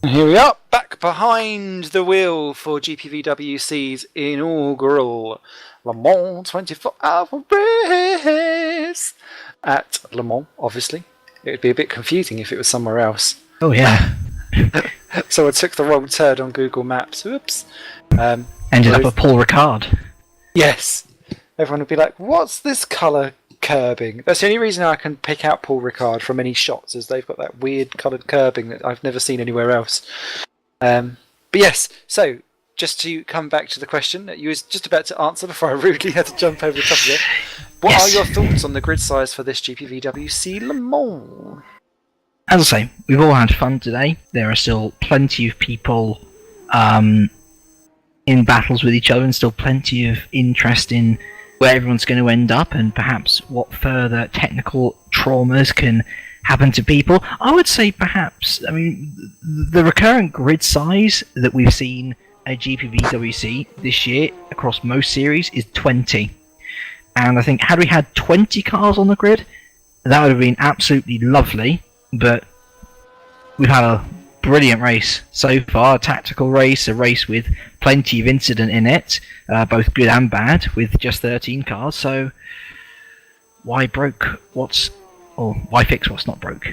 Here we are, back behind the wheel for GPVWC's inaugural Le Mans 24-hour race at Le Mans, obviously. It would be a bit confusing if it was somewhere else. Oh, yeah. So I took the wrong turn on Google Maps. Oops. Ended up at Paul Ricard. Yes. Everyone would be like, what's this colour curbing? That's the only reason I can pick out Paul Ricard from any shots, is they've got that weird coloured curbing that I've never seen anywhere else. But yes, so just to come back to the question that you was just about to answer before I rudely had to jump over the top of it. What are your thoughts on the grid size for this GPVWC Le Mans? As I say, we've all had fun today. There are still plenty of people in battles with each other, and still plenty of interest in where everyone's going to end up, and perhaps what further technical traumas can happen to people. I would say perhaps, the recurrent grid size that we've seen at GPVWC this year across most series is 20. And I think had we had 20 cars on the grid, that would have been absolutely lovely, but we've had a brilliant race so far, a tactical race, a race with plenty of incident in it, both good and bad, with just 13 cars, so why fix what's not broke?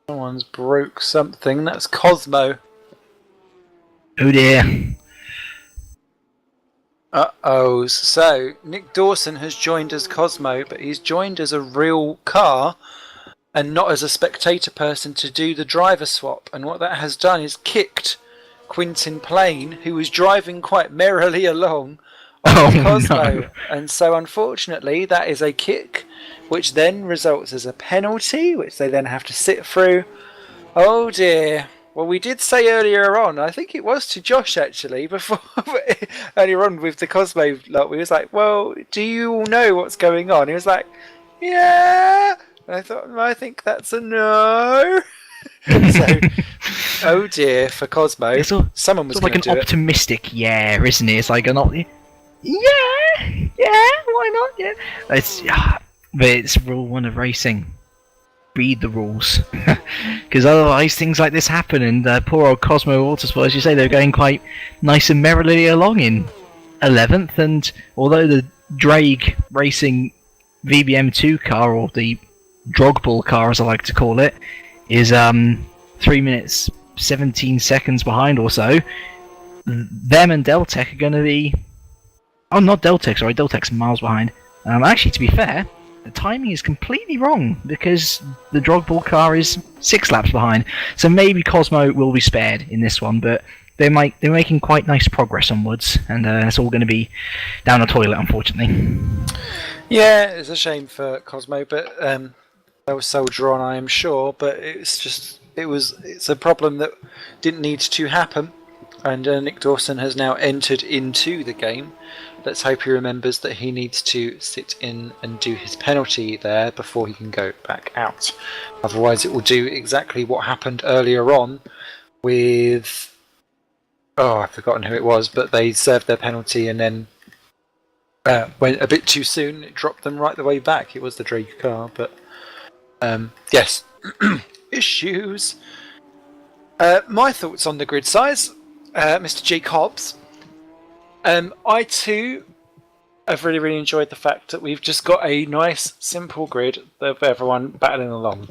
Someone's broke something, that's Cosmo. Oh dear. Uh-oh, so Nick Dawson has joined as Cosmo, but he's joined as a real car and not as a spectator person to do the driver swap. And what that has done is kicked Quintin Plain, who was driving quite merrily along on Cosmo. No. And so unfortunately that is a kick, which then results as a penalty, which they then have to sit through. Oh dear. Well, we did say earlier on, I think it was to Josh actually, before earlier on with the Cosmo lot, we was like, well, do you all know what's going on? He was like, yeah. And I thought, I think that's a no. So, oh dear, for Cosmo, someone was like an optimistic yeah, isn't it? It's like an yeah, why not? Yeah, but it's rule one of racing. Read the rules, because otherwise things like this happen. And poor old Cosmo Autosport, as you say, they're going quite nice and merrily along in 11th. And although the Drake Racing VBM2 car, or the Drogball car as I like to call it, is 3 minutes 17 seconds behind or so, them and Deltec are going to be... Oh, not Deltec, sorry, Deltec's miles behind. Actually, to be fair, the timing is completely wrong, because the Drogball car is 6 laps behind. So maybe Cosmo will be spared in this one, but they're making quite nice progress onwards, and it's all going to be down the toilet, unfortunately. Yeah, it's a shame for Cosmo, but they were soldier on, I am sure. But it's a problem that didn't need to happen, and Nick Dawson has now entered into the game. Let's hope he remembers that he needs to sit in and do his penalty there before he can go back out. Otherwise it will do exactly what happened earlier on with... Oh, I've forgotten who it was, but they served their penalty and then went a bit too soon. It dropped them right the way back. It was the Drake car, but yes. Issues. My thoughts on the grid size, Mr. G. Cobbs. I too have really enjoyed the fact that we've just got a nice, simple grid of everyone battling along.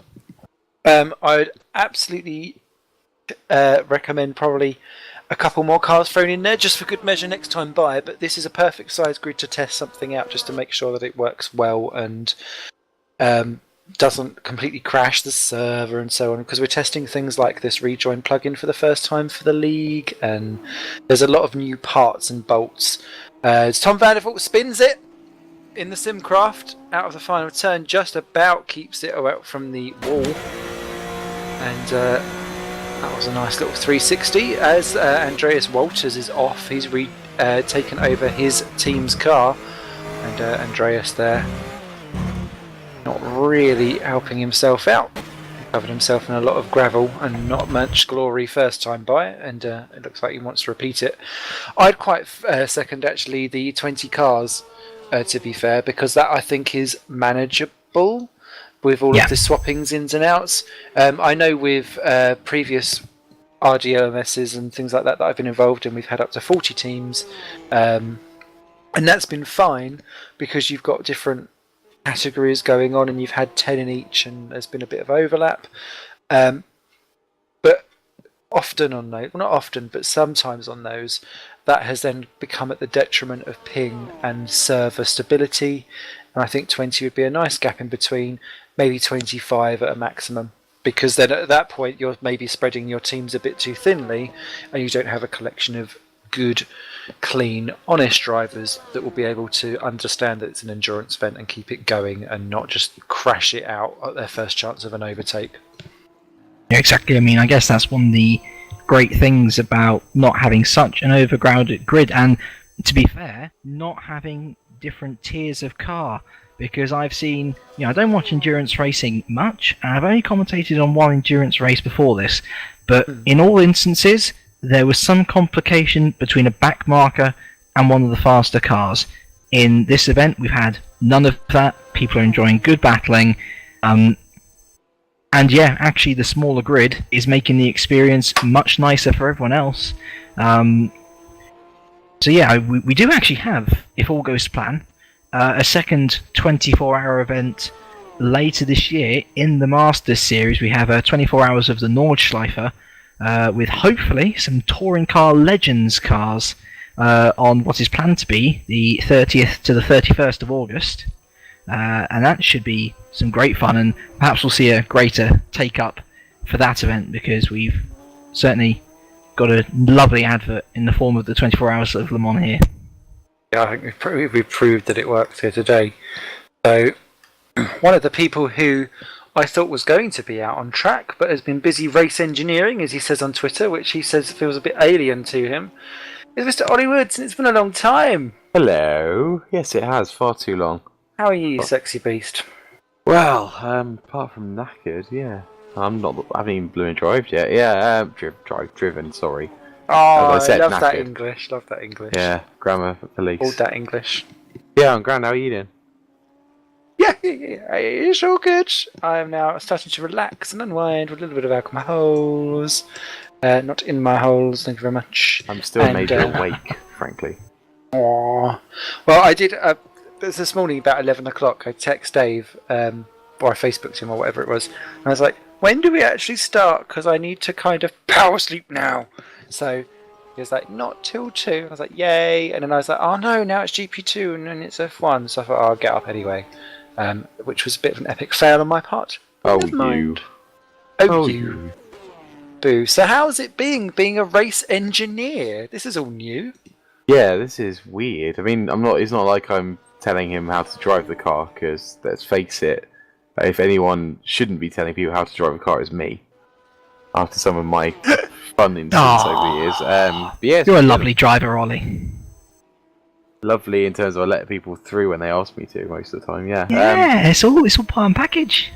I'd absolutely recommend probably a couple more cars thrown in there just for good measure next time by, but this is a perfect size grid to test something out, just to make sure that it works well and doesn't completely crash the server and so on, because we're testing things like this rejoin plugin for the first time for the league, and there's a lot of new parts and bolts. Tom Vandervoort spins it in the Simcraft out of the final turn, just about keeps it out from the wall, and that was a nice little 360 as Andreas Walters is off. He's taken over his team's car, and Andreas there not really helping himself out. He covered himself in a lot of gravel and not much glory first time by, and it looks like he wants to repeat it. I'd quite second actually the 20 cars, to be fair, because that I think is manageable. with all of the swappings ins and outs. I know with previous RDLMSs and things like that I've been involved in, we've had up to 40 teams, and that's been fine because you've got different categories going on and you've had 10 in each and there's been a bit of overlap. But often on those, well, not often, but sometimes on those, that has then become at the detriment of ping and server stability. And I think 20 would be a nice gap in between, maybe 25 at a maximum. Because then at that point you're maybe spreading your teams a bit too thinly and you don't have a collection of good, clean, honest drivers that will be able to understand that it's an endurance event and keep it going and not just crash it out at their first chance of an overtake. Yeah, exactly. I mean, I guess that's one of the great things about not having such an overcrowded grid, and to be fair, not having different tiers of car. Because I've seen, I don't watch endurance racing much, and I've only commentated on one endurance race before this, but in all instances, there was some complication between a back marker and one of the faster cars. In this event, we've had none of that. People are enjoying good battling, and yeah, actually the smaller grid is making the experience much nicer for everyone else. So yeah, we do actually have, if all goes to plan, a second 24-hour event later this year in the Masters Series. We have 24 hours of the Nordschleife with hopefully some touring car legends cars on what is planned to be the 30th to the 31st of August. And that should be some great fun, and perhaps we'll see a greater take-up for that event because we've certainly got a lovely advert in the form of the 24 hours of Le Mans here. Yeah, I think we've proved that it works here today. So, one of the people who I thought was going to be out on track, but has been busy race engineering, as he says on Twitter, which he says feels a bit alien to him, is Mr. Ollie Woods, and it's been a long time. Hello. Yes, it has. Far too long. How are you, you sexy beast? Well, apart from knackered, yeah. I haven't even blew and drive yet. Yeah, driven, sorry. Oh, As I said, love knackered. that English, love that English. Yeah, grammar police. All that English. Yeah, I'm grand. How are you doing? Yeah, it's all good. I am now starting to relax and unwind with a little bit of alcohols. Not in my holes, thank you very much. I'm still major awake, frankly. Aww. Well, I did, this morning about 11 o'clock, I text Dave, or I Facebooked him or whatever it was, and I was like, when do we actually start? Because I need to kind of power sleep now. So he was like, not till 2. I was like, yay. And then I was like, oh no, now it's GP2 and then it's F1. So I thought, oh, I'll get up anyway. Which was a bit of an epic fail on my part. Oh, never mind. you. Oh, you. Boo. So how's it being a race engineer? This is all new. Yeah, this is weird. I mean, it's not like I'm telling him how to drive the car, because let's face it, if anyone shouldn't be telling people how to drive a car, it's me. After some of my fun incidents over the years. But yeah, you're a lovely driver, Ollie. Lovely in terms of I let people through when they ask me to most of the time. Yeah. Yeah, it's all part and package.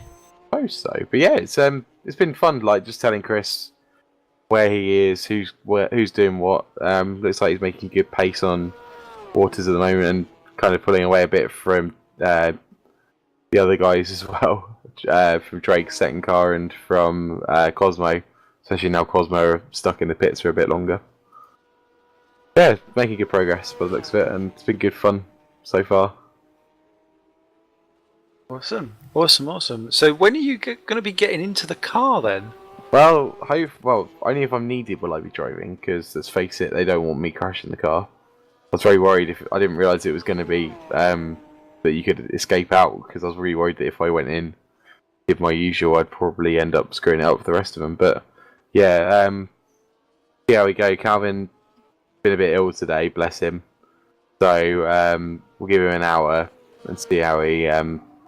I suppose so. But yeah, it's been fun. Like just telling Chris where he is, who's doing what. Looks like he's making good pace on Waters at the moment, and kind of pulling away a bit from the other guys as well. From Drake's second car and from Cosmo. Especially now Cosmo are stuck in the pits for a bit longer. Yeah, making good progress by the looks of it, and it's been good fun so far. Awesome. So when are you going to be getting into the car then? Well, only if I'm needed will I be driving, because let's face it, they don't want me crashing the car. I was very worried I didn't realise it was going to be that you could escape out, because I was really worried that if I went in, did my usual, I'd probably end up screwing it up for the rest of them. But yeah, see how we go. Calvin been a bit ill today, bless him. So we'll give him an hour and see how he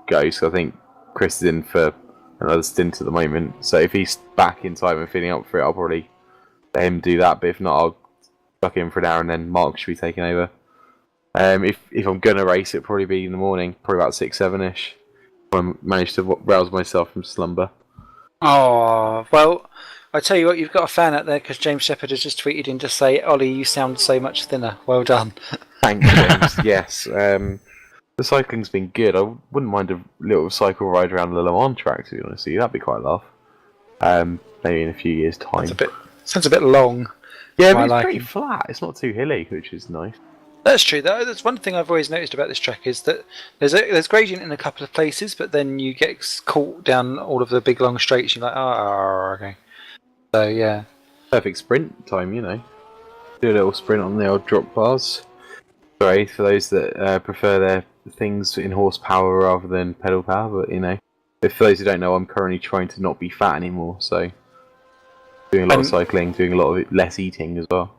goes. So I think Chris is in for another stint at the moment. So if he's back in time and feeling up for it, I'll probably let him do that. But if not, I'll stuck in for an hour and then Mark should be taking over. If I'm gonna race, it'll probably be in the morning, probably about 6-7ish. I managed to rouse myself from slumber. Oh, well, I tell you what, you've got a fan out there, because James Shepherd has just tweeted in to say, Ollie, you sound so much thinner. Well done. Thanks, James. Yes. The cycling's been good. I wouldn't mind a little cycle ride around the Le Mans track, to be honest with you. That'd be quite a laugh. Maybe in a few years' time. Sounds a bit long. Yeah, but it's pretty flat. It's not too hilly, which is nice. That's true. That's one thing I've always noticed about this track is that there's gradient in a couple of places, but then you get caught down all of the big long straights. You're like, oh, okay. So yeah, perfect sprint time, you know. Do a little sprint on the old drop bars. Sorry for those that prefer their things in horsepower rather than pedal power, but you know, if for those who don't know, I'm currently trying to not be fat anymore, so doing a lot of cycling, doing a lot of less eating as well.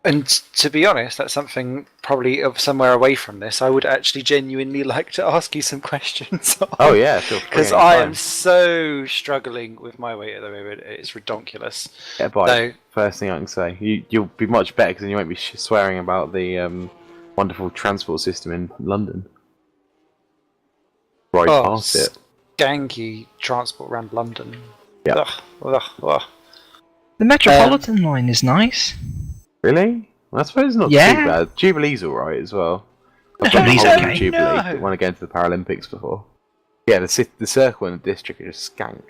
And to be honest, that's something probably of somewhere away from this. I would actually genuinely like to ask you some questions. Oh yeah, feel free. Because I am so struggling with my weight at the moment. It's ridiculous. Yeah, so, first thing I can say, you'll be much better because then you won't be swearing about the wonderful transport system in London. Right past it. Skanky transport around London. Yeah. The Metropolitan line is nice. Really? Well, I suppose it's not too bad. Jubilee's alright as well. I've done Jubilee's the whole okay. Jubilee when I go into the Paralympics before. Yeah, the circle and the district are just skank.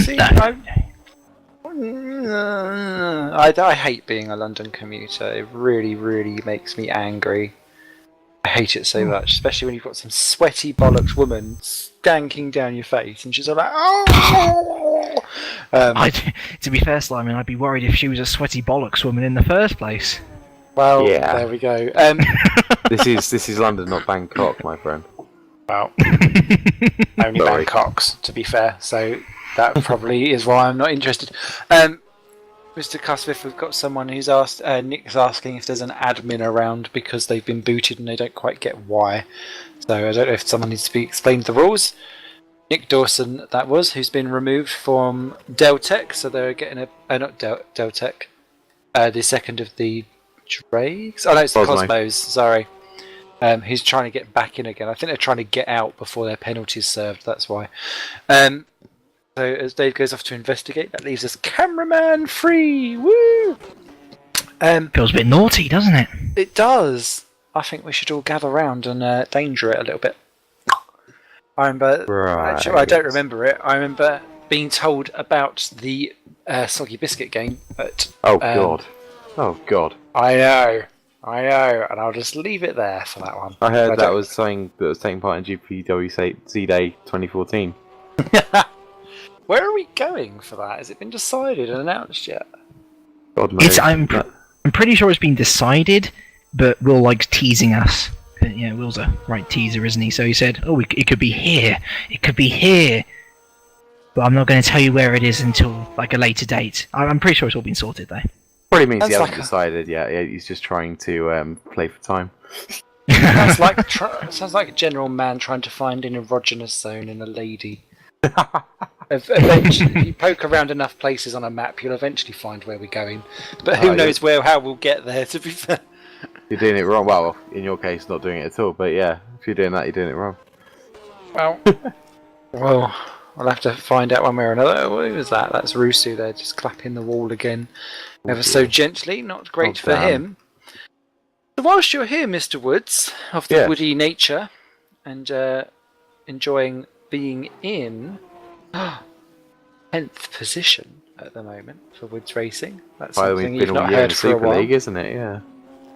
See, I hate being a London commuter. It really, really makes me angry. I hate it so much, especially when you've got some sweaty bollocks woman skanking down your face, and she's all like, "Oh!" To be fair, Slime, I'd be worried if she was a sweaty bollocks woman in the first place. Well, there we go. This is London, not Bangkok, my friend. Well, only Bangkoks, to be fair. So that probably is why I'm not interested. Mr. Cusviff, we've got someone who's asked. Nick's asking if there's an admin around because they've been booted and they don't quite get why. So I don't know if someone needs to be explained the rules. Nick Dawson, that was, who's been removed from Deltec, so they're getting not Deltec, the second of the Drakes. Oh no, it's the Cosmos. Sorry. He's trying to get back in again. I think they're trying to get out before their penalty's served. That's why. So as Dave goes off to investigate, that leaves us cameraman free. Woo! Feels a bit naughty, doesn't it? It does. I think we should all gather round and danger it a little bit. I remember. Actually, I don't remember it. I remember being told about the soggy biscuit game. But oh god. I know, and I'll just leave it there for that one. I heard that was something that was taking part in GPVWC Day 2014. Where are we going for that? Has it been decided and announced yet? God knows. I'm pretty sure it's been decided, but Will likes teasing us. Yeah, Will's a right teaser, isn't he? So he said, "Oh, it could be here. It could be here." But I'm not going to tell you where it is until like a later date. I'm pretty sure it's all been sorted though. Probably means he hasn't decided yet. Yeah, he's just trying to play for time. Sounds like a general man trying to find an erogenous zone in a lady. Eventually, if you poke around enough places on a map, you'll eventually find where we're going. But who knows how we'll get there, to be fair. You're doing it wrong. Well, in your case, not doing it at all. But yeah, if you're doing that, you're doing it wrong. Well, I'll have to find out one way or another. What was that? That's Rusu there, just clapping the wall again. Ever so gently, not great for him. So whilst you're here, Mr. Woods, of the woody nature, and enjoying being in 10th position at the moment for Woods Racing. That's something you've not heard for a while. League, isn't it? Yeah.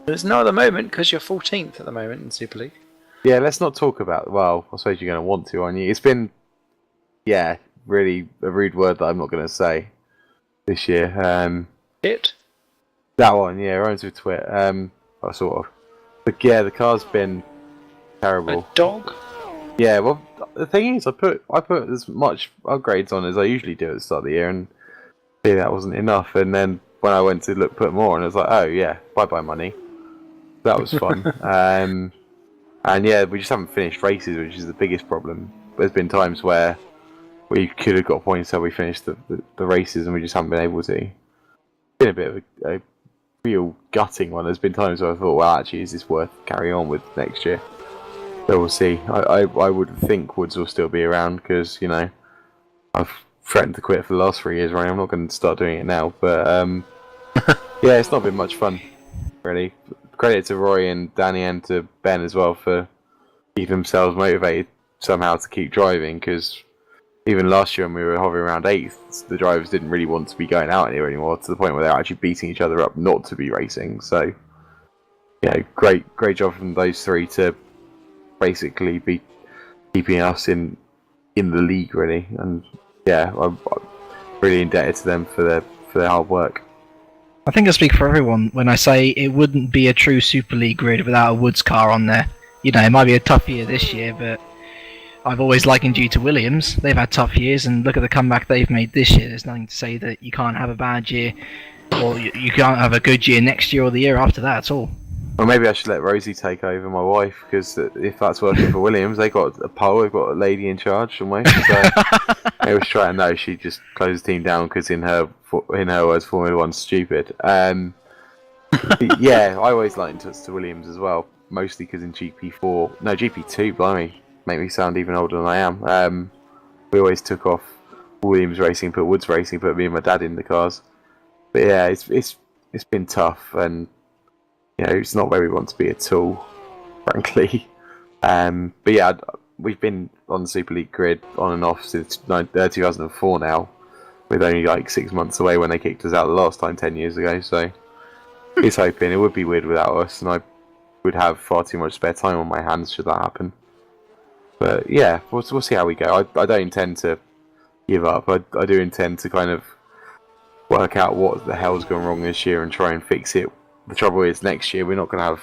There's no at the moment because you're 14th at the moment in Super League. Yeah, let's not talk about. Well, I suppose you're going to want to, aren't you? It's been, really a rude word that I'm not going to say this year. That one, rhymes with twit. Sort of. But yeah, the car's been terrible. A dog? Yeah, well, the thing is, I put as much upgrades on as I usually do at the start of the year, and that wasn't enough. And then when I went to put more on, I was like, oh yeah, bye money. That was fun. And yeah, we just haven't finished races, which is the biggest problem. There's been times where we could have got points so we finished the races, and we just haven't been able to. It's been a bit of a real gutting one. There's been times where I thought, well, actually, is this worth carrying on with next year? So we'll see. I would think Woods will still be around because, I've threatened to quit for the last 3 years running. I'm not going to start doing it now. But, yeah, it's not been much fun, really. Credit to Roy and Danny and to Ben as well for keep themselves motivated somehow to keep driving, because even last year when we were hovering around 8th, the drivers didn't really want to be going out anywhere anymore, to the point where they're actually beating each other up not to be racing. So, great job from those three to basically be keeping us in the league, really. And I'm really indebted to them for their hard work. I think I speak for everyone when I say it wouldn't be a true Super League grid without a Woods car on there. You know, it might be a tough year this year, but I've always likened you to Williams. They've had tough years, and look at the comeback they've made this year. There's nothing to say that you can't have a bad year, or you can't have a good year next year or the year after that at all. Well, maybe I should let Rosie take over, my wife, because if that's working for Williams, they got a pole, they've got a lady in charge almost. So I was trying to know she just closed the team down because in her words, Formula One's stupid. I always likened us to Williams as well, mostly because in GP2, blimey, make me sound even older than I am. We always took off Williams racing, put Woods racing, put me and my dad in the cars. But yeah, it's been tough, and it's not where we want to be at all, frankly. But yeah, we've been on the Super League grid on and off since 2004 now, with only like 6 months away when they kicked us out the last time 10 years ago. So it's hoping it would be weird without us, and I would have far too much spare time on my hands should that happen. But yeah, we'll see how we go. I don't intend to give up. I do intend to kind of work out what the hell's gone wrong this year and try and fix it. The trouble is, next year we're not going to have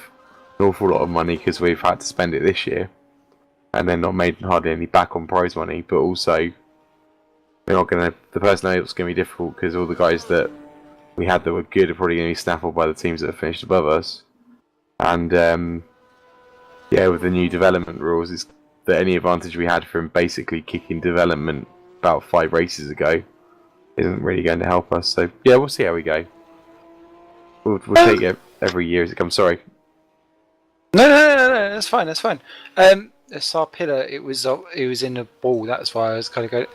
an awful lot of money because we've had to spend it this year, and then not made hardly any back on prize money. But also, we're not going to. The personnel's going to be difficult because all the guys that we had that were good are probably going to be snaffled by the teams that have finished above us. And with the new development rules, it's that any advantage we had from basically kicking development about 5 races ago isn't really going to help us. So yeah, we'll see how we go. We'll take it every year as it comes. Sorry. No, that's fine. Sarpilla, it was in a ball. That's why I was kind of going.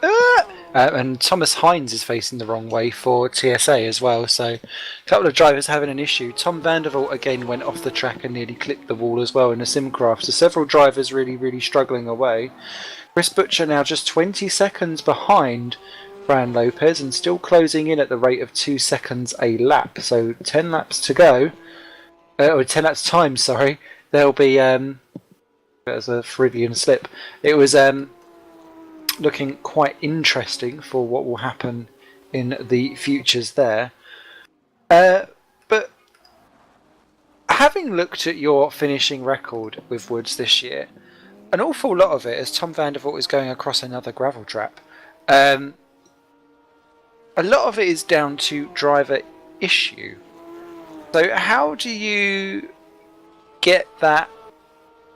And Thomas Hines is facing the wrong way for TSA as well. So a couple of drivers having an issue. Tom Vandervoort again went off the track and nearly clipped the wall as well in a Simcraft. So several drivers really struggling away. Chris Butcher now just 20 seconds behind Fran Lopez and still closing in at the rate of 2 seconds a lap. So 10 laps to go. 10 laps time, sorry. There'll be there's a Freudian slip. It was looking quite interesting for what will happen in the futures there. But having looked at your finishing record with Woods this year, an awful lot of it, as Tom Vandervoort is going across another gravel trap, a lot of it is down to driver issue. So how do you get that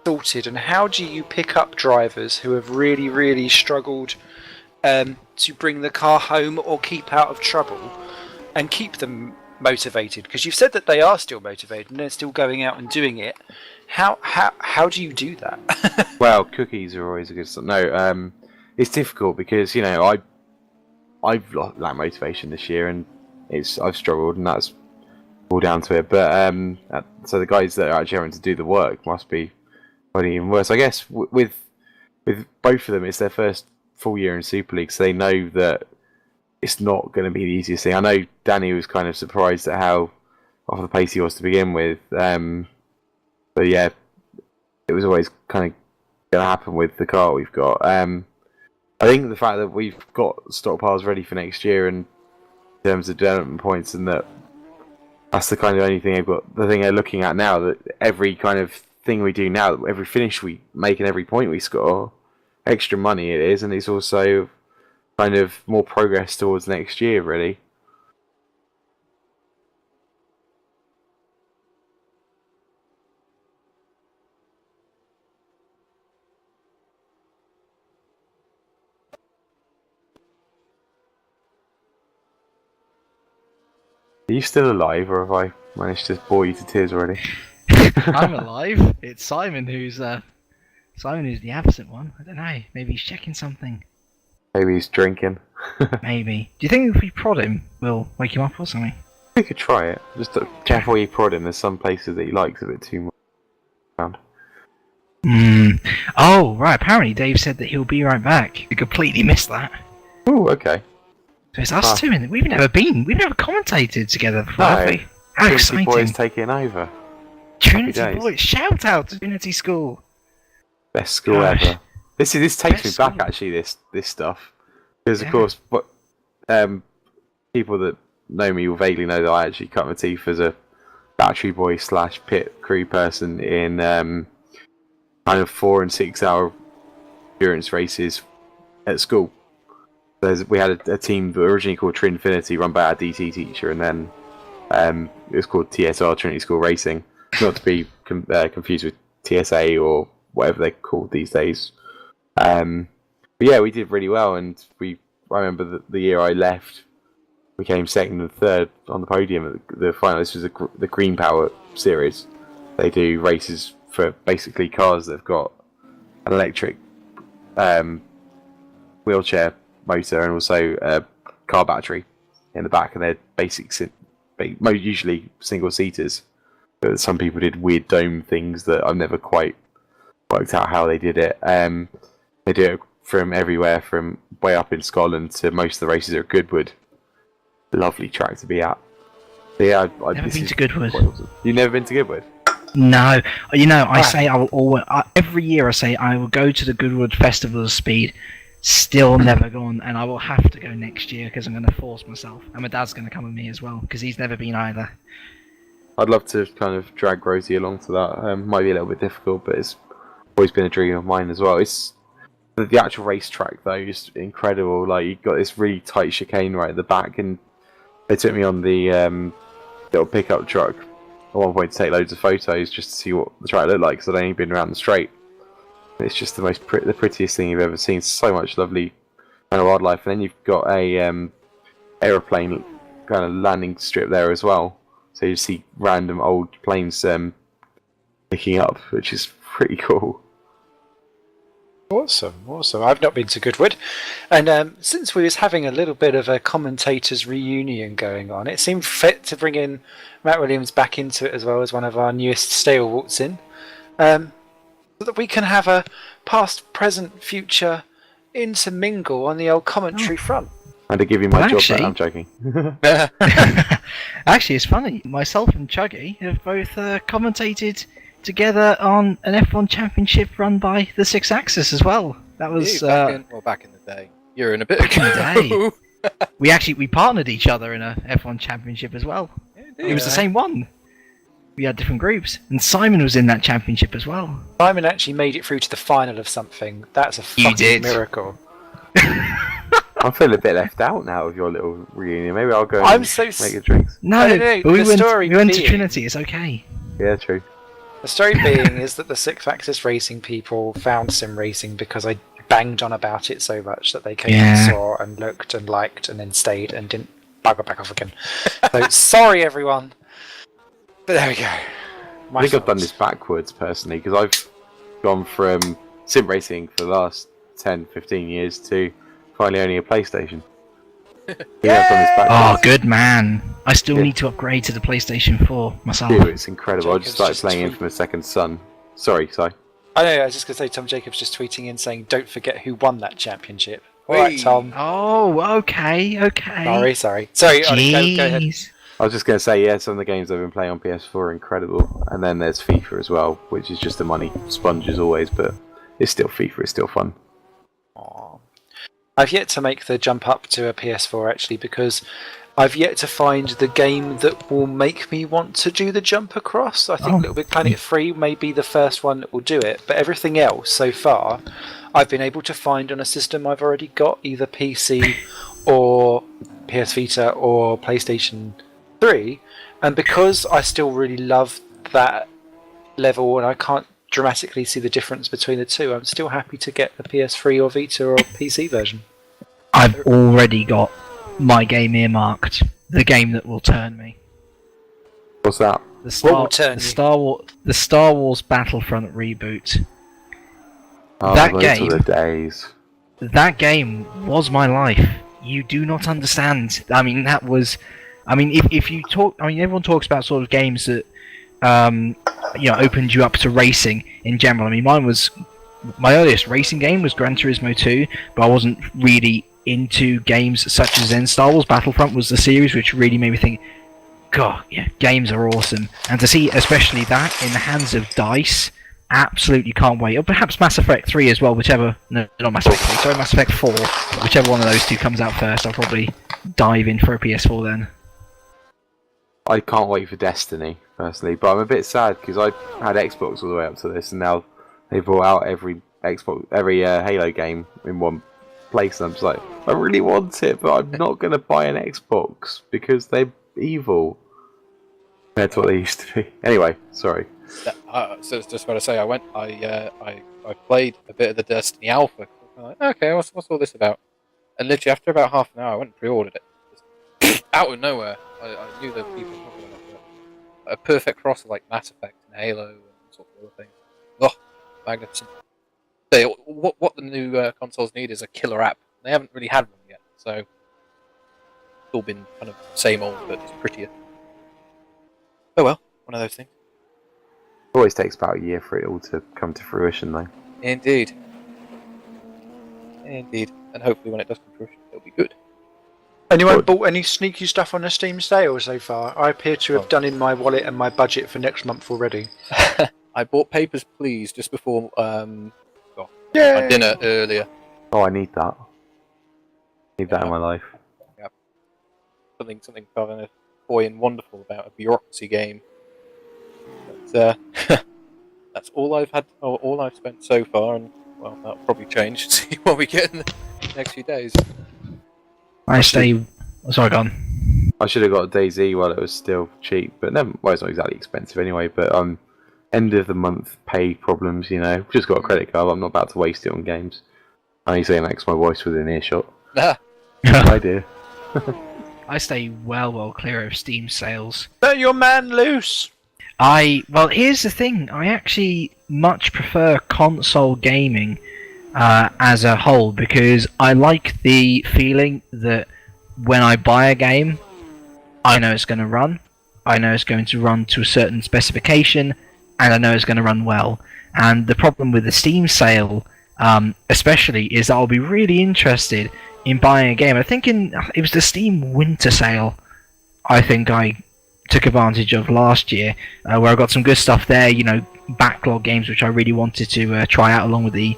sorted, and how do you pick up drivers who have really struggled to bring the car home or keep out of trouble and keep them motivated? Because you've said that they are still motivated and they're still going out and doing it. How do you do that? Well, cookies are always a good start. No, it's difficult because I've lacked motivation this year, and I've struggled, and that's all down to it. But so the guys that are actually having to do the work must be quite even worse. I guess with both of them, it's their first full year in Super League, so they know that it's not going to be the easiest thing. I know Danny was kind of surprised at how off the pace he was to begin with, but yeah, it was always kind of going to happen with the car we've got. I think the fact that we've got stockpiles ready for next year in terms of development points, and that's the kind of only thing they've got. The thing they're looking at now, that every kind of thing we do now, every finish we make and every point we score, extra money it is, and it's also kind of more progress towards next year, really. Are you still alive, or have I managed to bore you to tears already? I'm alive. It's Simon who's the absent one. I don't know. Maybe he's checking something. Maybe he's drinking. Maybe. Do you think if we prod him, we'll wake him up or something? We could try it. Just careful you prod him. There's some places that he likes a bit too much. Oh, right. Apparently, Dave said that he'll be right back. We completely missed that. Oh, okay. So it's us two, and we've never commentated together before, have we? How Trinity exciting! Boys taking over. Trinity Happy days. Boys, shout out to Trinity School. Best school Gosh. ever. This takes Best me back school. actually. This stuff, because Yeah. of course, people that know me will vaguely know that I actually cut my teeth as a battery boy / pit crew person in kind of 4 and 6 hour endurance races at school. We had a team that originally called Trinfinity, run by our DT teacher, and then it was called TSR, Trinity School Racing, not to be confused with TSA or whatever they're called these days. But yeah, we did really well, and I remember the year I left, we came second and third on the podium at the final. This was the Green Power series. They do races for basically cars that have got an electric wheelchair motor and also a car battery in the back, and they're usually single seaters. But some people did weird dome things that I've never quite worked out how they did it. They do it from everywhere, from way up in Scotland to most of the races are at Goodwood. Lovely track to be at. So yeah, Never been to Goodwood. You've never been to Goodwood? No, I say I will always. Every year I say I will go to the Goodwood Festival of Speed. Still never gone, and I will have to go next year because I'm going to force myself. And my dad's going to come with me as well because he's never been either. I'd love to kind of drag Rosie along to that. Might be a little bit difficult, but it's always been a dream of mine as well. It's the actual racetrack though is incredible. Like, you've got this really tight chicane right at the back, and they took me on the little pickup truck at one point to take loads of photos just to see what the track looked like, because I'd only been around the straight. It's just the prettiest thing you've ever seen. So much lovely kind of wildlife, and then you've got a aeroplane kind of landing strip there as well. So you see random old planes picking up, which is pretty cool. Awesome. I've not been to Goodwood, and since we was having a little bit of a commentators reunion going on, it seemed fit to bring in Matt Williams back into it as well as one of our newest stalwarts in, so that we can have a past, present, future intermingle on the old commentary front. And to give you my Well, job, actually- I'm joking. Actually, it's funny. Myself and Chuggy have both commentated together on an F1 championship run by the Six Axis as well. That was back in the day. You're in a bit back in ago. the day. we partnered each other in a F1 championship as well. It was the same one. We had different groups, and Simon was in that championship as well. Simon actually made it through to the final of something. That's a You fucking did. miracle. I'm feeling a bit left out now of your little reunion. Maybe I'll go I'm and so make a drink. No, I don't know, but we the went, story we went to being- Trinity. It's okay. Yeah, true. The story being is that the Six Axis Racing people found Simracing because I banged on about it so much that they came and saw and looked and liked and then stayed and didn't bugger back off again. So sorry everyone, but there we go. I think I've done this backwards personally, because I've gone from sim racing for the last 10, 15 years to finally owning a PlayStation. Yeah, I've done this Oh, backwards. good man. I still Yeah. need to upgrade to the PlayStation 4 myself. Dude, it's incredible. I just Jacob's started just playing tweet- Infamous Second Son. Sorry, Si. I know. I was just going to say, Tom Jacobs just tweeting in saying, "Don't forget who won that championship." All right, Whee! Tom. Oh, okay. Sorry. Ollie, go ahead. Jeez. I was just going to say, yeah, some of the games I've been playing on PS4 are incredible. And then there's FIFA as well, which is just a money sponge as always, but it's still FIFA, it's still fun. Aw. I've yet to make the jump up to a PS4 actually, because I've yet to find the game that will make me want to do the jump across. I think Little Big Planet 3 may be the first one that will do it, but everything else so far I've been able to find on a system I've already got, either PC or PS Vita or PlayStation 3, and because I still really love that level and I can't dramatically see the difference between the two, I'm still happy to get the PS3 or Vita or PC version. I've already got my game earmarked. The game that will turn me. What's that? The What will turn you? The Star Wars Battlefront reboot. Oh, That those game- are the days. That game was my life. You do not understand. I mean, that was. I mean, if you talk, I mean, everyone talks about sort of games that opened you up to racing in general. I mean, my earliest racing game was Gran Turismo 2, but I wasn't really into games such as then Star Wars Battlefront was the series which really made me think, God, yeah, games are awesome. And to see especially that in the hands of DICE, absolutely can't wait. Or perhaps Mass Effect 3 as well, whichever... No, not Mass Effect 3, sorry, Mass Effect 4. Whichever one of those two comes out first, I'll probably dive in for a PS4 then. I can't wait for Destiny, personally, but I'm a bit sad because I had Xbox all the way up to this, and now they brought out every Halo game in one place, and I'm just like, I really want it, but I'm not going to buy an Xbox because they're evil compared to what they used to be. Anyway, sorry. So it's just what I say. I played a bit of the Destiny Alpha. I'm like, okay, what's all this about? And literally after about half an hour, I went and pre-ordered it. Just out of nowhere, I knew that people were talking about it. A perfect cross of like Mass Effect and Halo and sort of other things. Oh, magnificent. So what the new consoles need is a killer app. They haven't really had one yet, so it's all been kind of same old, but just prettier. Oh well, one of those things. It always takes about a year for it all to come to fruition, though. Indeed. Indeed. And hopefully when it does come to fruition, it'll be good. Anyone bought any sneaky stuff on the Steam sale so far? I appear to have done in my wallet and my budget for next month already. I bought Papers, Please just before my Yay! dinner earlier. Oh, I need that. Need that in my life. Yeah. Something kind of boy and wonderful about a bureaucracy game. But, that's all I've had, or all I've spent so far, and well, that'll probably change. See what we get in the next few days. Sorry, go on. I should have got a DayZ while it was still cheap, but then, well, it's not exactly expensive anyway. But end of the month pay problems, Just got a credit card. I'm not about to waste it on games. I need saying that 'cause my wife's within earshot. My dear. I stay well clear of Steam sales. Let your man loose! Well, here's the thing. I actually much prefer console gaming as a whole because I like the feeling that when I buy a game, I know it's going to run. I know it's going to run to a certain specification, and I know it's going to run well. And the problem with the Steam sale, especially, is that I'll be really interested in buying a game. I think it was the Steam Winter Sale. I think I took advantage of last year, where I got some good stuff there. Backlog games which I really wanted to try out, along with the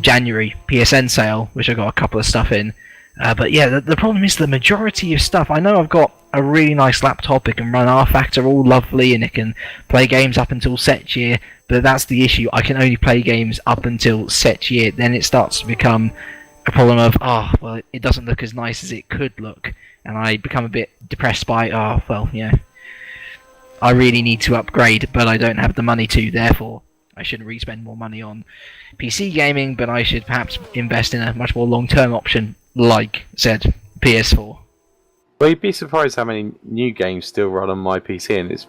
January PSN sale, which I got a couple of stuff in. But yeah, the problem is the majority of stuff. I know I've got a really nice laptop. It can run R-Factor all lovely, and it can play games up until set year. But that's the issue. I can only play games up until set year. Then it starts to become a problem of, it doesn't look as nice as it could look. And I become a bit depressed by, I really need to upgrade, but I don't have the money to, therefore I shouldn't really spend more money on PC gaming, but I should perhaps invest in a much more long-term option, like, said, PS4. Well, you'd be surprised how many new games still run on my PC, and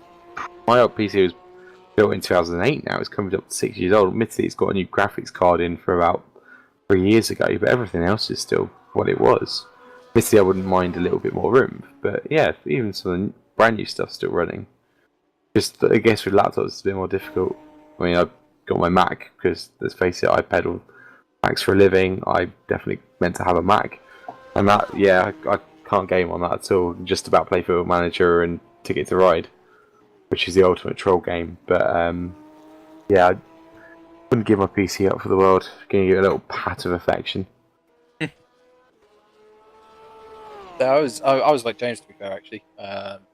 my old PC was built in 2008 now, it's coming up to 6 years old. Admittedly, it's got a new graphics card in for about 3 years ago, but everything else is still what it was. Admittedly, I wouldn't mind a little bit more room, but yeah, even some of the brand new stuff's still running. Just, I guess with laptops it's a bit more difficult. I mean, I've got my Mac, because let's face it, I pedal Macs for a living. I definitely meant to have a Mac. And that, yeah, I can't game on that at all. Just about play Football Manager and Ticket to Ride, which is the ultimate troll game. But yeah, I wouldn't give my PC up for the world. Giving you a little pat of affection. I was like James, to be fair, actually,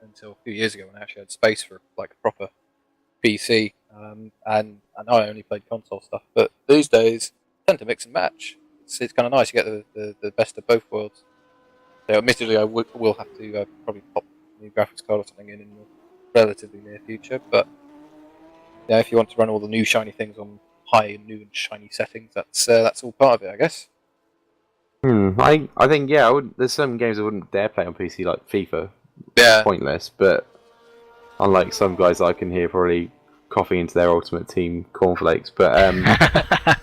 until a few years ago when I actually had space for like a proper PC, and I know I only played console stuff, but these days I tend to mix and match. It's kind of nice. You get the best of both worlds. So admittedly, I will have to probably pop a new graphics card or something in the relatively near future, but yeah, if you want to run all the new shiny things on high, new and shiny settings, that's all part of it, I guess. I think, yeah, there's some games I wouldn't dare play on PC, like FIFA. Yeah. Pointless, but unlike some guys I can hear probably coughing into their Ultimate Team cornflakes. But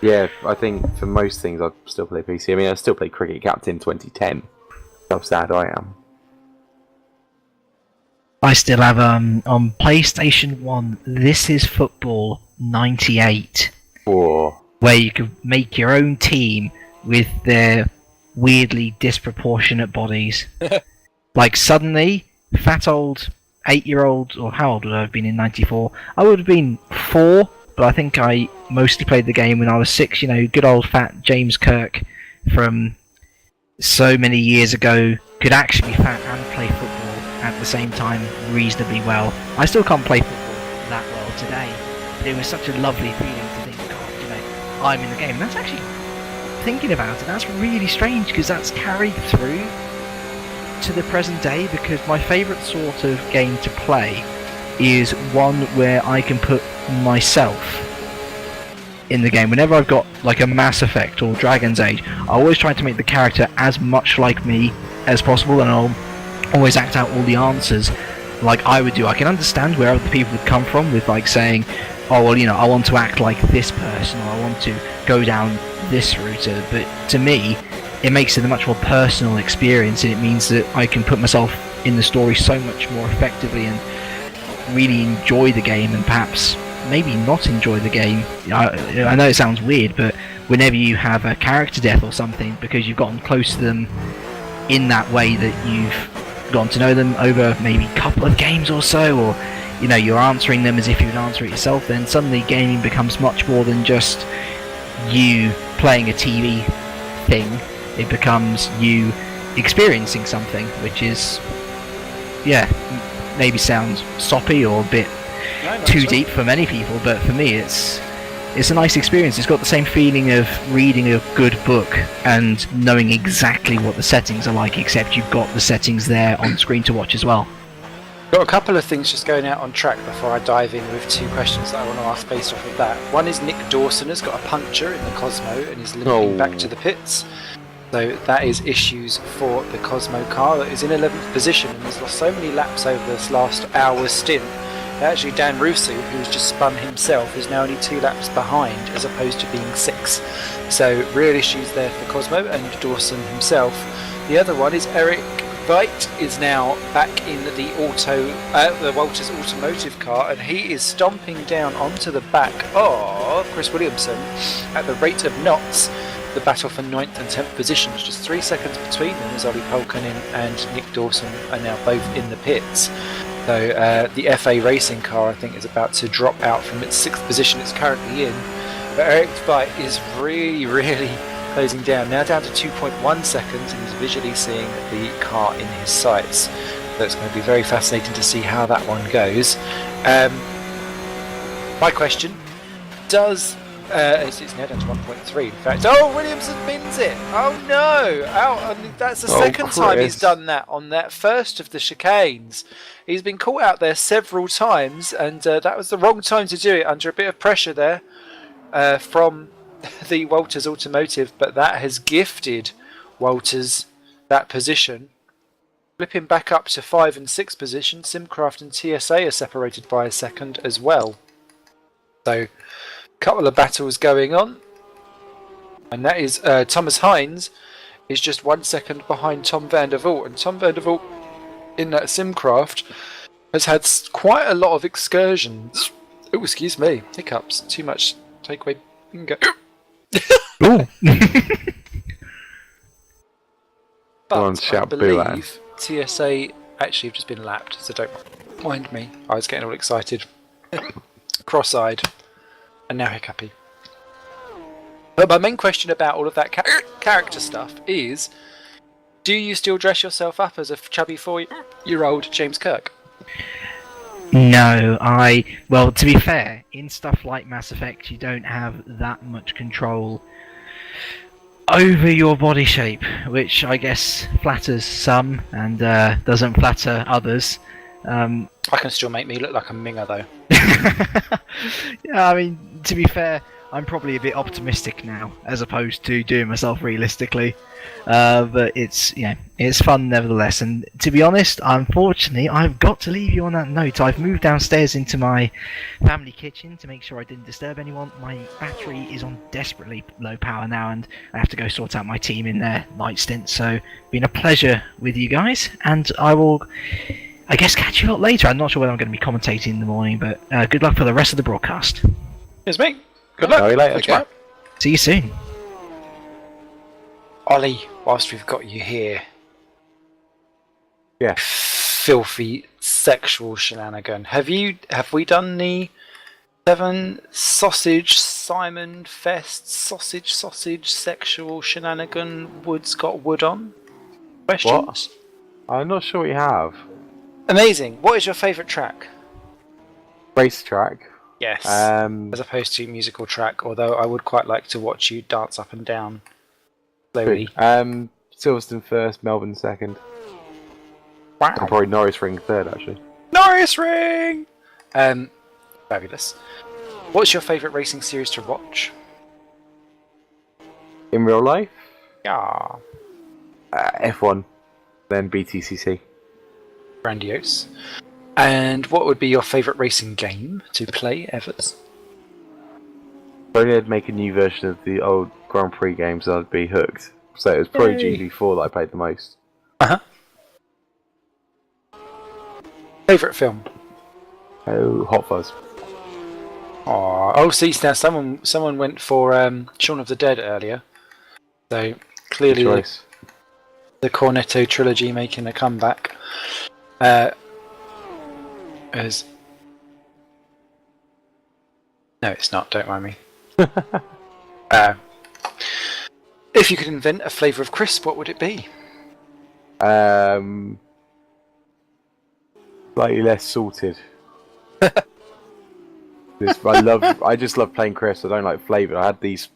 yeah, I think for most things I'd still play PC. I mean, I still play Cricket Captain 2010. How sad I am. I still have on PlayStation 1, This Is Football 98, Or where you could make your own team with their weirdly disproportionate bodies. Like suddenly, fat old 8-year-old, or how old would I have been in 94? I would have been 4, but I think I mostly played the game when I was 6, you know, good old fat James Kirk from so many years ago could actually be fat and play football at the same time reasonably well. I still can't play football that well today, but it was such a lovely feeling to think, God, you know, I'm in the game. And that's actually, thinking about it, that's really strange because that's carried through to the present day, because my favourite sort of game to play is one where I can put myself in the game. Whenever I've got like a Mass Effect or Dragon's Age, I always try to make the character as much like me as possible, and I'll always act out all the answers like I would do. I can understand where other people would come from with like saying, oh well, you know, I want to act like this person, or I want to go down this route, but to me it makes it a much more personal experience, and it means that I can put myself in the story so much more effectively and really enjoy the game, and perhaps maybe not enjoy the game. I know it sounds weird, but whenever you have a character death or something, because you've gotten close to them in that way that you've gotten to know them over maybe a couple of games or so, or you know, you're answering them as if you would answer it yourself, then suddenly gaming becomes much more than just you playing a TV thing. It becomes you experiencing something, which is, yeah, maybe sounds soppy or a bit too deep for many people, but for me it's a nice experience. It's got the same feeling of reading a good book and knowing exactly what the settings are like, except you've got the settings there on screen to watch as well. Got a couple of things just going out on track before I dive in with 2 questions that I want to ask based off of that. One is Nick Dawson has got a puncture in the Cosmo and is limping back to the pits. So that is issues for the Cosmo car that is in 11th position and has lost so many laps over this last hour's stint. Actually, Dan Russo, who's just spun himself, is now only 2 laps behind as opposed to being 6. So real issues there for Cosmo and Dawson himself. The other one is Eric Veit is now back in the Walters Automotive car, and he is stomping down onto the back of Chris Williamson at the rate of knots. The battle for 9th and 10th positions, just 3 seconds between them as Ollie Polkanen and Nick Dawson are now both in the pits. So the FA racing car, I think, is about to drop out from its 6th position it's currently in. But Eric Veit is really closing down, now down to 2.1 seconds, and he's visually seeing the car in his sights. So it's going to be very fascinating to see how that one goes. My question, does... it's now down to 1.3 in fact. Oh, Williamson wins it! Oh no! That's the second time he's done that on that first of the chicanes. He's been caught out there several times, and that was the wrong time to do it, under a bit of pressure there from the Walters Automotive, but that has gifted Walters that position. Flipping back up to 5 and 6 position, Simcraft and TSA are separated by a second as well. So couple of battles going on, and that is Thomas Hines is just 1 second behind Tom van der Voort, and Tom van der Voort in that Simcraft has had quite a lot of excursions. Oh, excuse me, hiccups, too much takeaway bingo. Ooh. But I believe TSA actually have just been lapped, so don't mind me, I was getting all excited. Cross-eyed. And now hiccupy. But my main question about all of that character stuff is, do you still dress yourself up as a chubby 4-year-old James Kirk? No, well, to be fair, in stuff like Mass Effect, you don't have that much control over your body shape, which I guess flatters some and doesn't flatter others. I can still make me look like a minger though. Yeah, I mean, to be fair, I'm probably a bit optimistic now, as opposed to doing myself realistically. But it's fun nevertheless. And to be honest, unfortunately, I've got to leave you on that note. I've moved downstairs into my family kitchen to make sure I didn't disturb anyone. My battery is on desperately low power now, and I have to go sort out my team in their night stint. So, been a pleasure with you guys, and I will I guess catch you lot later. I'm not sure whether I'm going to be commentating in the morning, but good luck for the rest of the broadcast. Cheers, mate. Good luck. See you later. Okay. See you soon. Ollie, whilst we've got you here. Yeah. Filthy sexual shenanigan. Have we done the 7 sausage Simon Fest sausage sexual shenanigan Woods got wood on? Questions? What? I'm not sure we have. Amazing. What is your favourite track? Racetrack. Yes. Um, As opposed to musical track, although I would quite like to watch you dance up and down slowly. Silverstone first, Melbourne second. Wow. And probably Norris Ring third, actually. Norris Ring! Fabulous. What's your favourite racing series to watch? In real life, Yeah. F1, then BTCC. Grandiose. And what would be your favourite racing game to play, Evers? If only I'd make a new version of the old Grand Prix games, I'd be hooked. So it was probably Yay. GP4 that I played the most. Uh-huh. Favourite film? Oh, Hot Fuzz. Aww. Oh, see, now someone went for Shaun of the Dead earlier. So clearly Good choice. the Cornetto trilogy making a comeback. As no, it's not. Don't mind me. If you could invent a flavour of crisp, what would it be? Slightly less salted. I just love plain crisps. I don't like flavoured. I had these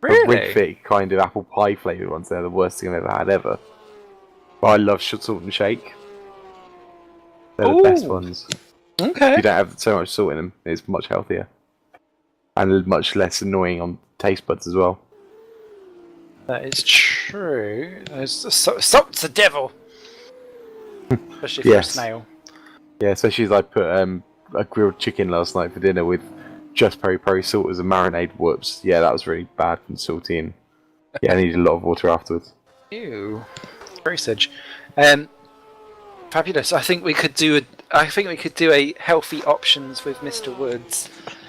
horrific kind of apple pie flavoured ones. They're the worst thing I've ever had ever. But I love salt and shake. They're the best Ooh. ones. Okay. You don't have so much salt in them. It's much healthier. And much less annoying on taste buds as well. That is true. Salt's the devil. Especially for Yes. a snail. Yeah, especially as I put a grilled chicken last night for dinner with just peri salt as a marinade. Whoops. Yeah, that was really bad and salty, and yeah, I needed a lot of water afterwards. Ew. Very sedge. Fabulous. I think we could do a healthy options with Mr. Woods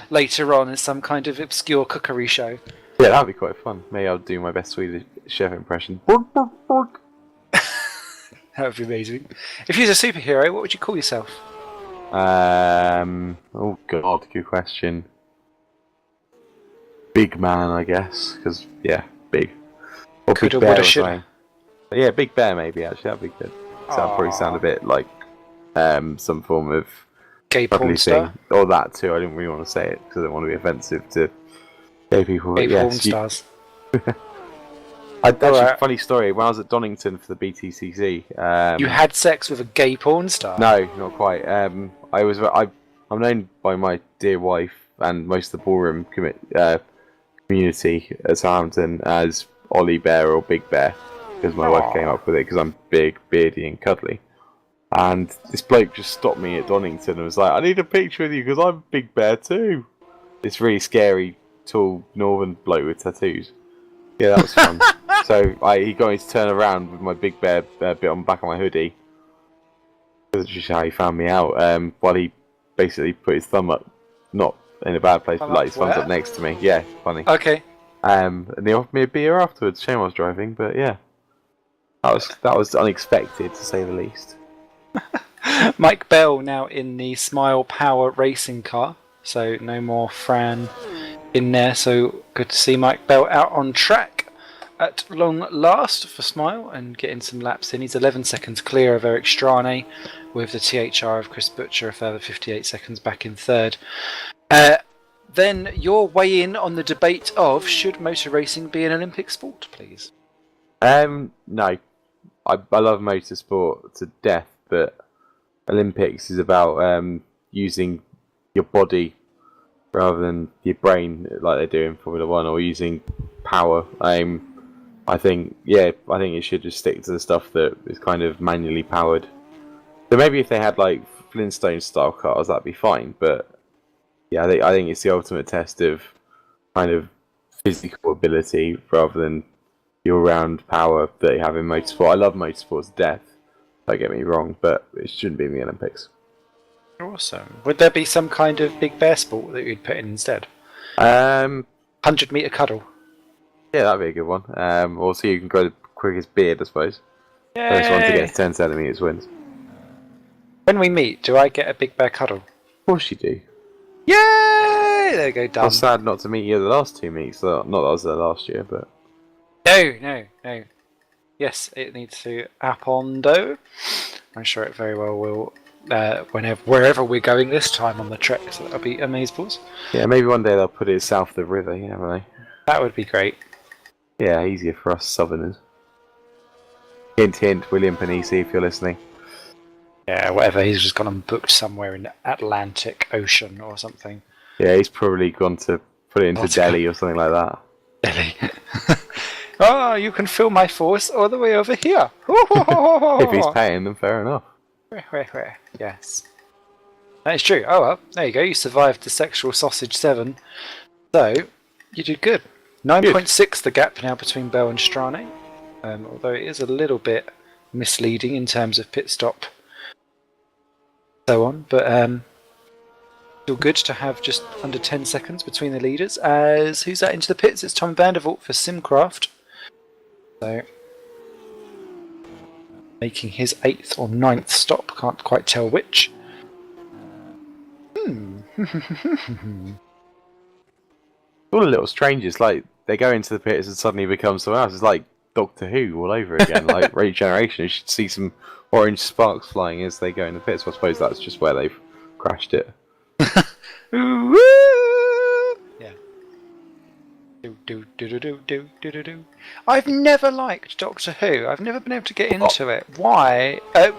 later on as some kind of obscure cookery show. Yeah, that'd be quite fun. Maybe I'll do my best Swedish chef impression. That would be amazing. If you was a superhero, what would you call yourself? Oh god, good question. Big man, I guess, because yeah, big. Or Coulda, big bear. woulda, Or shoulda. something. But yeah, big bear maybe. Actually, that'd be good. So that'd probably sound a bit like some form of Gay ugly porn star. thing, or that too. I didn't really want to say it because I don't want to be offensive to gay people. Gay But porn yes, stars. actually, Alright. funny story. When I was at Donington for the BTCC, You had sex with a gay porn star? no, not quite. I'm known by my dear wife and most of the ballroom community at Southampton as Ollie Bear or Big Bear, because my wife came up with it because I'm big, beardy, and cuddly. And this bloke just stopped me at Donington and was like, "I need a picture with you because I'm Big Bear too." This really scary, tall northern bloke with tattoos. Yeah, that was fun. So he got me to turn around with my Big Bear bit on the back of my hoodie. That's just how he found me out. While he basically put his thumb up, not in a bad place, but like his thumbs up next to me. Yeah, funny. Okay. And they offered me a beer afterwards. Shame I was driving, but yeah, that was unexpected to say the least. Mike Bell now in the Smile Power racing car, so no more Fran in there. So good to see Mike Bell out on track at long last for Smile and getting some laps in. He's 11 seconds clear of Eric Strane, with the THR of Chris Butcher a further 58 seconds back in third. Then your weigh in on the debate of should motor racing be an Olympic sport, please? No, I love motorsport to death, but Olympics is about using your body rather than your brain like they do in Formula One, or using power. I think it should just stick to the stuff that is kind of manually powered. So maybe if they had like Flintstone style cars, that'd be fine. But yeah, I think it's the ultimate test of kind of physical ability rather than your round power that you have in motorsport. I love motorsport to death, Don't get me wrong, but it shouldn't be in the Olympics. Awesome. Would there be some kind of big bear sport that you'd put in instead? 100-meter cuddle. Yeah, that'd be a good one. Or so you can go the quickest beard, I suppose. First one to get to 10 centimeters wins. When we meet, do I get a big bear cuddle? Of course you do. Yay! There you go, I done. was sad not to meet you at the last 2 meets. Not that I was there last year, but No. Yes, it needs to happen though. I'm sure it very well will. Wherever we're going this time on the trek, so that'll be amazeballs. yeah, maybe one day they'll put it south of the river. You never know. That would be great. Yeah, easier for us Southerners. Hint, hint, William Panisi, if you're listening. Yeah, whatever. He's just gone and booked somewhere in the Atlantic Ocean or something. Yeah, he's probably gone to put it into What's Delhi or something like that. Delhi. Oh, you can feel my force all the way over here. If he's paying them, fair enough. Where? Yes. That is true. Oh well, there you go. You survived the sexual sausage 7. So, you did good. 9.6 the gap now between Bell and Strane. Although it is a little bit misleading in terms of pit stop so on. But still good to have just under 10 seconds between the leaders. As who's that into the pits? It's Tom Vandervoort for Simcraft. So making his 8th or 9th stop, can't quite tell which. All the little strangers, like, they go into the pits and suddenly become someone else. It's like Doctor Who all over again, like Regeneration. You should see some orange sparks flying as they go in the pits. So I suppose that's just where they've crashed it. Yeah. Do. I've never liked Doctor Who. I've never been able to get into it. Why? I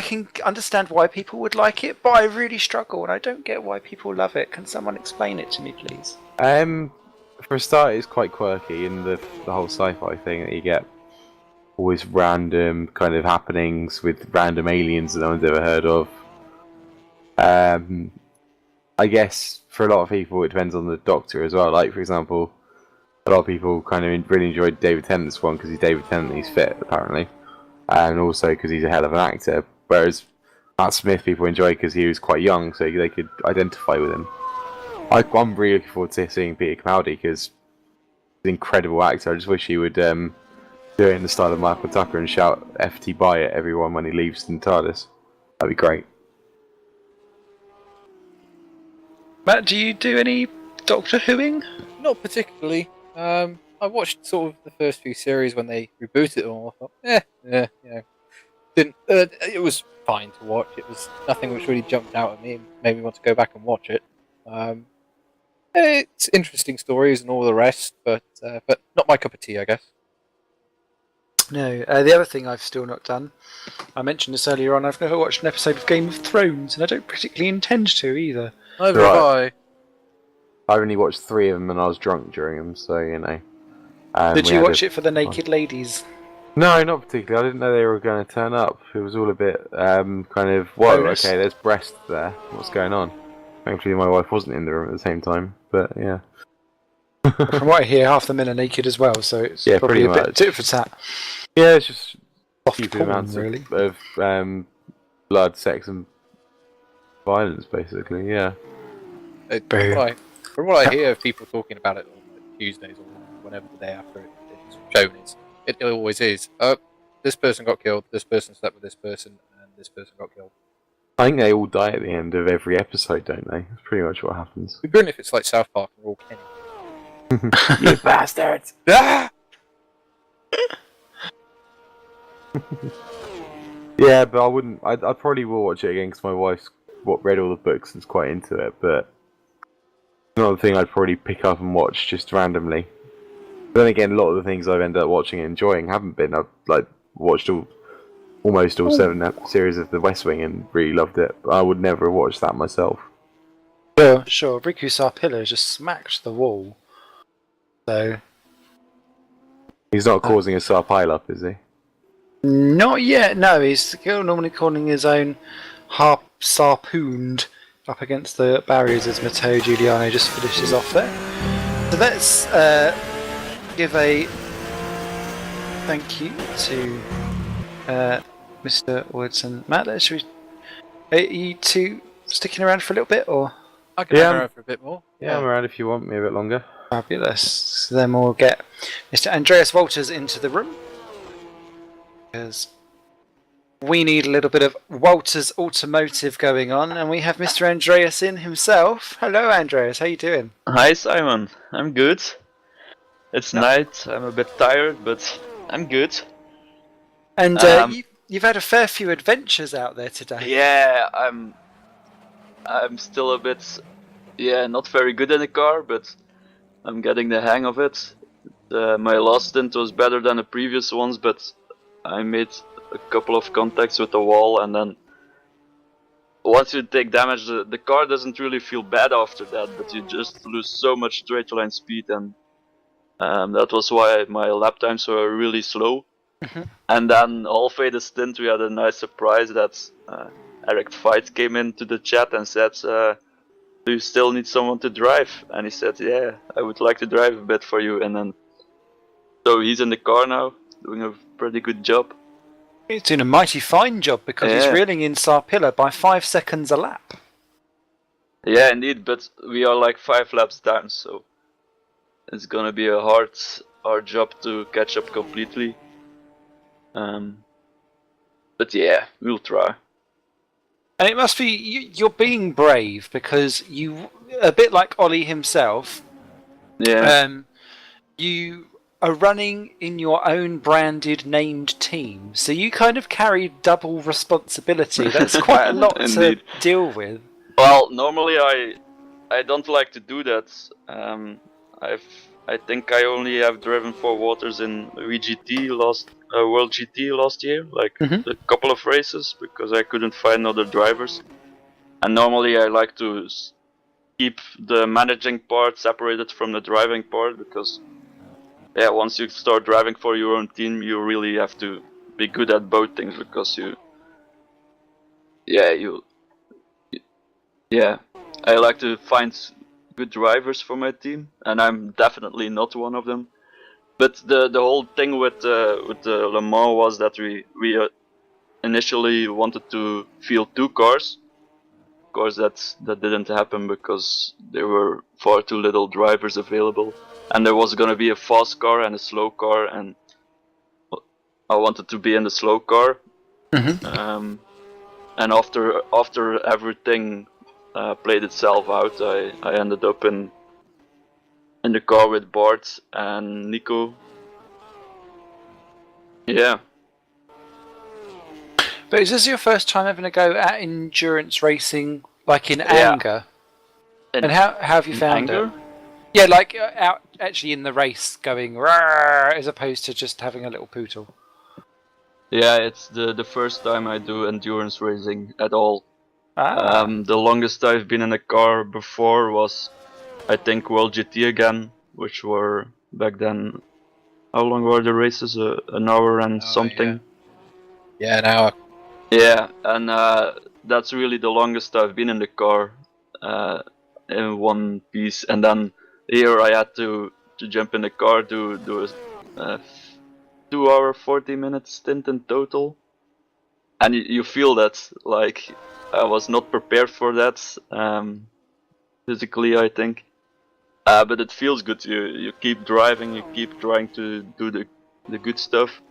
can understand why people would like it, but I really struggle and I don't get why people love it. Can someone explain it to me, please? For a start, it's quite quirky in the whole sci-fi thing that you get always random kind of happenings with random aliens that no one's ever heard of. I guess for a lot of people it depends on the Doctor as well. Like, for example, a lot of people kind of really enjoyed David Tennant's one because he's David Tennant and he's fit, apparently. And also because he's a hell of an actor. Whereas Matt Smith people enjoy because he was quite young, so they could identify with him. I'm really looking forward to seeing Peter Capaldi because he's an incredible actor. I just wish he would do it in the style of Michael Tucker and shout FT by at everyone when he leaves in TARDIS. That'd be great. Matt, do you do any Doctor Whoing? Not particularly. I watched sort of the first few series when they rebooted it all. I thought, didn't. It was fine to watch. It was nothing which really jumped out at me and made me want to go back and watch it. It's interesting stories and all the rest, but not my cup of tea, I guess. No. The other thing I've still not done, I mentioned this earlier on, I've never watched an episode of Game of Thrones, and I don't particularly intend to either. Neither have I. I only watched 3 of them and I was drunk during them, so you know. Did you watch it for the naked ladies? No, not particularly. I didn't know they were going to turn up. It was all a bit kind of, whoa, Bonus. okay, there's breasts there. What's going on? Thankfully my wife wasn't in the room at the same time, but yeah. From what I hear, half the men are naked as well, so it's probably pretty a bit much. tit for tat. Yeah, it's just Soft stupid porn, amounts really. of blood, sex and violence, basically, yeah. From what I hear of people talking about it on Tuesdays or whenever the day after it's shown is, it always is. This person got killed, this person slept with this person, and this person got killed. I think they all die at the end of every episode, don't they? That's pretty much what happens. It'd be brilliant if it's like South Park and we're all Kenny. You bastards! Ah! Yeah, but I wouldn't. I probably will watch it again because my wife's read all the books and is quite into it. But another thing I'd probably pick up and watch just randomly. But then again, a lot of the things I've ended up watching and enjoying haven't been. I've watched almost all 7 series of The West Wing and really loved it. But I would never have watched that myself. Sure. Riku Sarpilla just smacked the wall. So He's not causing a Sar pile up, is he? not yet. No, he's normally calling his own harp sarpooned up against the barriers as Matteo Giuliano just finishes off there. So let's give a thank you to Mr. Woods and Matt. Are you two sticking around for a little bit, or? I can hang around for a bit more. Yeah, I'm around if you want me a bit longer. Fabulous. So then we'll get Mr. Andreas Walters into the room, because we need a little bit of Walters Automotive going on, and we have Mr. Andreas in himself. Hello, Andreas. How you doing? Hi Simon, I'm good. It's night, I'm a bit tired, but I'm good. And you've had a fair few adventures out there today. Yeah, I'm still a bit, not very good in the car, but I'm getting the hang of it. My last stint was better than the previous ones, but I made a couple of contacts with the wall, and then once you take damage, the car doesn't really feel bad after that, but you just lose so much straight line speed, and that was why my lap times were really slow. And then halfway the stint we had a nice surprise that Eric Veit came into the chat and said, do you still need someone to drive? And he said, yeah, I would like to drive a bit for you. And then so he's in the car now, doing a pretty good job. He's doing a mighty fine job, because he's reeling in Sarthe by 5 seconds a lap. Yeah, indeed, but we are like 5 laps down, so it's gonna be a hard job to catch up completely. But yeah, we'll try. And it must be you're being brave, because you, a bit like Ollie himself, you are running in your own branded named team, so you kind of carry double responsibility. That's quite a lot to deal with. Well, normally I don't like to do that. I think I only have driven for Waters in VGT World GT last year, like a couple of races, because I couldn't find other drivers. And normally I like to keep the managing part separated from the driving part, because once you start driving for your own team, you really have to be good at both things, because I like to find good drivers for my team, and I'm definitely not one of them. But the whole thing with the Le Mans was that we initially wanted to field 2 cars. Of course, that didn't happen because there were far too little drivers available, and there was gonna be a fast car and a slow car, and I wanted to be in the slow car. And after everything played itself out, I ended up in the car with Bart and Nico. Yeah. But is this your first time having a go at endurance racing, like in anger? And how have you found it? Yeah, like out actually in the race, going "Rawr," as opposed to just having a little poodle. Yeah, it's the first time I do endurance racing at all. The longest I've been in a car before was, I think, World GT again, which were back then. How long were the races? An hour and something. Yeah, an hour. Yeah, and that's really the longest I've been in the car in one piece. And then here I had to jump in the car, do a 2 hour 40-minute stint in total, and you feel that like I was not prepared for that physically, I think. But it feels good. You keep driving, you keep trying to do the good stuff.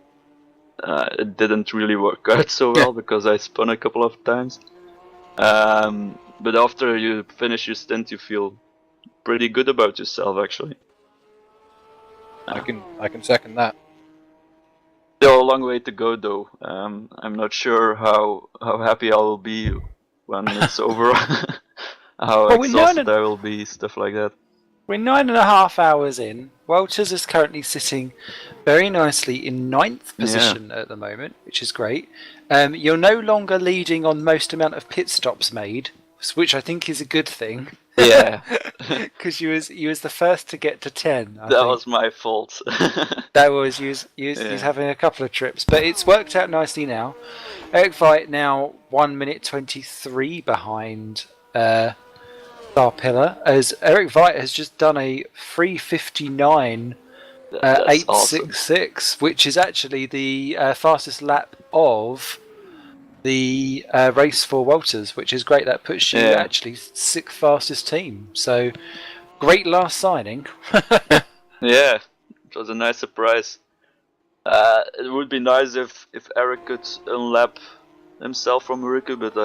It didn't really work out so well because I spun a couple of times. But after you finish your stint, you feel pretty good about yourself, actually. I can second that. Still a long way to go, though. I'm not sure how happy I will be when it's over. How exhausted I will be, stuff like that. We're 9.5 hours in. Walters is currently sitting very nicely in 9th position at the moment, which is great. You're no longer leading on most amount of pit stops made, which I think is a good thing. Yeah. Because you was the first to get to 10. That was my fault. That was you was having a couple of trips, but it's worked out nicely now. Eric Veit now 1 minute 23 behind Starpiller, as Eric Veit has just done a 3:59 That's awesome. 866, which is actually the fastest lap of the race for Walters, which is great. That puts you actually sixth fastest team. So great last signing. Yeah, it was a nice surprise. It would be nice if Eric could unlap himself from Riku, but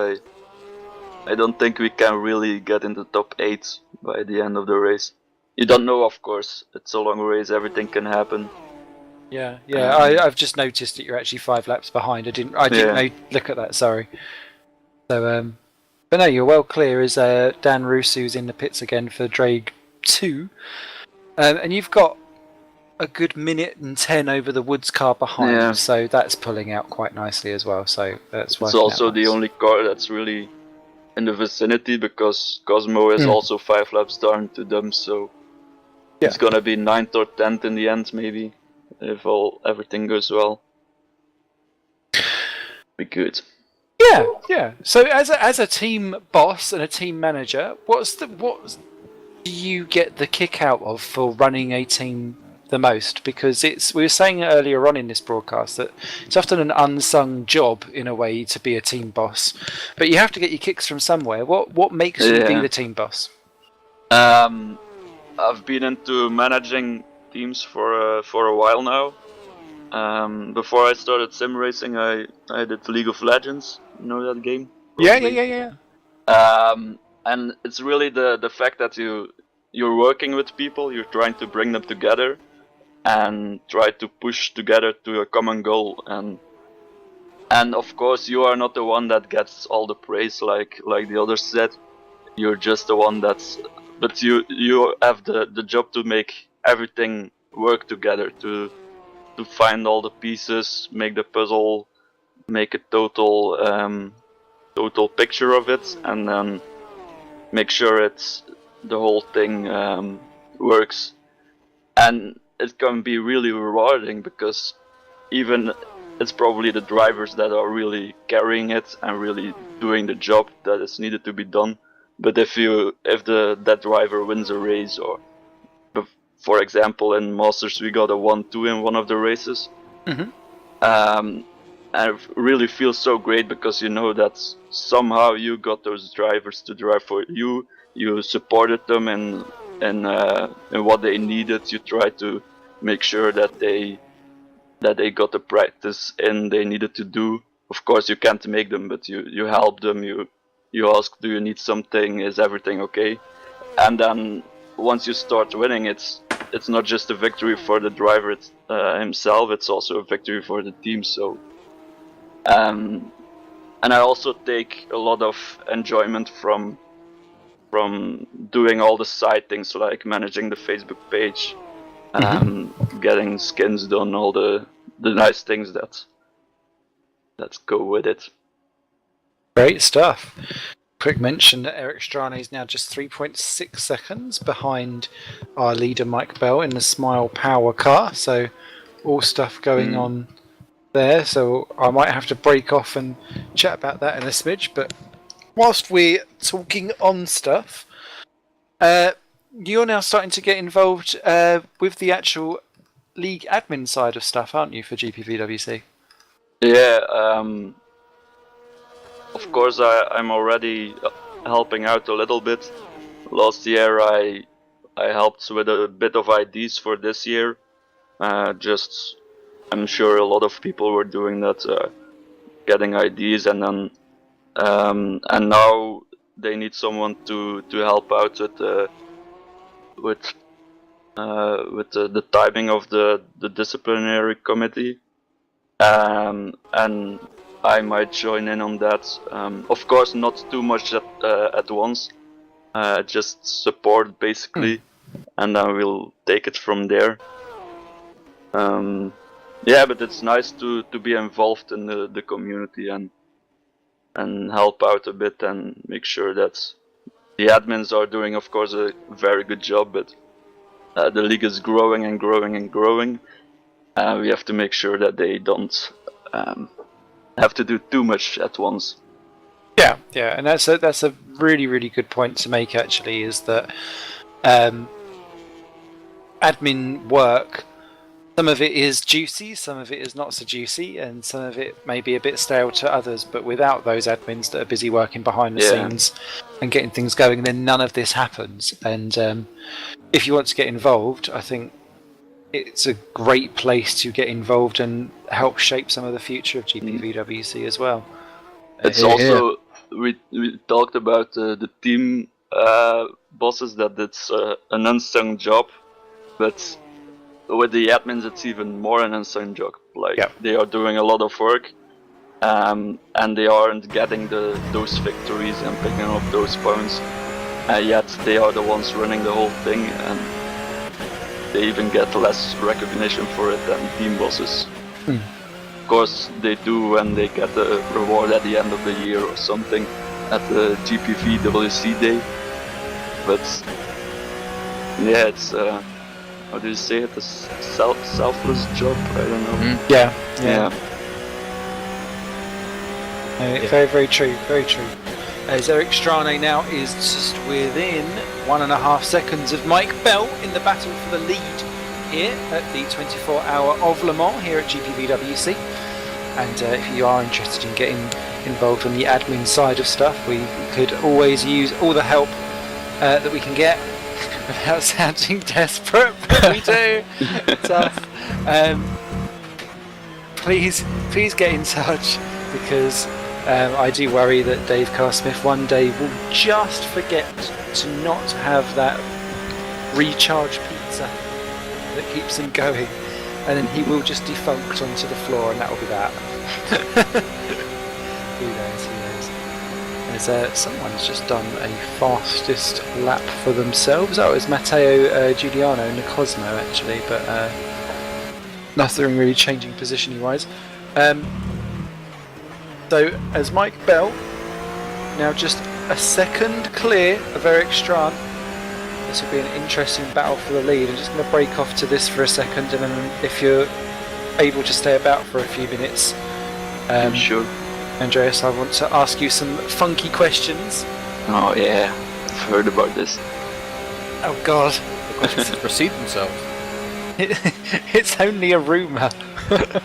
I don't think we can really get in the top 8 by the end of the race. You don't know, of course. It's a long race, everything can happen. Yeah. I've just noticed that you're actually 5 laps behind. I didn't know, look at that. Sorry. So, but no, you're well clear. As Dan Rusu's in the pits again for Drake 2, and you've got a good minute and 10 over the Woods car behind. So that's pulling out quite nicely as well. So that's it's also the only car that's really in the vicinity, because Cosmo is also 5 laps down to them. So it's gonna be 9th or 10th in the end, maybe, if everything goes well. Be good. Yeah. So as a team boss and a team manager, what do you get the kick out of for running a team the most? Because we were saying earlier on in this broadcast that it's often an unsung job in a way to be a team boss, but you have to get your kicks from somewhere. What makes you be the team boss? I've been into managing teams for a while now. Before I started Simracing, I did League of Legends. You know that game? Probably. Yeah. And it's really the fact that you're working with people, you're trying to bring them together and try to push together to a common goal. And of course, you are not the one that gets all the praise like the others said. You're just the one but you have the job to make everything work together, to find all the pieces, make the puzzle, make a total picture of it, and then make sure the whole thing works. And it can be really rewarding, because even it's probably the drivers that are really carrying it and really doing the job that is needed to be done. But if that driver wins a race, or for example in Masters we got a 1-2 in one of the races, and it really feels so great, because you know that somehow you got those drivers to drive for you. You supported them in what they needed. You tried to make sure that they got the practice in they needed to do. Of course you can't make them, but you help them. You ask, do you need something? Is everything okay? And then once you start winning, it's not just a victory for the driver himself. It's also a victory for the team. So, and I also take a lot of enjoyment from doing all the side things, like managing the Facebook page, getting skins done, all the nice things that go with it. Great stuff. Quick mention that Eric Strane is now just 3.6 seconds behind our leader Mike Bell in the Smile Power car. So all stuff going on there. So I might have to break off and chat about that in a smidge. But whilst we're talking on stuff, you're now starting to get involved with the actual league admin side of stuff, aren't you, for GPVWC? Yeah. Of course, I'm already helping out a little bit. Last year I helped with a bit of IDs for this year. I'm sure a lot of people were doing that, getting IDs, and then and now they need someone to help out with the timing of the disciplinary committee, and I might join in on that. Of course, not too much at once. Just support basically, and then we'll take it from there. Yeah, but it's nice to be involved in the community and help out a bit and make sure that the admins are doing, of course, a very good job. But the league is growing and growing and growing. We have to make sure that they don't have to do too much at once. Yeah, and that's a really, really good point to make. Actually, is that admin work some of it is juicy, some of it is not so juicy, and some of it may be a bit stale to others. But without those admins that are busy working behind the scenes and getting things going, then none of this happens. And if you want to get involved, I think it's a great place to get involved and help shape some of the future of GPVWC as well. It's also we talked about the team bosses that it's an unsung job, but with the admins it's even more an unsung job. Like they are doing a lot of work, and they aren't getting those victories and picking up those points, yet they are the ones running the whole thing, and they even get less recognition for it than team bosses. Of course they do when they get a reward at the end of the year or something at the GPVWC day, but yeah, it's how do you say it? A selfless job? I don't know. Yeah. Yeah. Very true, very true. As Eric Strane now is just within 1.5 seconds of Mike Bell in the battle for the lead here at the 24-hour of Le Mans here at GPVWC. And if you are interested in getting involved on the admin side of stuff, we could always use all the help that we can get without sounding desperate, but we do. Tough. Please get in touch, because I do worry that Dave Carr-Smith one day will just forget to not have that recharge pizza that keeps him going, and then he will just defunct onto the floor, and that will be that. Who knows? As someone's just done a fastest lap for themselves. Oh, it was Matteo Giuliano in the Cosmo actually, but nothing really changing positioning wise. So as Mike Bell now just a second clear of Eric Strane, this will be an interesting battle for the lead. I'm just going to break off to this for a second, and then if you're able to stay about for a few minutes, Sure. Andreas, I want to ask you some funky questions. Oh yeah, I've heard about this. Oh God. The questions precede themselves. It's only a rumour.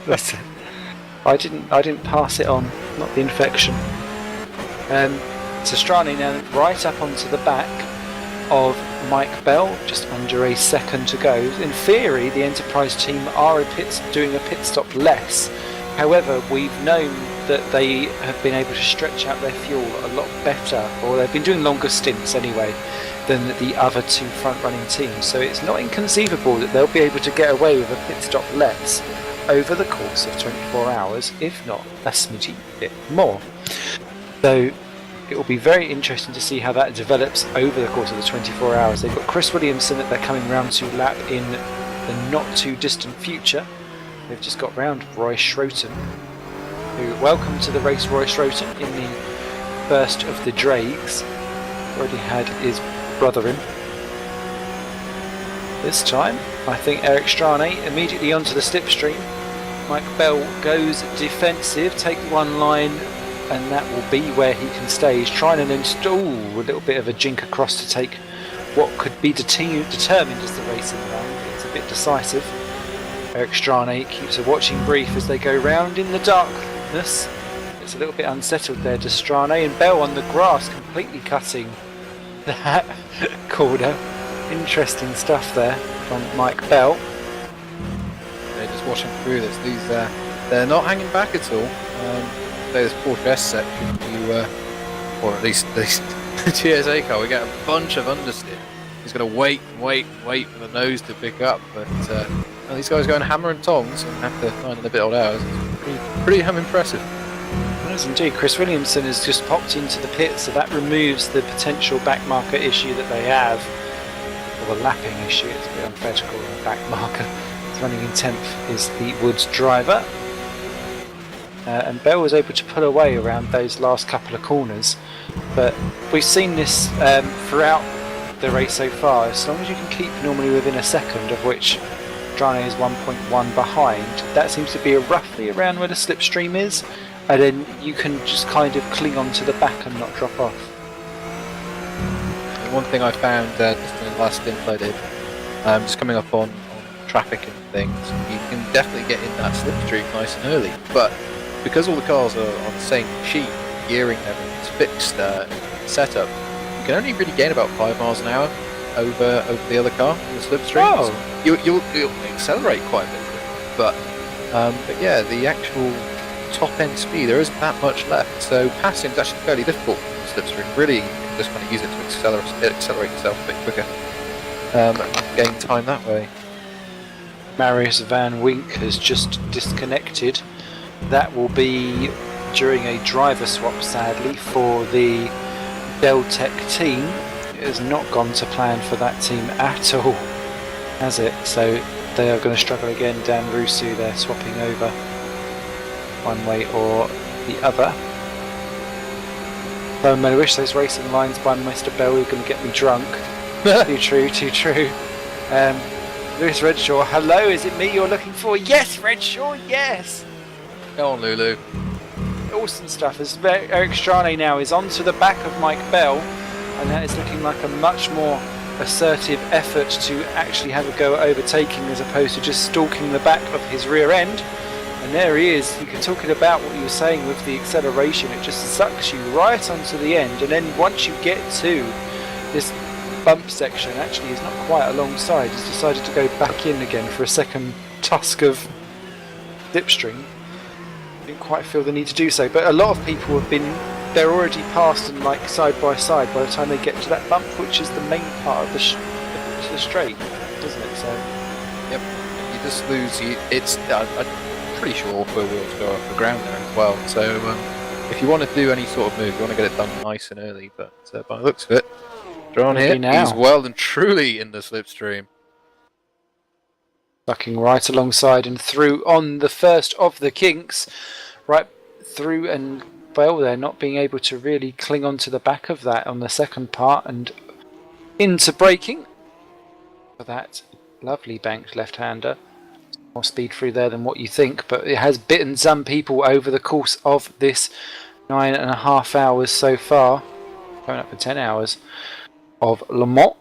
Listen, I didn't pass it on, not the infection. So Strane now right up onto the back of Mike Bell, just under a second to go. In theory, the Enterprise team are doing a pit stop less. However, we've known that they have been able to stretch out their fuel a lot better, or they've been doing longer stints anyway, than the other two front-running teams. So it's not inconceivable that they'll be able to get away with a pit stop less over the course of 24 hours, if not a smidgy bit more. So it will be very interesting to see how that develops over the course of the 24 hours. They've got Chris Williamson that they're coming round to lap in the not too distant future. They've just got round Roy Schroten, who, welcome to the race, Roy Schroten, in the first of the Drakes. Already had his brother in. This time, I think Eric Strane immediately onto the slipstream. Mike Bell goes defensive, take one line, and that will be where he can stay. He's trying to install a little bit of a jink across to take what could be determined as the racing line. It's a bit decisive. Eric Strane keeps a watching brief as they go round in the darkness. It's a little bit unsettled there to Strane, and Bell on the grass completely cutting that corner. Interesting stuff there from Mike Bell. They're just watching through this. These they're not hanging back at all. This Porsche S section, or at least the TSA car, we get a bunch of understeer. He's going to wait for the nose to pick up, but these guys going hammer and tongs and after 9 and a bit odd hours. It's pretty impressive. Yes, indeed. Chris Williamson has just popped into the pit, so that removes the potential back marker issue that they have, or the lapping issue. It's a bit unfair to call it a back marker. It's running in 10th is the Woods driver. And Bell was able to pull away around those last couple of corners, but we've seen this throughout the race so far. As long as you can keep normally within a second, of which Strane is 1.1 behind, that seems to be roughly around where the slipstream is, and then you can just kind of cling on to the back and not drop off. And one thing I found just in the last stint I did, just coming up on traffic and things, you can definitely get in that slipstream nice and early. But because all the cars are on the same sheet, gearing and everything's fixed setup, you can only really gain about 5 miles an hour over the other car in the slipstream. Oh. So you'll accelerate quite a bit quicker. But yeah, the actual top end speed, there isn't that much left. So passing is actually fairly difficult in the slipstream. Really, you can just kind of use it to accelerate yourself a bit quicker. Gain time that way. Marius Van Wink has just disconnected. That will be during a driver swap, sadly, for the Deltec team. It has not gone to plan for that team at all, has it? So they are going to struggle again. Dan Rusu, they're swapping over one way or the other. So I'm going to wish those racing lines by Mr. Bell are going to get me drunk. Too true, too true. Lewis Redshaw, hello, is it me you're looking for? Yes, Redshaw, yes! Go on, Lulu. Awesome stuff. As Eric Strane now is onto the back of Mike Bell, and that is looking like a much more assertive effort to actually have a go at overtaking as opposed to just stalking the back of his rear end. And there he is. You can talk about what you were saying with the acceleration. It just sucks you right onto the end, and then once you get to this bump section, actually he's not quite alongside. He's decided to go back in again for a second tusk of slipstream. Didn't quite feel the need to do so, but a lot of people have been, they're already passed and like side by side by the time they get to that bump, which is the main part of the straight, doesn't it? So yep, you just lose. It's I'm pretty sure all 4 wheels go off the ground there as well. So if you want to do any sort of move, you want to get it done nice and early. But by the looks of it, Drawn here, he's well and truly in the slipstream. Sucking right alongside and through on the first of the kinks, right through, and well, they're not being able to really cling on to the back of that on the second part and into braking for that lovely banked left-hander. More speed through there than what you think, but it has bitten some people over the course of this 9.5 hours so far, going up for 10 hours of Le Mans.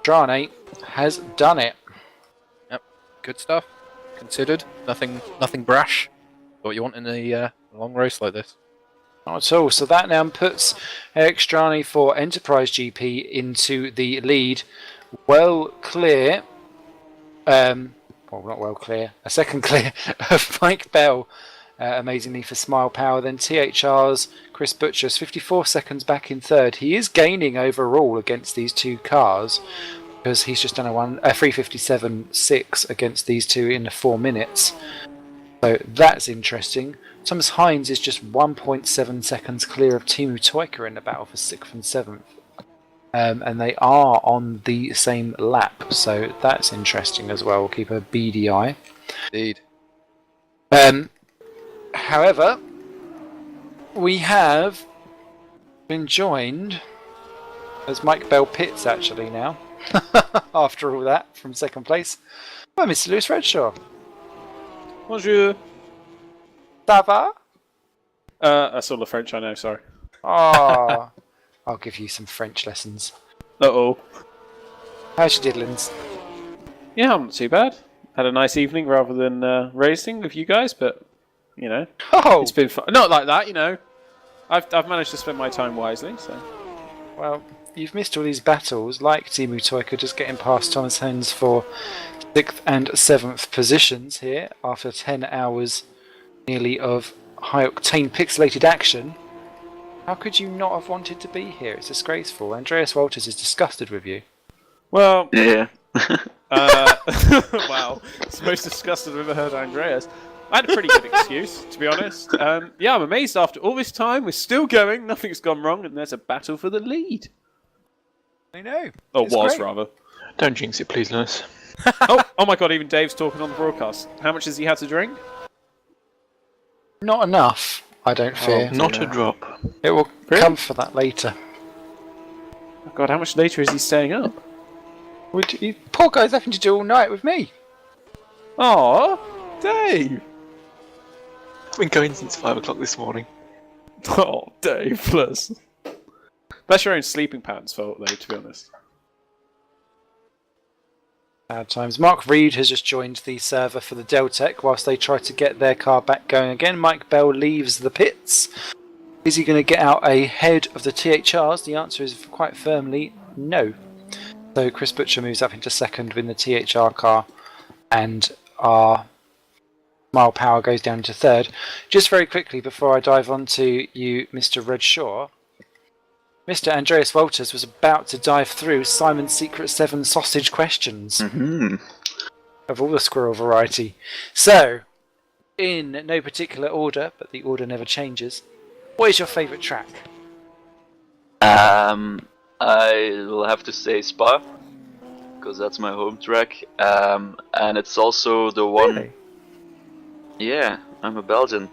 Drane has done it. Good stuff. Considered. Nothing brash. What you want in a long race like this. Not at all. So that now puts Eric Strane for Enterprise GP into the lead. Well clear. Well, not well clear. A second clear of Mike Bell. Amazingly for Smile Power. Then THR's Chris Butcher's 54 seconds back in third. He is gaining overall against these two cars, because he's just done a 3:57.6 against these two in 4 minutes. So that's interesting. Thomas Hines is just 1.7 seconds clear of Timu Toika in the battle for 6th and 7th. And they are on the same lap, so that's interesting as well. We'll keep a beady eye. Indeed. However, we have been joined as Mike Bell pits actually now. After all that, from second place, by Mr. Lewis Redshaw. Bonjour. Ça va? That's all the French I know, sorry. Oh, I'll give you some French lessons. Uh-oh. How's your diddlings? Yeah, I'm not too bad. Had a nice evening rather than racing with you guys, but, you know, Oh! it's been fun. Not like that, you know. I've managed to spend my time wisely, so... Well, you've missed all these battles, like Timu Toika just getting past Thomas Hens for 6th and 7th positions here after 10 hours nearly of high-octane pixelated action. How could you not have wanted to be here? It's disgraceful. Andreas Walters is disgusted with you. Well... Yeah. Wow. It's the most disgusted I've ever heard of Andreas. I had a pretty good excuse, to be honest. Yeah, I'm amazed after all this time. We're still going, nothing's gone wrong, and there's a battle for the lead. I know. Or It's was, great. rather. Don't jinx it, please, Lewis. Oh my god, even Dave's talking on the broadcast. How much has he had to drink? Not enough, I don't fear. Not a drop. It will Really? come for that later. Oh god, how much later is he staying up? Poor guy's having to do all night with me. Aw, Dave! I've been going since 5 o'clock this morning. Oh, Dave, plus. That's your own sleeping pattern's fault, though, to be honest. Bad times. Mark Reed has just joined the server for the Deltec whilst they try to get their car back going again. Mike Bell leaves the pits. Is he going to get out ahead of the THRs? The answer is quite firmly no. So Chris Butcher moves up into second with the THR car, and our Mile Power goes down to third. Just very quickly before I dive on to you, Mr. Redshaw, Mr. Andreas Walters was about to dive through Simon's Secret 7 sausage questions of all the squirrel variety. So, in no particular order, but the order never changes, what is your favourite track? I'll have to say Spa, because that's my home track, and it's also the one. Really? Yeah, I'm a Belgian.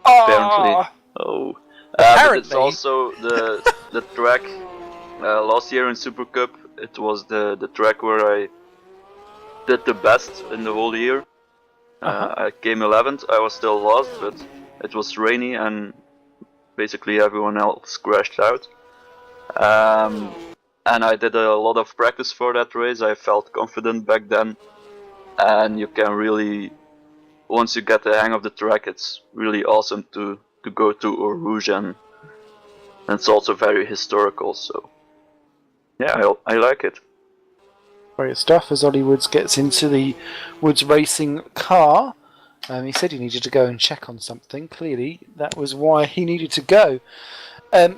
Oh, Apparently. Oh. But apparently. it's also the track last year in Super Cup. It was the track where I did the best in the whole year. I came 11th. I was still last, but it was rainy and basically everyone else crashed out. And I did a lot of practice for that race. I felt confident back then, and you can really, once you get the hang of the track, it's really awesome to go to Eau Rouge, and it's also very historical, so yeah, I like it. Great stuff. As Ollie Woods gets into the Woods Racing car, he said he needed to go and check on something. Clearly, that was why he needed to go.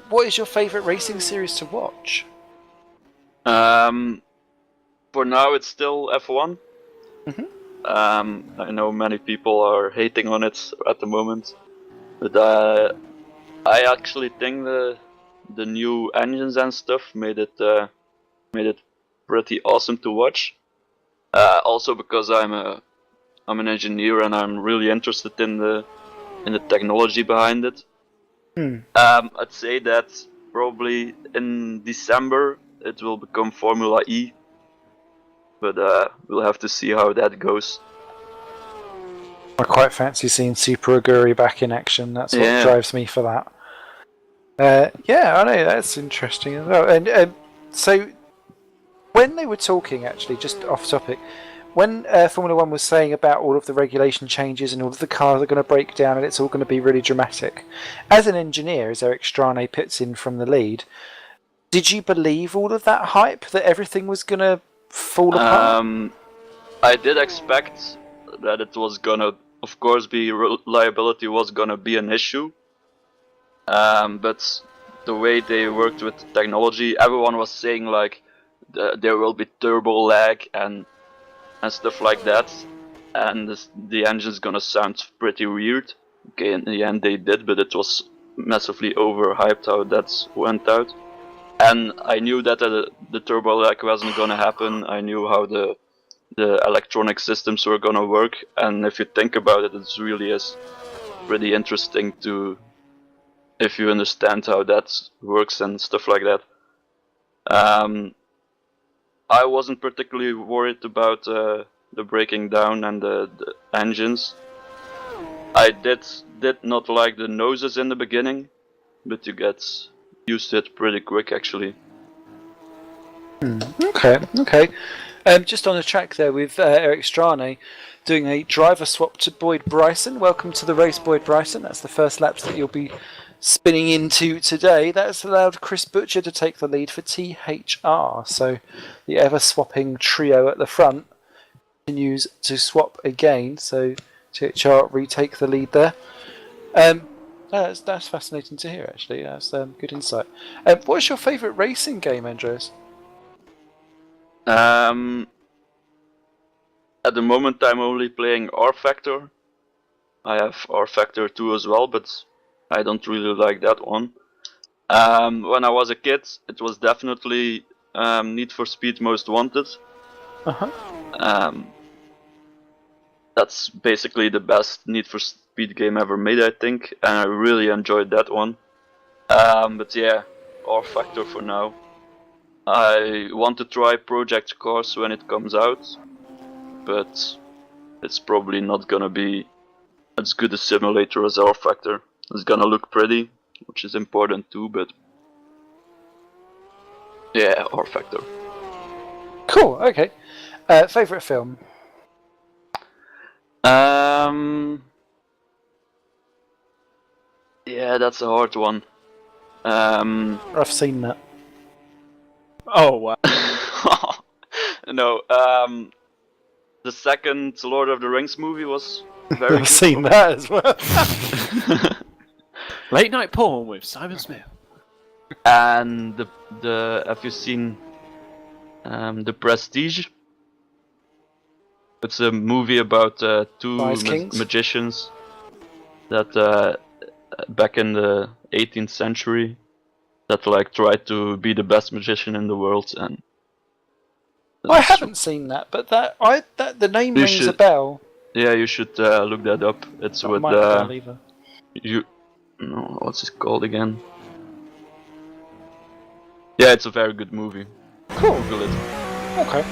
What is your favourite racing series to watch? For now, it's still F1. I know many people are hating on it at the moment, but I actually think the new engines and stuff made it pretty awesome to watch. Also because I'm an engineer and I'm really interested in the technology behind it. I'd say that probably in December it will become Formula E, but we'll have to see how that goes. I quite fancy seeing Super Aguri back in action. That's what drives me for that. Yeah, I know, that's interesting as well. And so, when they were talking, actually, just off topic, when Formula 1 was saying about all of the regulation changes and all of the cars are going to break down and it's all going to be really dramatic, as an engineer, as Eric Strane pits in from the lead, did you believe all of that hype, that everything was going to fall apart? I did expect that it was gonna, of course, reliability was gonna be an issue. But the way they worked with technology, everyone was saying like there will be turbo lag and stuff like that, and the engine's gonna sound pretty weird. Okay, in the end they did, but it was massively overhyped how that went out. And I knew that the turbo lag wasn't gonna happen. I knew how the electronic systems were gonna work, and if you think about it, it really is pretty interesting if you understand how that works and stuff like that. I wasn't particularly worried about the breaking down and the engines. I did not like the noses in the beginning, but you get used to it pretty quick actually. Okay. Just on the track there with Eric Strane doing a driver swap to Boyd Bryson. Welcome to the race, Boyd Bryson. That's the first laps that you'll be spinning into today. That's allowed Chris Butcher to take the lead for THR. So the ever-swapping trio at the front continues to swap again. So THR retake the lead there. That's fascinating to hear, actually. That's good insight. What's your favourite racing game, Andreas? At the moment I'm only playing R Factor. I have R Factor 2 as well, but I don't really like that one. When I was a kid, it was definitely Need for Speed Most Wanted. That's basically the best Need for Speed game ever made, I think, and I really enjoyed that one. But yeah, R Factor for now. I want to try Project Cars when it comes out, but it's probably not gonna be as good a simulator as R Factor. It's gonna look pretty, which is important too, but yeah, R Factor. Cool, okay. Favourite film? Yeah, that's a hard one. I've seen that. Oh wow. No, the second Lord of the Rings movie was very I've good. seen that as well. Late night porn with Simon Smith. And the have you seen The Prestige? It's a movie about two Ice Kings? magicians that back in the 18th century that like tried to be the best magician in the world, and I haven't seen that, but the name You rings a should- bell. yeah, you should look that up. It's I with might not be either. no, what's it called again? Yeah, it's a very good movie. Cool. Google it. Okay.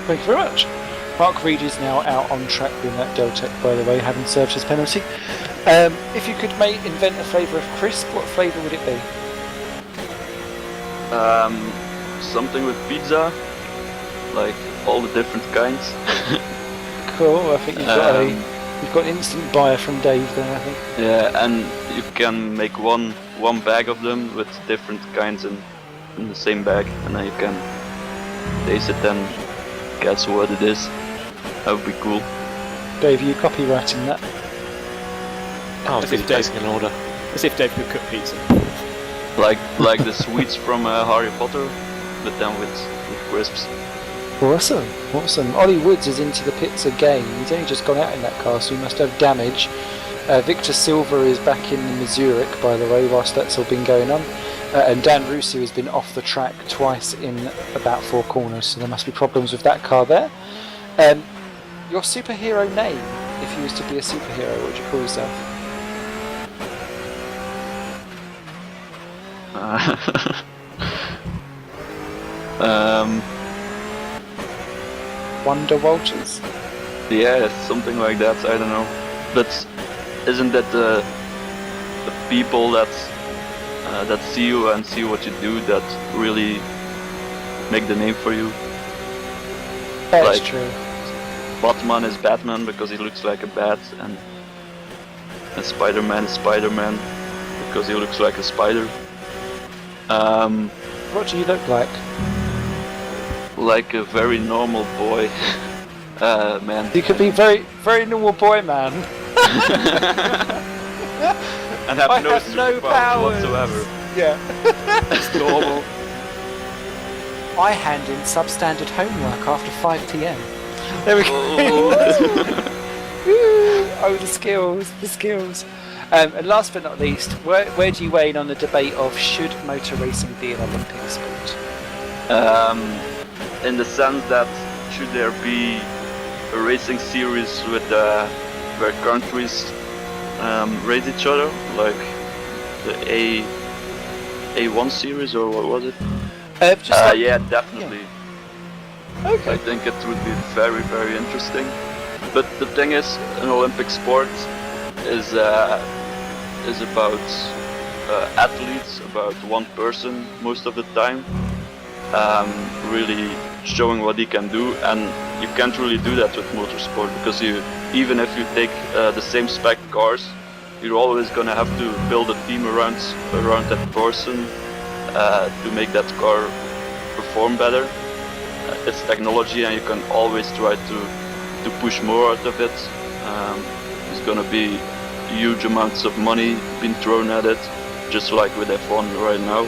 Thank you very much. Mark Reed is now out on track with that Deltec, by the way, having served his penalty. If you could invent a flavour of crisp, what flavour would it be? Something with pizza, like all the different kinds. Cool. I think you've got an instant buyer from Dave there. I think. Yeah, and you can make one bag of them with different kinds in the same bag, and then you can taste it and guess what it is. That would be cool. Dave, are you copywriting that? Oh, As the if placing an order. As if Dave could cook pizza. Like the sweets from Harry Potter, but then with crisps. Awesome, awesome. Ollie Woods is into the pits again. He's only just gone out in that car, so he must have damage. Victor Silva is back in Missouri, by the way, whilst that's all been going on. And Dan Russo has been off the track twice in about 4 corners, so there must be problems with that car there. Your superhero name, if you was to be a superhero, what would you call yourself? Wonder Walters? Yeah, something like that. I don't know. But isn't that the people that see you and see what you do that really make the name for you? That's Like- true. Batman is Batman because he looks like a bat, and Spider-Man is Spider-Man because he looks like a spider. What do you look like? Like a very normal boy. Man. You could be very, very normal boy, man. And have I no have no superpowers powers. whatsoever. Yeah. It's normal. I hand in substandard homework after 5 p.m. There we go. Oh, the skills, the skills. And last but not least, where do you weigh in on the debate of should motor racing be an Olympic sport? In the sense that should there be a racing series with where countries race each other, like the A1 series, or what was it? Yeah, definitely. Okay. I think it would be very, very interesting. But the thing is, an Olympic sport is about athletes, about one person most of the time, really showing what he can do, and you can't really do that with motorsport because even if you take the same spec cars, you're always gonna have to build a team around that person to make that car perform better. It's technology, and you can always try to push more out of it. There's gonna be huge amounts of money being thrown at it, just like with F1 right now.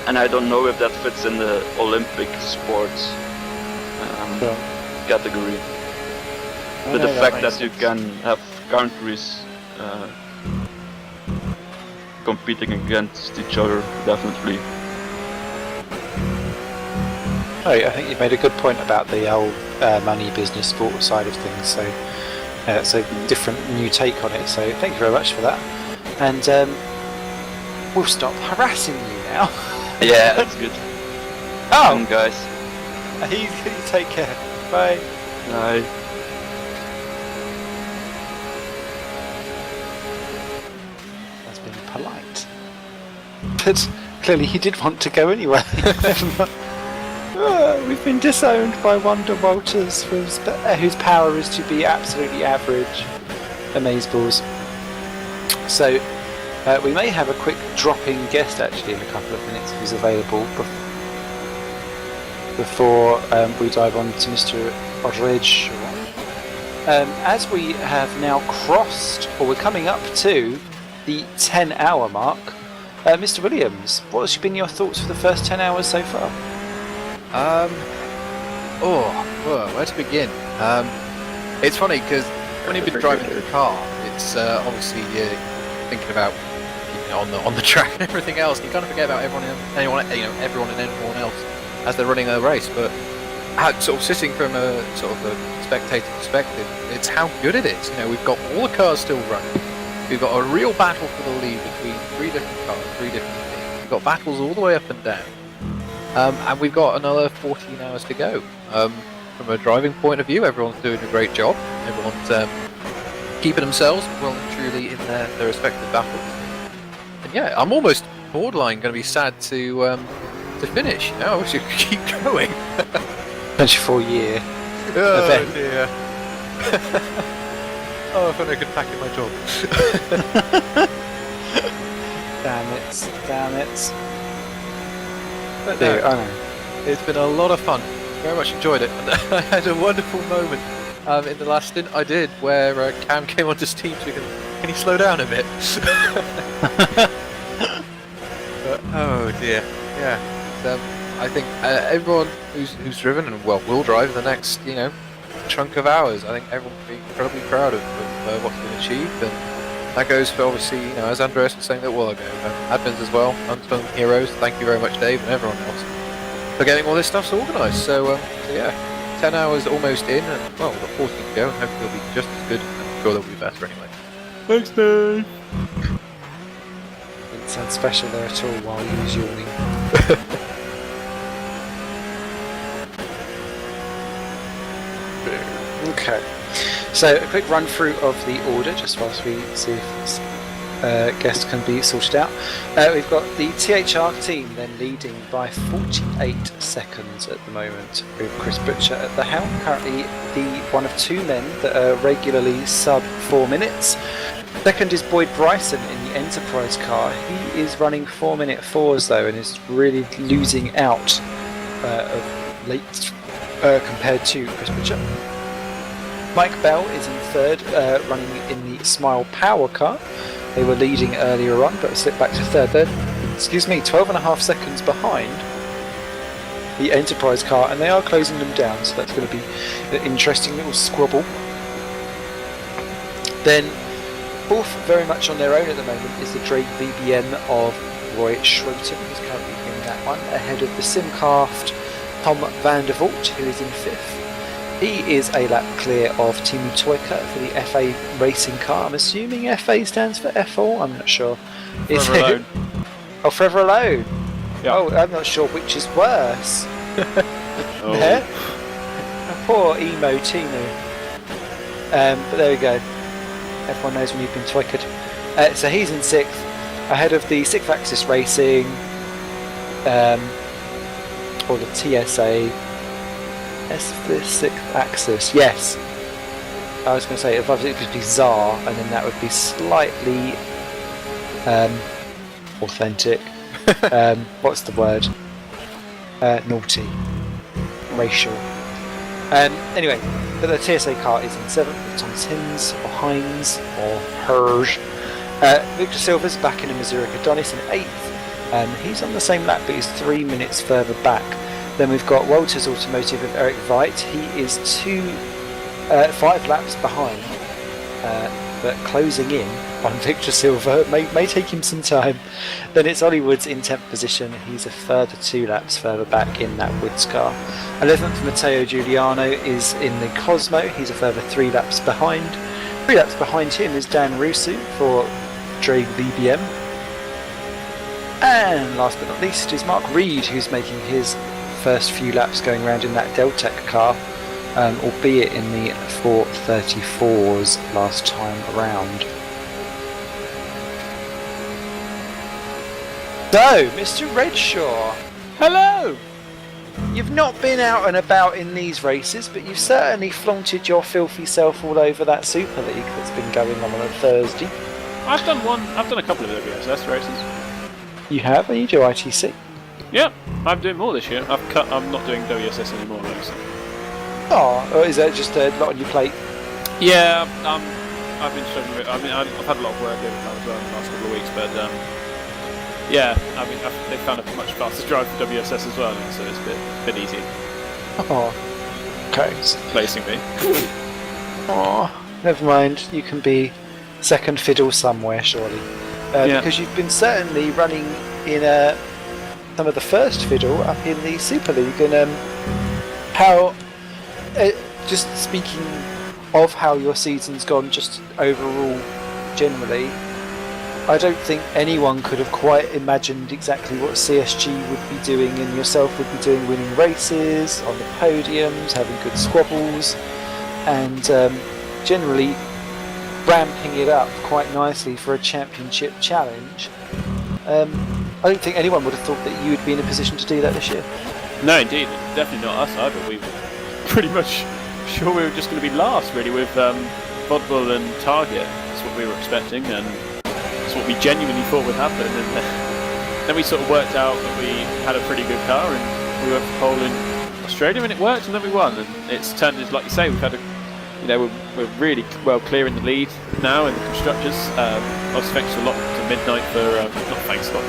And I don't know if that fits in the Olympic sports category. But the fact that you can have countries competing against each other, definitely. Oh, I think you made a good point about the whole money business sport side of things. So it's a different new take on it. So thank you very much for that. And we'll stop harassing you now. Yeah, that's good. Oh, Guys. you take care. Bye. Bye. That's been polite. But clearly he did want to go anyway. We've been disowned by Wonder Walters, whose power is to be absolutely average. Amazeballs. So, we may have a quick drop-in guest actually in a couple of minutes if he's available before we dive on to Mr. Rodriguez. As we have now crossed, or we're coming up to, the 10-hour mark, Mr. Williams, what has been your thoughts for the first 10 hours so far? Where to begin? It's funny because when you've been driving the car, it's obviously you're thinking about keeping it on the track and everything else. You kind of forget about everyone and everyone else as they're running a race. But sort of sitting from a sort of a spectator perspective, it's how good it is. We've got all the cars still running. We've got a real battle for the lead between 3 different cars, 3 different teams. We've got battles all the way up and down. And we've got another 14 hours to go. From a driving point of view, everyone's doing a great job. Everyone's keeping themselves well and truly in their respective battles. And yeah, I'm almost borderline going to be sad to finish. I wish you could keep going. 24-year Oh dear. Oh, if only I could pack in my job. Damn it. But No, no, I know. it's been a lot of fun. Very much enjoyed it. And I had a wonderful moment in the last stint I did where Cam came onto Steam to can you slow down a bit? But, oh dear. Yeah. I think everyone who's driven and will drive the next chunk of hours, I think everyone will be incredibly proud of what's been achieved, and that goes for obviously as Andreas was saying a little while ago, admins as well, unsung heroes. Thank you very much, Dave, and everyone else for getting all this stuff organised. So yeah, 10 hours almost in, and well, we've got 14 to go, and hopefully they'll be just as good, and I'm sure they'll be better anyway. Thanks, Dave. Didn't sound special there at all while he was yawning. Okay, so a quick run through of the order just whilst we see if guests can be sorted out. We've got the THR team then leading by 48 seconds at the moment, with Chris Butcher at the helm, currently the one of 2 men that are regularly sub 4 minutes. Second is Boyd Bryson in the Enterprise car. He is running 4-minute 4s though, and is really losing out of late compared to Chris Butcher. Mike Bell is in third, running in the Smile Power car. They were leading earlier on, but slipped back to third. They're 12.5 seconds behind the Enterprise car, and they are closing them down, so that's going to be an interesting little squabble. Then, fourth, very much on their own at the moment, is the Drake VBM of Roy Schroeter, who's currently in that one, ahead of the Simcraft Tom van der Voort, who is in fifth. He is a lap clear of Timu Toika for the FA racing car. I'm assuming FA stands for F4, I'm not sure. Forever Alone. Oh, Forever Alone. Yeah. Oh, I'm not sure which is worse. Oh. Yeah? Poor emo Timu. But there we go. Everyone knows when you've been twicked. So he's in sixth, ahead of the Sixth Axis Racing, or the TSA. That's the Sixth Axis. Yes. I was going to say it would be ZAR, and then that would be slightly authentic. What's the word? Naughty. Racial. Anyway, but the TSA car is in seventh, with Thomas Hines or Heures. Victor Silva's back in a Missouri Adonis in eighth. He's on the same lap, but he's 3 minutes further back. Then we've got Walters Automotive of Eric Veit. He is 5 laps behind, but closing in on Victor Silva. May take him some time. Then it's Ollie Woods in 10th position. He's a further 2 laps further back in that Woods car. 11th, Matteo Giuliano is in the Cosmo. He's a further 3 laps behind. 3 laps behind him is Dan Rusu for Drake VBM. And last but not least is Mark Reed, who's making his first few laps going around in that Deltec car, albeit in the 434s last time around. So, Mr. Redshaw. Hello! You've not been out and about in these races, but you've certainly flaunted your filthy self all over that Super League that's been going on a Thursday. I've done a couple of WSS races. You have, and you do ITC. Yeah, I'm doing more this year. I'm not doing WSS anymore, actually. Oh, or is that just a lot on your plate? Yeah, I've been struggling with. I mean, I've had a lot of work overtime as well in the last couple of weeks, but yeah, I mean, they found a much faster drive for WSS as well, so it's a bit easier. Oh, okay. Placing me. Oh, never mind. You can be second fiddle somewhere, surely. Yeah. Because you've been certainly running in some of the first fiddle up in the Super League, and how. Just speaking of how your season's gone, just overall, generally, I don't think anyone could have quite imagined exactly what CSG would be doing and yourself would be doing, winning races, on the podiums, having good squabbles, and generally ramping it up quite nicely for a championship challenge. I don't think anyone would have thought that you would be in a position to do that this year. No, indeed, definitely not us either. We were pretty much sure we were just going to be last, really, with Bodwell and Target. That's what we were expecting, and that's what we genuinely thought would happen. And then we sort of worked out that we had a pretty good car, and we went for pole in Australia, and it worked, and then we won. And it's turned into, like you say, we've had we're really well clear in the lead now in the constructors. Obviously, thanks a lot to Midnight for not thanks a lot,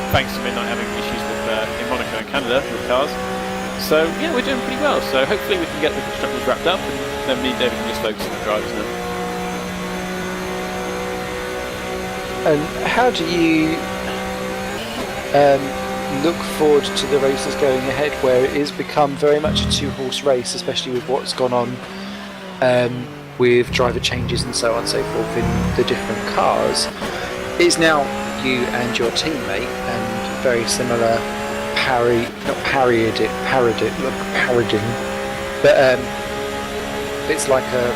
thanks to Midnight having issues with in Monaco and Canada with cars. So yeah, we're doing pretty well. So hopefully we can get the constructors wrapped up, and then me and David can just focus on the drivers now. And how do you look forward to the races going ahead, where it is become very much a two-horse race, especially with what's gone on with driver changes and so on and so forth in the different cars? It's now you and your teammate, and very similar parodying, but it's like a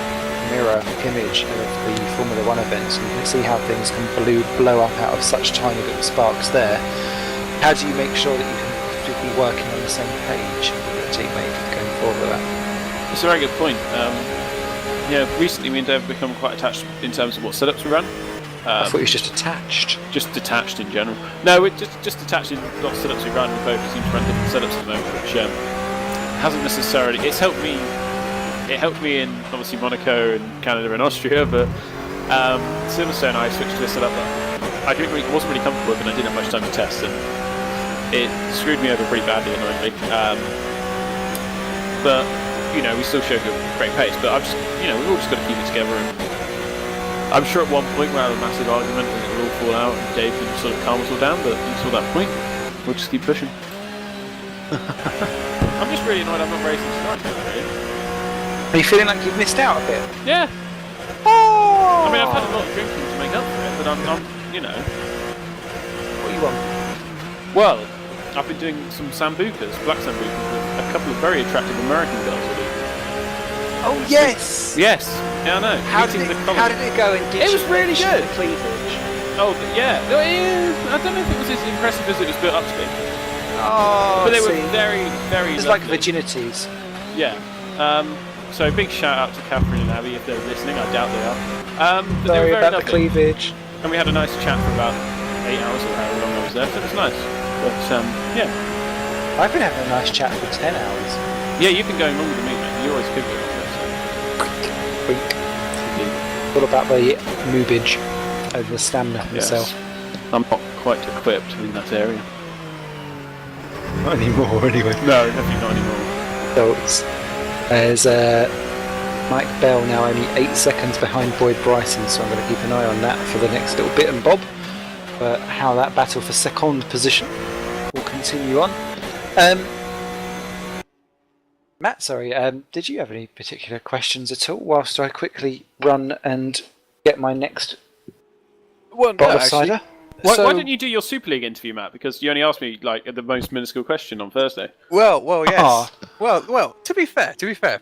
mirror image of the Formula One events, and you can see how things can blow up out of such tiny little sparks there. How do you make sure that you can be working on the same page with your teammate going forward with that? It's a very good point. Yeah, recently me and Dave have become quite attached in terms of what setups we run. I thought it was just attached. Just detached in general. No, we're just detached in what setups we run. We both seem to run different setups at the moment, which hasn't necessarily. It's helped me. It helped me in obviously Monaco and Canada and Austria, but Silverstone I switched to a setup that I wasn't really comfortable with, and I didn't have much time to test, and it screwed me over pretty badly, annoyingly. But we still showed a great pace. But I've just, we've all just got to keep it together. And I'm sure at one point we'll have a massive argument and it'll all fall out, and Dave can sort of calm us all down. But until that point, we'll just keep pushing. I'm just really annoyed I'm not racing tonight, really. Are you feeling like you've missed out a bit? Yeah. Oh! I mean, I've had a lot of drinking to make up for it, but I'm What do you want? Well, I've been doing some sambucas, black sambucas, with a couple of very attractive American girls. Oh yes! Yes, yeah, I know. How did it go? And it was really good. Cleavage. Oh yeah, I don't know if it was as impressive as it was built up to be. Oh, but they were very, very. It's like virginities. Yeah. So big shout out to Catherine and Abby if they're listening. I doubt they are. But they were very about lovely. The cleavage. And we had a nice chat for about 8 hours or however long I was there. So it was nice. But yeah. I've been having a nice chat for 10 hours. Yeah, you've been going longer than me, man. You always could go longer. What about the moobage and the stamina itself? I'm not quite equipped in that area. Not anymore, anyway. No, definitely not anymore. So there's Mike Bell now only 8 seconds behind Boyd Bryson, so I'm going to keep an eye on that for the next little bit and bob. But how that battle for second position will continue on. Matt, sorry, did you have any particular questions at all whilst I quickly run and get my next bottle of cider? Why didn't you do your Super League interview, Matt? Because you only asked me like the most minuscule question on Thursday. Well, yes. Well. To be fair,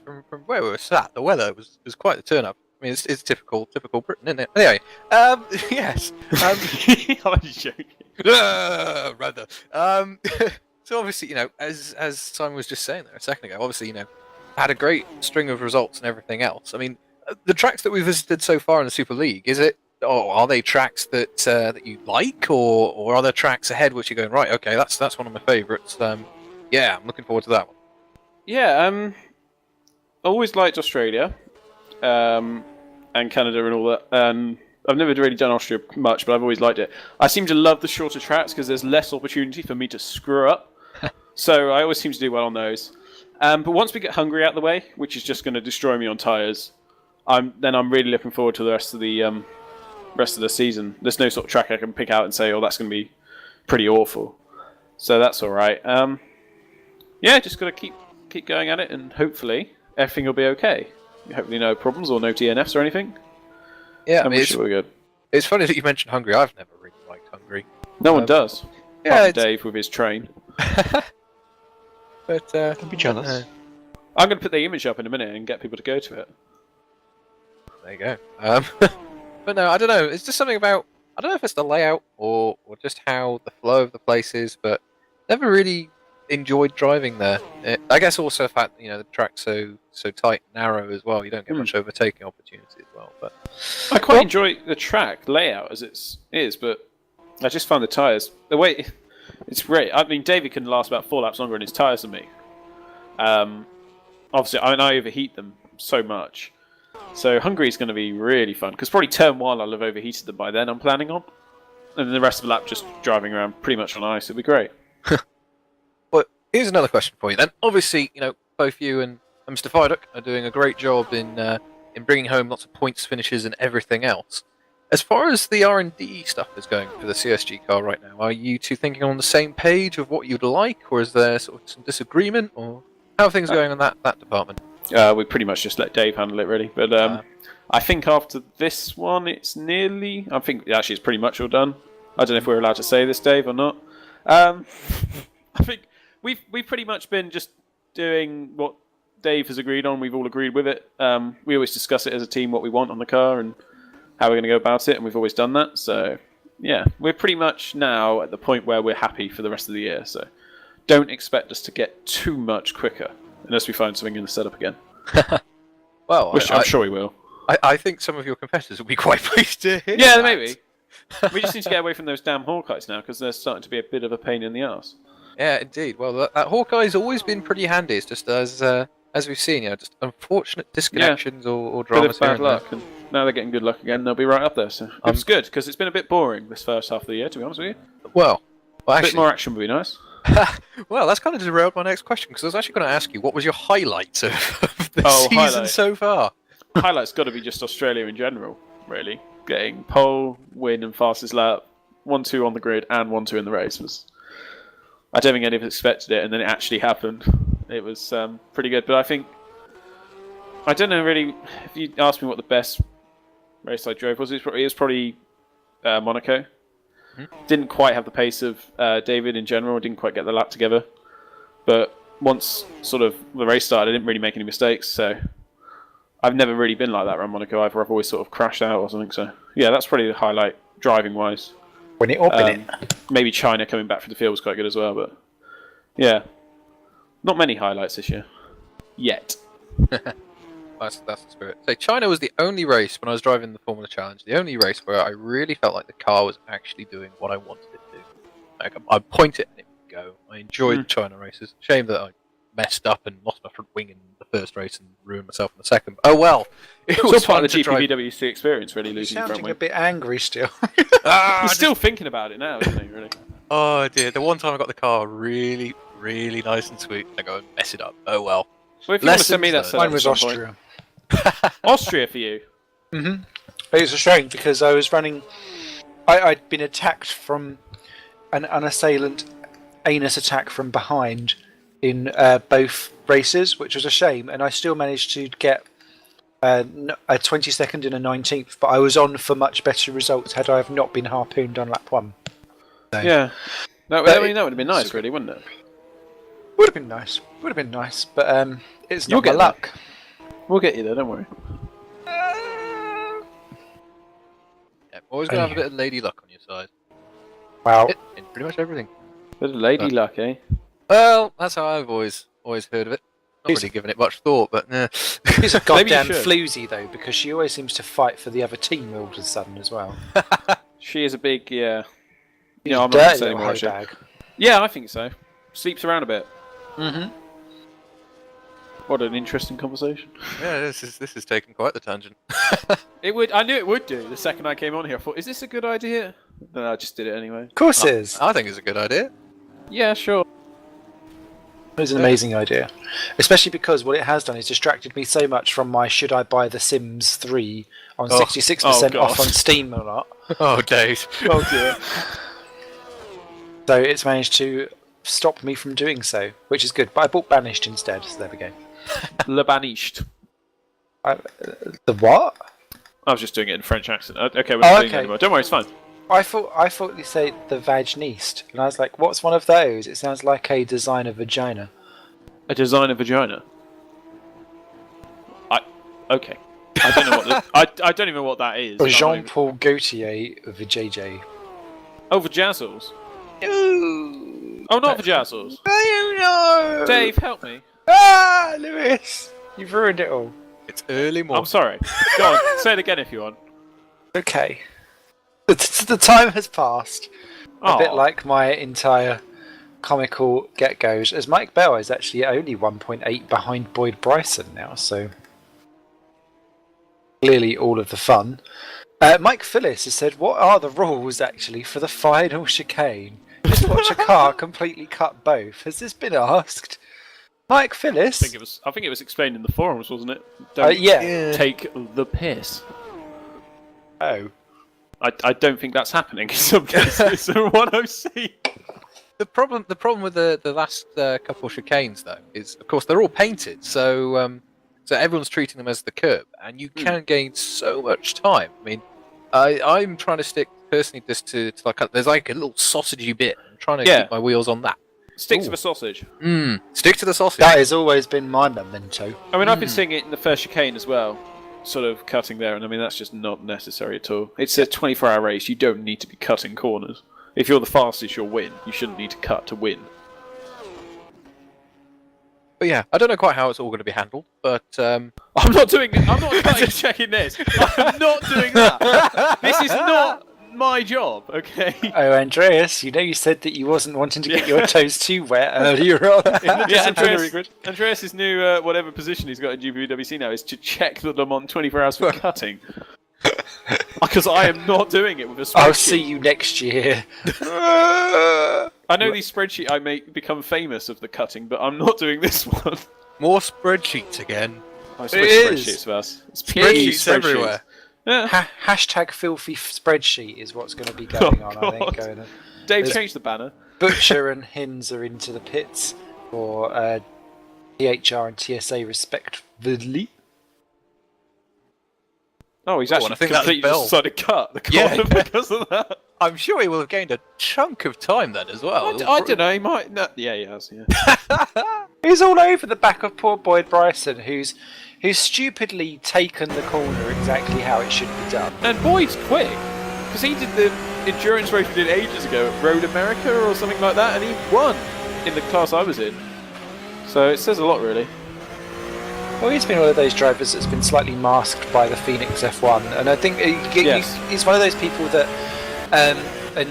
from where we were sat, the weather was quite the turn up. I mean, it's typical Britain, isn't it? Anyway, yes. I was joking. Rather. So obviously, as Simon was just saying there a second ago, obviously, had a great string of results and everything else. I mean, the tracks that we visited so far in the Super League, are they tracks that you like, or are there tracks ahead which you're going, right? Okay, that's one of my favourites. Yeah, I'm looking forward to that one. Yeah, always liked Australia, and Canada and all that. I've never really done Austria much, but I've always liked it. I seem to love the shorter tracks because there's less opportunity for me to screw up. So I always seem to do well on those. But once we get Hungary out of the way, which is just going to destroy me on tyres, I'm really looking forward to the rest of the season. There's no sort of track I can pick out and say, oh, that's going to be pretty awful. So that's all right. Yeah, just got to keep going at it, and hopefully everything will be okay. Hopefully no problems or no DNFs or anything. Yeah, I mean, sure we're good. It's funny that you mentioned Hungary. I've never really liked Hungary. No one does. Yeah, Apart from Dave with his train. But Don't be jealous. I'm going to put the image up in a minute and get people to go to it. there you go. But no, I don't know. It's just something about, I don't know if it's the layout or just how the flow of the place is, but never really enjoyed driving there. I guess also the fact the track's so tight and narrow as well. You don't get much overtaking opportunity as well. But I quite enjoy the track layout as it is, but I just find the tyres, the way it's great. I mean, David can last about 4 laps longer on his tyres than me. Obviously, I overheat them so much. So Hungary's going to be really fun, because probably turn 1 I'll have overheated them by then, I'm planning on. And then the rest of the lap just driving around pretty much on ice. It'll be great. But here's another question for you then. Obviously, both you and Mr. Viaduct are doing a great job in bringing home lots of points, finishes, and everything else. As far as the R&D stuff is going for the CSG car right now, are you two thinking on the same page of what you'd like, or is there sort of some disagreement, or how are things going on that department? We pretty much just let Dave handle it, really. But I think after this one, it's nearly... I think actually it's pretty much all done. I don't know if we're allowed to say this, Dave, or not. I think we've pretty much been just doing what Dave has agreed on. We've all agreed with it. We always discuss it as a team, what we want on the car and how we're going to go about it, and we've always done that. So, yeah, we're pretty much now at the point where we're happy for the rest of the year. So, don't expect us to get too much quicker unless we find something in the setup again. Well, Which I'm sure we will. I think some of your competitors will be quite pleased to hear Yeah, that. maybe. We just need to get away from those damn Hawkeyes now, because they're starting to be a bit of a pain in the arse. Yeah, indeed. Well, that Hawkeye's always been pretty handy. It's just as we've seen, just unfortunate disconnections or Bit dramas of bad here and luck, and now they're getting good luck again. They'll be right up there. So it's good, because it's been a bit boring this first half of the year, to be honest with you. there. Well, A actually, bit more action would be nice. well, that's kind of derailed my next question, because I was actually going to ask you, what was your highlights of the season highlight. so far? Highlight's got to be just Australia in general, really. Getting pole, win, and fastest lap, 1-2 on the grid, and 1-2 in the race was. I don't think any of us expected it, and then it actually happened. It was pretty good, but I don't know really. If you ask me what the best race I drove was, it was probably Monaco. Didn't quite have the pace of David in general. Didn't quite get the lap together, but once sort of the race started, I didn't really make any mistakes. So I've never really been like that around Monaco either. I've always sort of crashed out or something. So yeah, that's probably the highlight driving wise. When it up in it. Maybe China coming back from the field was quite good as well, but yeah, not many highlights this year yet. That's the spirit. So China was the only race when I was driving the Formula Challenge, the only race where I really felt like the car was actually doing what I wanted it to do. Like I'd point it and it would go. I enjoyed the China races. Shame that I messed up and lost my front wing in the first race and ruined myself in the second. Oh well, it was It's all part fun of the to drive. GPVWC experience, really, You're losing your front sounding wing. a bit angry still. He's still thinking about it now, isn't he, really? Oh dear, the one time I got the car really, really nice and sweet, I go and mess it up. Oh well. Well, if you want to send me that Lessons setup Mine was at some point. Austria. Austria for you. It was a shame because I was running. I'd been attacked from an unassailant anus attack from behind in both races, which was a shame, and I still managed to get a 22nd and a 19th, but I was on for much better results had I have not been harpooned on lap 1. So, Yeah. That would have been nice, really, wouldn't it? would have been nice. Would have been nice, but it's You'll not my get luck. We'll get you there, don't worry. Yeah, always gonna have a bit of lady luck on your side. Wow. In pretty much everything. Bit of lady luck, eh? Well, that's how I've always heard of it. Not really given it much thought, but She's a Maybe you goddamn should. floozy though, because she always seems to fight for the other team all of a sudden as well. She is a big, yeah. She's I'm a not gonna dirty say little anymore, hoe actually. bag. Yeah, I think so. Sleeps around a bit. Mm-hmm. What an interesting conversation. yeah, this is taking quite the tangent. It would. I knew it would do. The second I came on here, I thought, is this a good idea? Then I just did it anyway. Of course it is. I think it's a good idea. Yeah, sure. It was an amazing idea. Especially because what it has done is distracted me so much from my should I buy The Sims 3 on 66% off God. on Steam or not. Oh, Dave. Oh dear. So it's managed to stop me from doing so, which is good. But I bought Banished instead, so there we go. Le Banished. The what? I was just doing it in French accent. Okay, we're not doing it okay. anymore. Don't worry, it's fine. I thought you say the Vagniste, and I was like, what's one of those? It sounds like a designer vagina. A designer vagina. Okay. I don't know what I don't even know what that is. Or I'm not even- Jean-Paul Gaultier of a JJ. Oh, vajazzles. Oh, not vajazzles. I don't know! Dave, help me. Ah, Lewis! You've ruined it all. It's early morning. I'm sorry. Go on, say it again if you want. Okay. The time has passed. A bit Aw. like my entire comical get-goes, as Mike Bell is actually only 1.8 behind Boyd Bryson now, so clearly all of the fun. Mike Phillips has said, what are the rules actually for the final chicane? Just watch a car completely cut both. Has this been asked? Mike Phillips? I think it was explained in the forums, wasn't it? Don't Yeah. take the piss. Oh. I don't think that's happening in some cases. So what I'm saying. The problem with the last couple of chicanes though is, of course, they're all painted, so everyone's treating them as the curb, and you can gain so much time. I mean, I'm trying to stick personally just to like there's like a little sausagey bit. I'm trying to keep my wheels on that. Stick to the sausage. Stick to the sausage. That has always been my memento. I mean, I've been seeing it in the first chicane as well, sort of cutting there, and I mean, that's just not necessary at all. It's a 24-hour race. You don't need to be cutting corners. If you're the fastest, you'll win. You shouldn't need to cut to win. But yeah, I don't know quite how it's all going to be handled, but I'm not doing. I'm not cutting checking this. I'm not doing that. This is not my job. Okay. Oh, Andreas, you said that you wasn't wanting to get your toes too wet earlier on. Yeah, Andreas' new whatever position he's got in GPVWC now is to check that I'm on 24 hours for cutting. Because I am not doing it with a spreadsheet. I'll see you next year. I know these spreadsheet I make become famous of the cutting, but I'm not doing this one. more spreadsheets again. I switch It is. spreadsheets for us. It's Spreadsheets everywhere. Yeah. Hashtag filthy spreadsheet is what's going to be going on, I think. God. Going on. Dave, There's- change the banner. Butcher and Hins are into the pits for THR and TSA respectively. Oh, he's Oh, actually and I think that's completely Bell. decided to cut the Yeah. corner because of that. I'm sure he will have gained a chunk of time then as well. I don't know. He might. No, yeah, he has. Yeah. He's all over the back of poor Boyd Bryson, who's stupidly taken the corner exactly how it should be done. And Boyd's quick because he did the endurance race we did ages ago at Road America or something like that, and he won in the class I was in. So it says a lot, really. Well, he's been one of those drivers that's been slightly masked by the Phoenix F1, and I think Yes. he's one of those people that, and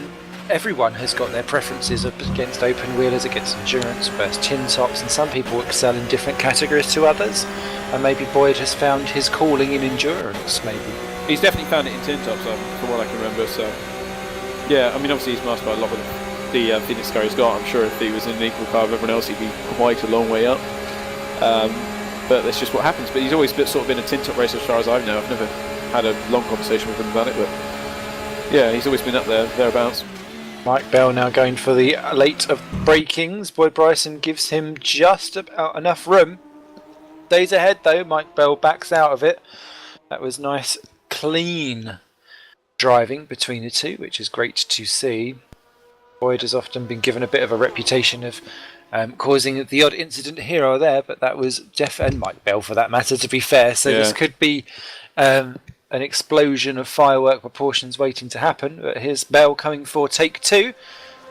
everyone has got their preferences up against open wheelers, against endurance versus tin tops, and some people excel in different categories to others, and maybe Boyd has found his calling in endurance, maybe. He's definitely found it in tin tops, from what I can remember. So yeah, I mean, obviously he's masked by a lot of the Phoenix car he's got. I'm sure if he was in an equal car with everyone else, he'd be quite a long way up. But that's just what happens. But he's always sort of been a tin top racer as far as I know. I've never had a long conversation with him about it, but yeah, he's always been up there, thereabouts. Mike Bell now going for the late of breakings. Boyd Bryson gives him just about enough room. Days ahead though, Mike Bell backs out of it. That was nice, clean driving between the two, which is great to see. Boyd has often been given a bit of a reputation of causing the odd incident here or there, but that was Jeff and Mike Bell for that matter, to be fair. So this could be an explosion of firework proportions waiting to happen. But here's Bell coming for take two.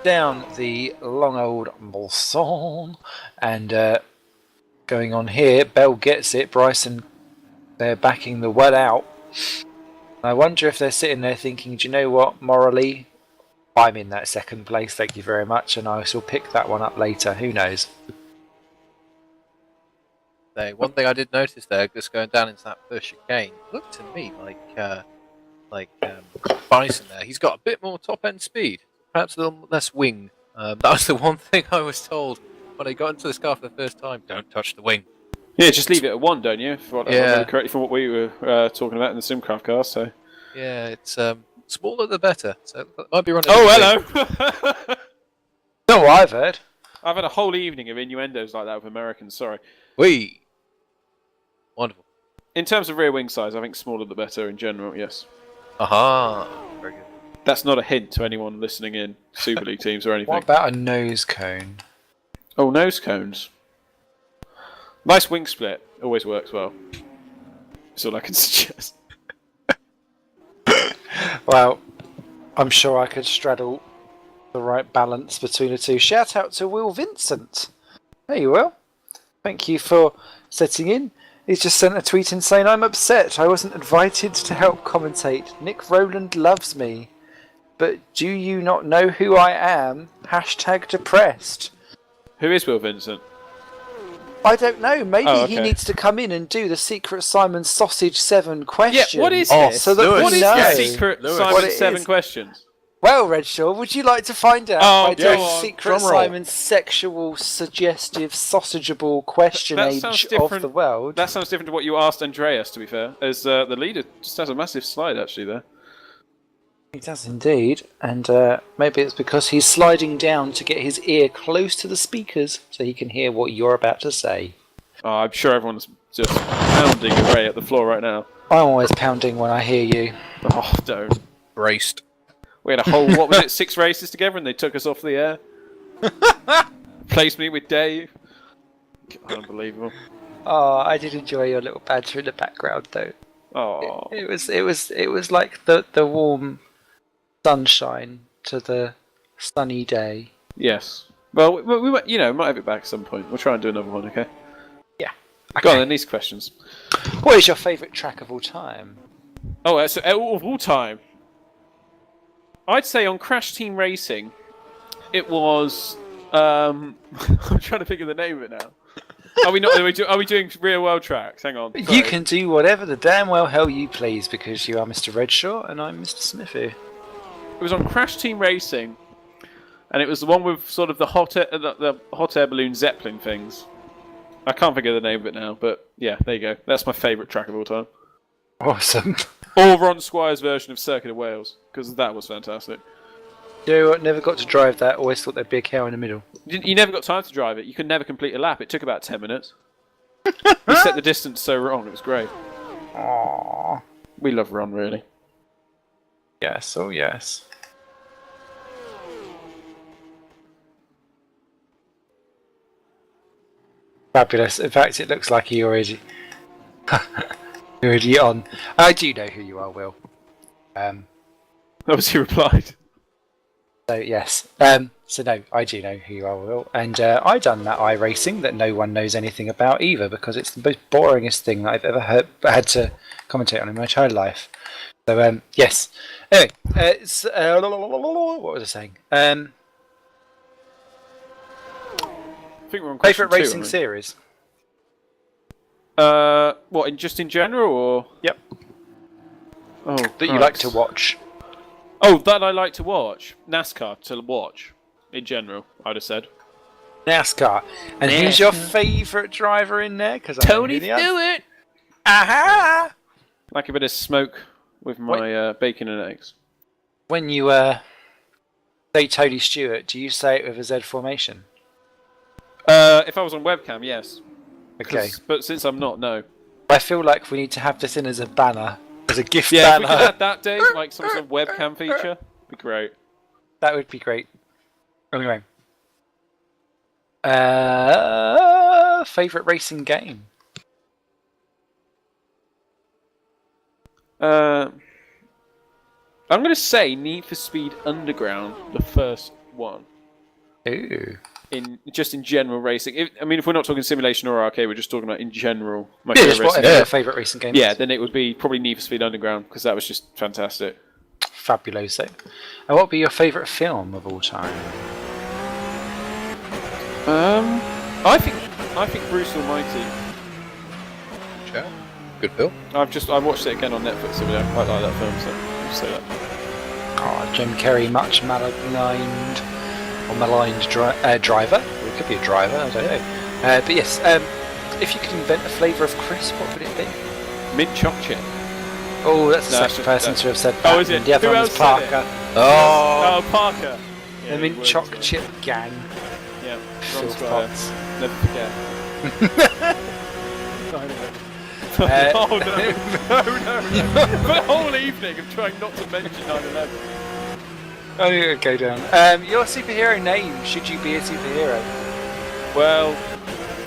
down the long old Bolson, and going on here, Bell gets it, Bryson, they're backing the well out. I wonder if they're sitting there thinking, do you know what, morally, I'm in that second place, thank you very much, and I shall pick that one up later, who knows. One thing I did notice there, just going down into that first chicane, looked to me like Bison there. He's got a bit more top end speed, perhaps a little less wing. That was the one thing I was told when I got into this car for the first time. Don't touch the wing. Yeah, just leave it at 1, don't you? If I remember Yeah. correctly from what we were talking about in the Simcraft car. So. Yeah, it's smaller the better. So it might be running. Oh, hello. No, I've heard. I've had a whole evening of innuendos like that with Americans. Sorry. Wee. Wonderful. In terms of rear wing size, I think smaller the better in general. Yes. Aha. Very good. That's not a hint to anyone listening in Super League teams or anything. What about a nose cone? Oh, nose cones. Nice wing split. Always works well. That's all I can suggest. Well, I'm sure I could straddle the right balance between the two. Shout out to Will Vincent. There you will. Thank you for setting in. He's just sent a tweet in saying, I'm upset I wasn't invited to help commentate. Nick Rowland loves me. But do you not know who I am? Hashtag depressed. Who is Will Vincent? I don't know. Maybe Oh, he okay. needs to come in and do the Secret Simon Sausage 7 question. Yeah, what is Oh, this? so that What we is know the secret Lewis. Simon what it 7 is. questions? Well, Redshaw, would you like to find out Oh, by go doing on. Secret Drum roll. Simon's sexual, suggestive, sausageable question That age sounds of different. the world? That sounds different to what you asked Andreas, to be fair, as the leader just has a massive slide actually there. He does indeed, and maybe it's because he's sliding down to get his ear close to the speakers so he can hear what you're about to say. Oh, I'm sure everyone's just pounding away at the floor right now. I'm always pounding when I hear you. Oh, don't. Braced. We had a whole, what was it, 6 races together and they took us off the air? Placed me with Dave. Unbelievable. Oh, I did enjoy your little banter in the background, though. Oh, It was like the warm sunshine to the sunny day. yes. Well, we might, might have it back at some point. We'll try and do another one, okay? Yeah. Go on then, these questions. What is your favourite track of all time? Oh, so of all time, I'd say on Crash Team Racing, it was. I'm trying to think of the name of it now. Are we not? Are we doing real world tracks? Hang on. You sorry. can do whatever the damn well hell you please because you are Mr. Redshaw and I'm Mr. Smithy. It was on Crash Team Racing, and it was the one with sort of the hot air balloon Zeppelin things. I can't think of the name of it now, but yeah, there you go. That's my favourite track of all time. Awesome. Or Ron Squire's version of Circuit of Wales, because that was fantastic. You know what? Never got to drive that. Always thought there'd be a cow in the middle. You never got time to drive it. You could never complete a lap. It took about 10 minutes. We set the distance so wrong. It was great. Aww. We love Ron, really. Yes, oh yes. Fabulous. In fact, it looks like you're already on. I do know who you are, Will. That was he replied. So yes. So no, I do know who you are, Will, and I done that iRacing that no one knows anything about either because it's the most boringest thing that I've ever had to commentate on in my entire life. So yes. Anyway, what was I saying? I think we're on question Favorite 2, racing aren't series? we? What? Just in general, or? Yep. Oh, That you right. like to watch. Oh, that I like to watch. NASCAR to watch. In general, I'd have said. NASCAR. And who's your favourite driver in there? Because Tony Stewart. Aha! Like a bit of smoke with my bacon and eggs. When you say Tony Stewart, do you say it with a Z formation? If I was on webcam, yes. Okay. But since I'm not, no. I feel like we need to have this in as a banner, as a gift Yeah, if we could banner. add that, Dave, like some sort of webcam feature, be great. That would be great. Anyway. Favourite racing game? I'm going to say Need for Speed Underground, the first one. Ooh. in general racing. If we're not talking simulation or arcade, we're just talking about in general. My Yeah, favourite just racing whatever game. your favourite racing game Yeah, is. then it would be probably Need for Speed Underground because that was just fantastic. Fabuloso. And what would be your favourite film of all time? I think Bruce Almighty. Good film. I watched it again on Netflix. I quite like that film, so I'll just say that. Oh, Jim Carrey, much maligned or maligned driver. Or it could be a driver, I don't know. But yes, if you could invent a flavour of crisp, what would it be? Mint choc chip. Oh, that's the No, second person to have said that. Oh, is it? And the other Who one was else said it? Parker. Oh, Parker. Yeah, The he mint was. choc chip gang. Yeah, Ron Phil Squire. Potts. Never forget. Uh, Oh no! No! For the whole evening of trying not to mention 9/11. Oh, yeah, go down. Your superhero name, should you be a superhero? Well,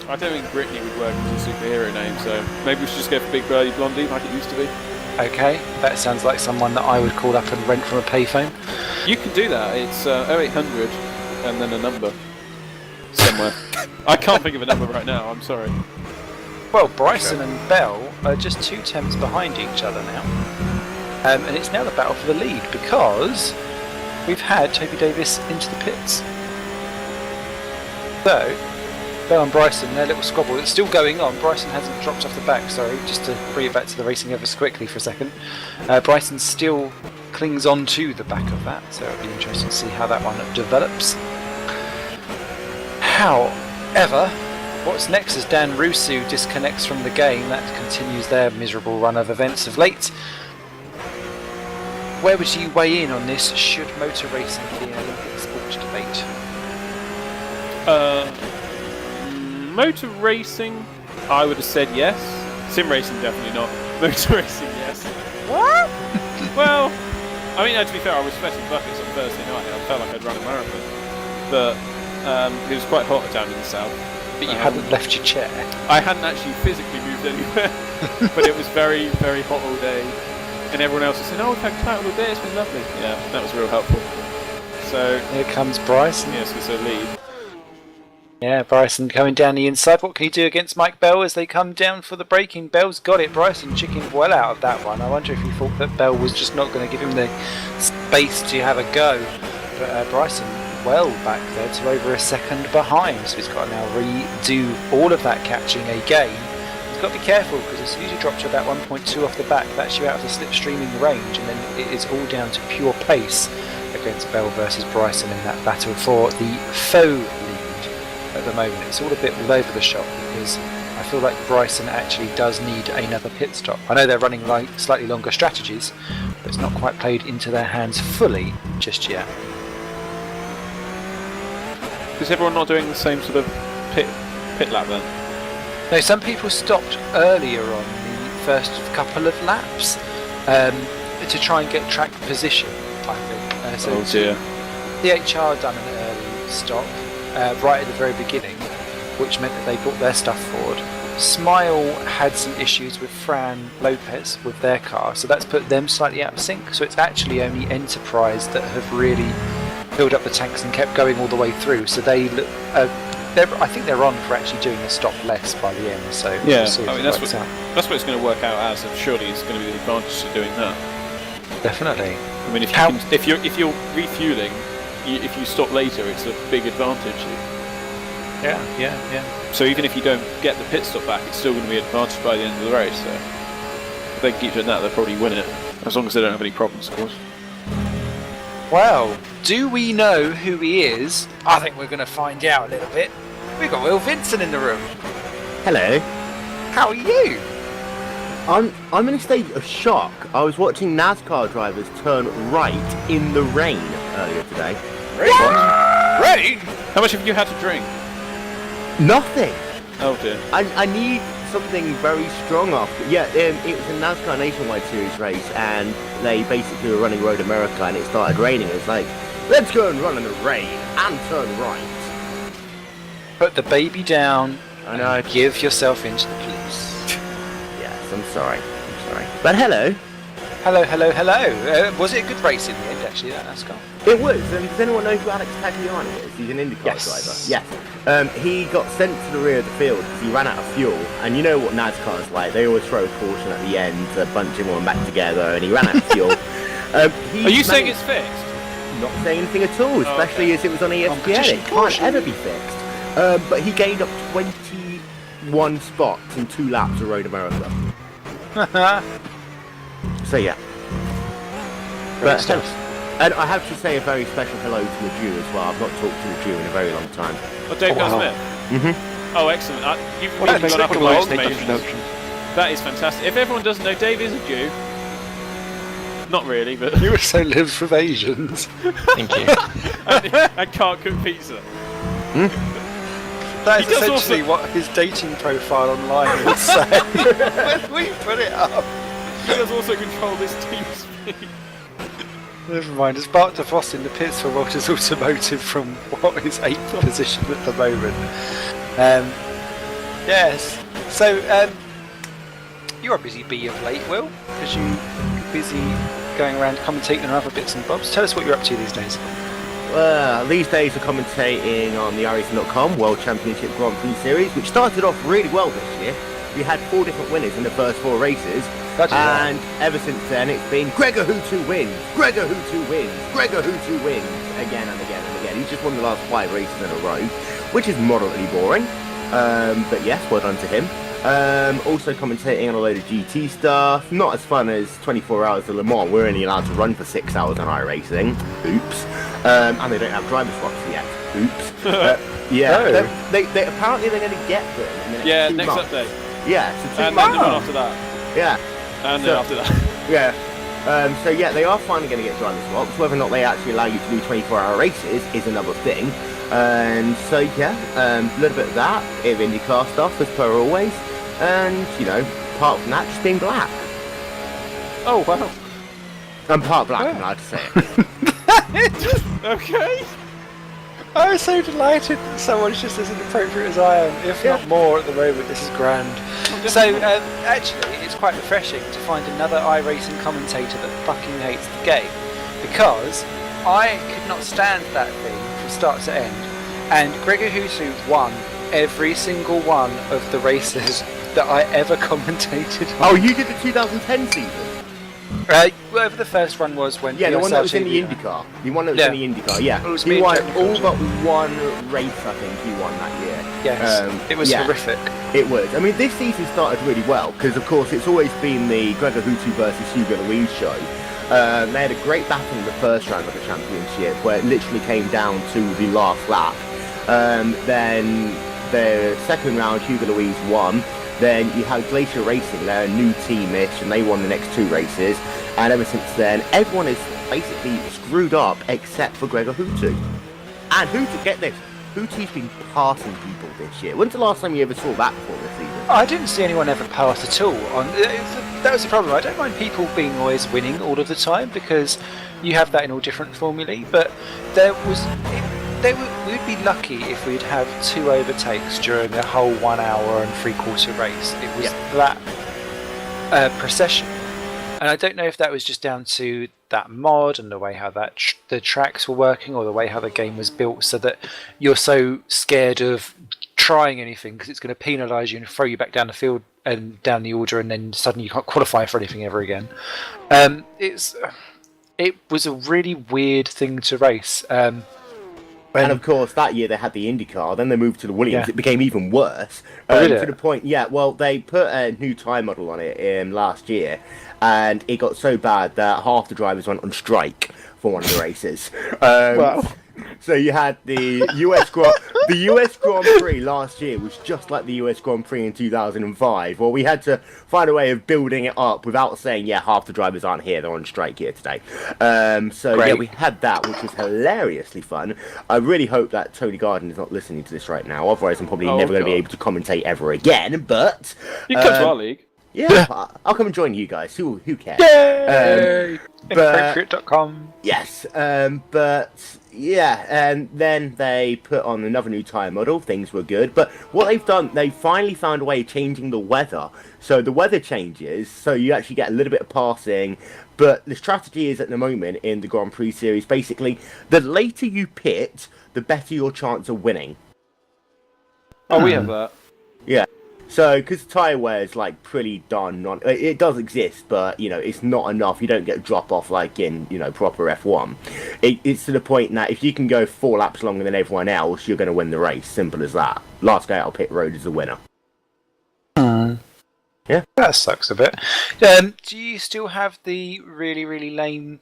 I don't think Britney would work as a superhero name, so maybe we should just go for Big Birdie Blondie like it used to be. Okay, that sounds like someone that I would call up and rent from a payphone. You can do that. It's 0800 and then a number somewhere. I can't think of a number right now. I'm sorry. Well, Bryson and Bell are just 2 tenths behind each other now. And it's now the battle for the lead because we've had Toby Davis into the pits. So, Bell and Bryson, their little squabble, it's still going on. Bryson hasn't dropped off the back, sorry, just to bring it back to the racing ever so quickly for a second. Bryson still clings on to the back of that, so it'll be interesting to see how that one develops. However, what's next as Dan Rusu disconnects from the game, that continues their miserable run of events of late. Where would you weigh in on this? Should motor racing be an Olympic sport debate? Motor racing, I would have said yes. Sim racing, definitely not. Motor racing, yes. What? Well, to be fair, I was sweating buckets on Thursday night. I felt like I'd run a marathon. But it was quite hot down in the south. But you hadn't left your chair. I hadn't actually physically moved anywhere. But it was very, very hot all day. And everyone else was saying, oh, we've had cloud all day, it's been lovely. Yeah, that was real helpful. So, Here comes Bryson. yes, we so lead. Yeah, Bryson coming down the inside. What can he do against Mike Bell as they come down for the braking? Bell's got it. Bryson chickened well out of that one. I wonder if he thought that Bell was just not going to give him the space to have a go. But Bryson well back there to over a second behind. So he's got to now redo all of that catching again. He's got to be careful because as soon as you drop to about 1.2 off the back, that's you out of the slipstreaming range, and then it is all down to pure pace against Bell versus Bryson in that battle for the faux lead at the moment. It's all a bit all over the shop because I feel like Bryson actually does need another pit stop. I know they're running like slightly longer strategies, but it's not quite played into their hands fully just yet. Is everyone not doing the same sort of pit lap then? No, some people stopped earlier on the first couple of laps to try and get track position, I think. Oh dear. The HR done an early stop right at the very beginning, which meant that they brought their stuff forward. Smile had some issues with Fran Lopez with their car, so that's put them slightly out of sync. So it's actually only Enterprise that have really filled up the tanks and kept going all the way through. So they look. I think they're on for actually doing a stop less by the end. So Yeah, we'll see if I mean it that's works what out. it's going to work out as. And surely it's going to be the advantage of doing that. Definitely. I mean, if you're refueling, if you stop later, it's a big advantage. Yeah. So even if you don't get the pit stop back, it's still going to be an advantage by the end of the race. So if they can keep doing that, they'll probably win it, as long as they don't have any problems, of course. Well, do we know who he is? I think we're going to find out a little bit. We've got Will Vincent in the room. Hello. How are you? I'm in a state of shock. I was watching NASCAR drivers turn right in the rain earlier today. Rain? How much have you had to drink? Nothing. Oh dear. I need something very strong after. Yeah, it was a NASCAR Nationwide Series race, and they basically were running Road America, and it started raining. It was like, let's go and run in the rain and turn right. Put the baby down I know. and give yourself into the police. Yes, I'm sorry. But hello. Hello. Was it a good race in the end, actually, that NASCAR. It was. Does anyone know who Alex Tagliani is? He's an IndyCar Yes. driver. Yes. He got sent to the rear of the field because he ran out of fuel. And you know what NASCAR is like. They always throw a caution at the end to bunch everyone back together. And he ran out of fuel. Are you saying it's fixed? Not saying anything at all, especially as it was on ESPN. Competition It can't caution. ever be fixed. But he gained up 21 spots in 2 laps of Road America. So yeah. But, and I have to say a very special hello to the Jew as well. I've not talked to the Jew in a very long time. Oh, Dave wow. Smith? Mm-hmm. Oh, excellent. You've Well, really that got up makes on it those cool. information. That is fantastic. If everyone doesn't know, Dave is a Jew. Not really, but... You also lives with Asians. Thank you. and can't cook pizza. That is He does essentially also- what his dating profile online would say when we put it up. He does also control this team's speed. Never mind, it's Bart DeVos in the pits for Walters Automotive from what is 8th position at the moment. Yes, so you're a busy bee of late, Will, because you're busy going around commentating on other bits and bobs. Tell us what you're up to these days. These days we're commentating on the iRacing.com World Championship Grand Prix Series, which started off really well this year. We had 4 different winners in the first 4 races, and ever since then it's been Gregor Hutu wins, Gregor Hutu wins, Gregor Hutu wins, again and again and again. He's just won the last 5 races in a row, which is moderately boring, but yes, well done to him. Also commentating on a load of GT stuff, not as fun as 24 hours of Le Mans. We're only allowed to run for 6 hours on iRacing, oops, and they don't have driver swaps yet, oops. They apparently they're going to get them in the next 2 next months. update. Yeah, so 2 And then months. the one after that. Yeah, And So- then after that. yeah. So yeah, they are finally going to get driver swaps. Whether or not they actually allow you to do 24-hour races is another thing. And so yeah, a little bit of that, a bit of IndyCar stuff as per always, and you know, apart from that, just being black. Oh, wow. I'm part black, I'm allowed to say it. Okay. I'm so delighted that someone's just as inappropriate as I am, if not more at the moment. This is grand. So, actually, it's quite refreshing to find another iRacing commentator that fucking hates the game, because I could not stand that thing from start to end, and Gregor Husu won every single one of the races that I ever commentated on. Oh, you did the 2010 season? Whatever the first run was when Yeah, the one that was in the PSL IndyCar. The one that was in the IndyCar, yeah. It was me He and won Jeremy all Coulson. but one race, I think, he won that year. Yes, it was yeah. horrific. It was. I mean, this season started really well because, of course, it's always been the Gregor Hutu versus Hugo Louise show. They had a great battle in the first round of the championship where it literally came down to the last lap. Then the second round, Hugo Louise won. Then you had Glacier Racing, they're a new team-ish, and they won the next 2 races. And ever since then, everyone is basically screwed up except for Gregor Hutu. And Hutu, get this, Hutu's been passing people this year. When's the last time you ever saw that before this season? I didn't see anyone ever pass at all. That was the problem. I don't mind people being always winning all of the time because you have that in all different formulae. But we'd be lucky if we'd have 2 overtakes during a whole 1 hour and 3/4 race. It was that procession. And I don't know if that was just down to that mod and the way how the tracks were working, or the way how the game was built, so that you're so scared of trying anything because it's going to penalise you and throw you back down the field and down the order, and then suddenly you can't qualify for anything ever again. It was a really weird thing to race. And of course, that year they had the IndyCar, then they moved to the Williams. Yeah. It became even worse. Oh, did to it? the point, well, they put a new tyre model on it last year, and it got so bad that half the drivers went on strike for one of the races. Wow. So you had the US Grand Prix last year was just like the US Grand Prix in 2005. Well, we had to find a way of building it up without saying, half the drivers aren't here, they're on strike here today. Great. We had that, which was hilariously fun. I really hope that Tony Garden is not listening to this right now, otherwise I'm probably never going to be able to commentate ever again, but... You can come to our league. Yeah, I'll come and join you guys. Who cares? Yay! But Inappropriate.com. yes, but yeah, and then they put on another new tyre model. Things were good, but what they've done, they finally found a way of changing the weather. So the weather changes, so you actually get a little bit of passing. But the strategy is at the moment in the Grand Prix series, basically, the later you pit, the better your chance of winning. Oh, we have that. Yeah. So, because tyre wear is like pretty darn non. It does exist, but you know it's not enough. You don't get drop off like in proper F1. It's to the point that if you can go 4 laps longer than everyone else, you're going to win the race. Simple as that. Last guy out of pit road is the winner. Yeah, that sucks a bit. Do you still have the really lame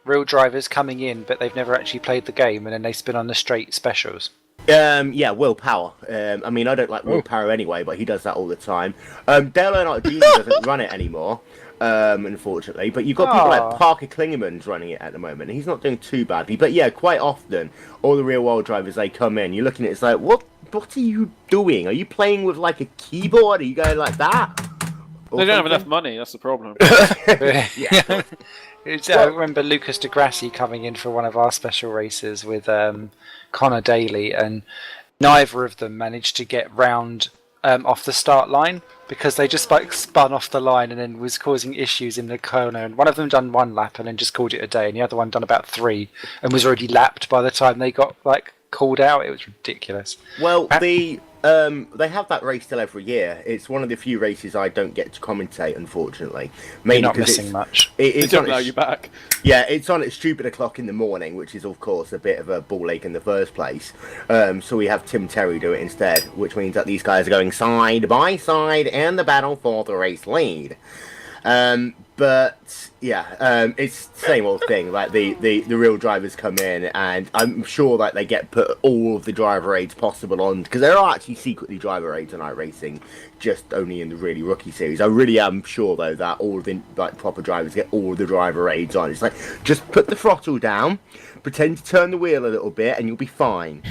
real drivers coming in, but they've never actually played the game, and then they spin on the straight specials? Yeah, Will Power. I mean, I don't like Will Power anyway, but he does that all the time. Dale Earnhardt Jr. doesn't run it anymore, unfortunately. But you've got people like Parker Klingerman's running it at the moment. And he's not doing too badly. But yeah, quite often, all the real-world drivers, they come in. You're looking at it, it's like, what are you doing? Are you playing with like a keyboard? Are you going like that? They don't have enough money, that's the problem. Yeah. I remember Lucas de Grassi coming in for one of our special races with Connor Daly, and neither of them managed to get round off the start line because they just like spun off the line and then was causing issues in the corner. And one of them done 1 lap and then just called it a day, and the other one done about 3 and was already lapped by the time they got like called out. It was ridiculous. Well, they have that race still every year. It's one of the few races I don't get to commentate, unfortunately. You're not missing much. They don't allow you back. Yeah, it's on at stupid o'clock in the morning, which is of course a bit of a ball ache in the first place. So we have Tim Terry do it instead, which means that these guys are going side by side in the battle for the race lead. But yeah, it's the same old thing. Like the real drivers come in, and I'm sure that they get put all of the driver aids possible on, because there are actually secretly driver aids on iRacing, just only in the really rookie series. I really am sure though that all of the like proper drivers get all of the driver aids on. It's like just put the throttle down, pretend to turn the wheel a little bit, and you'll be fine.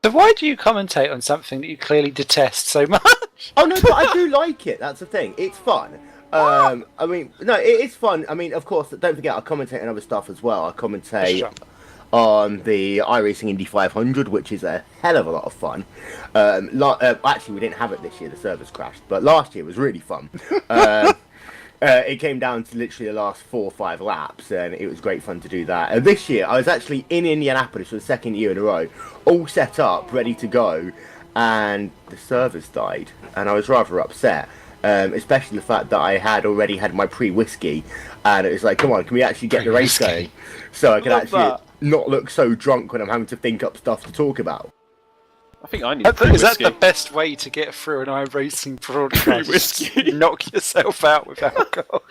So why do you commentate on something that you clearly detest so much? Oh no, but I do like it. That's the thing. It's fun. I mean, no, it's fun. I mean, of course, don't forget, I commentate on other stuff as well. I commentate on the iRacing Indy 500, which is a hell of a lot of fun. Actually, we didn't have it this year. The servers crashed, but last year was really fun. It came down to literally the last 4 or 5 laps, and it was great fun to do that. And this year, I was actually in Indianapolis for the 2nd year in a row, all set up, ready to go, and the servers died, and I was rather upset. Especially the fact that I had already had my pre-whiskey, and it was like, come on, can we actually get the race going? So I can actually not look so drunk when I'm having to think up stuff to talk about. I think I need Is that the best way to get through an iRacing broadcast? Whiskey. Knock yourself out with alcohol.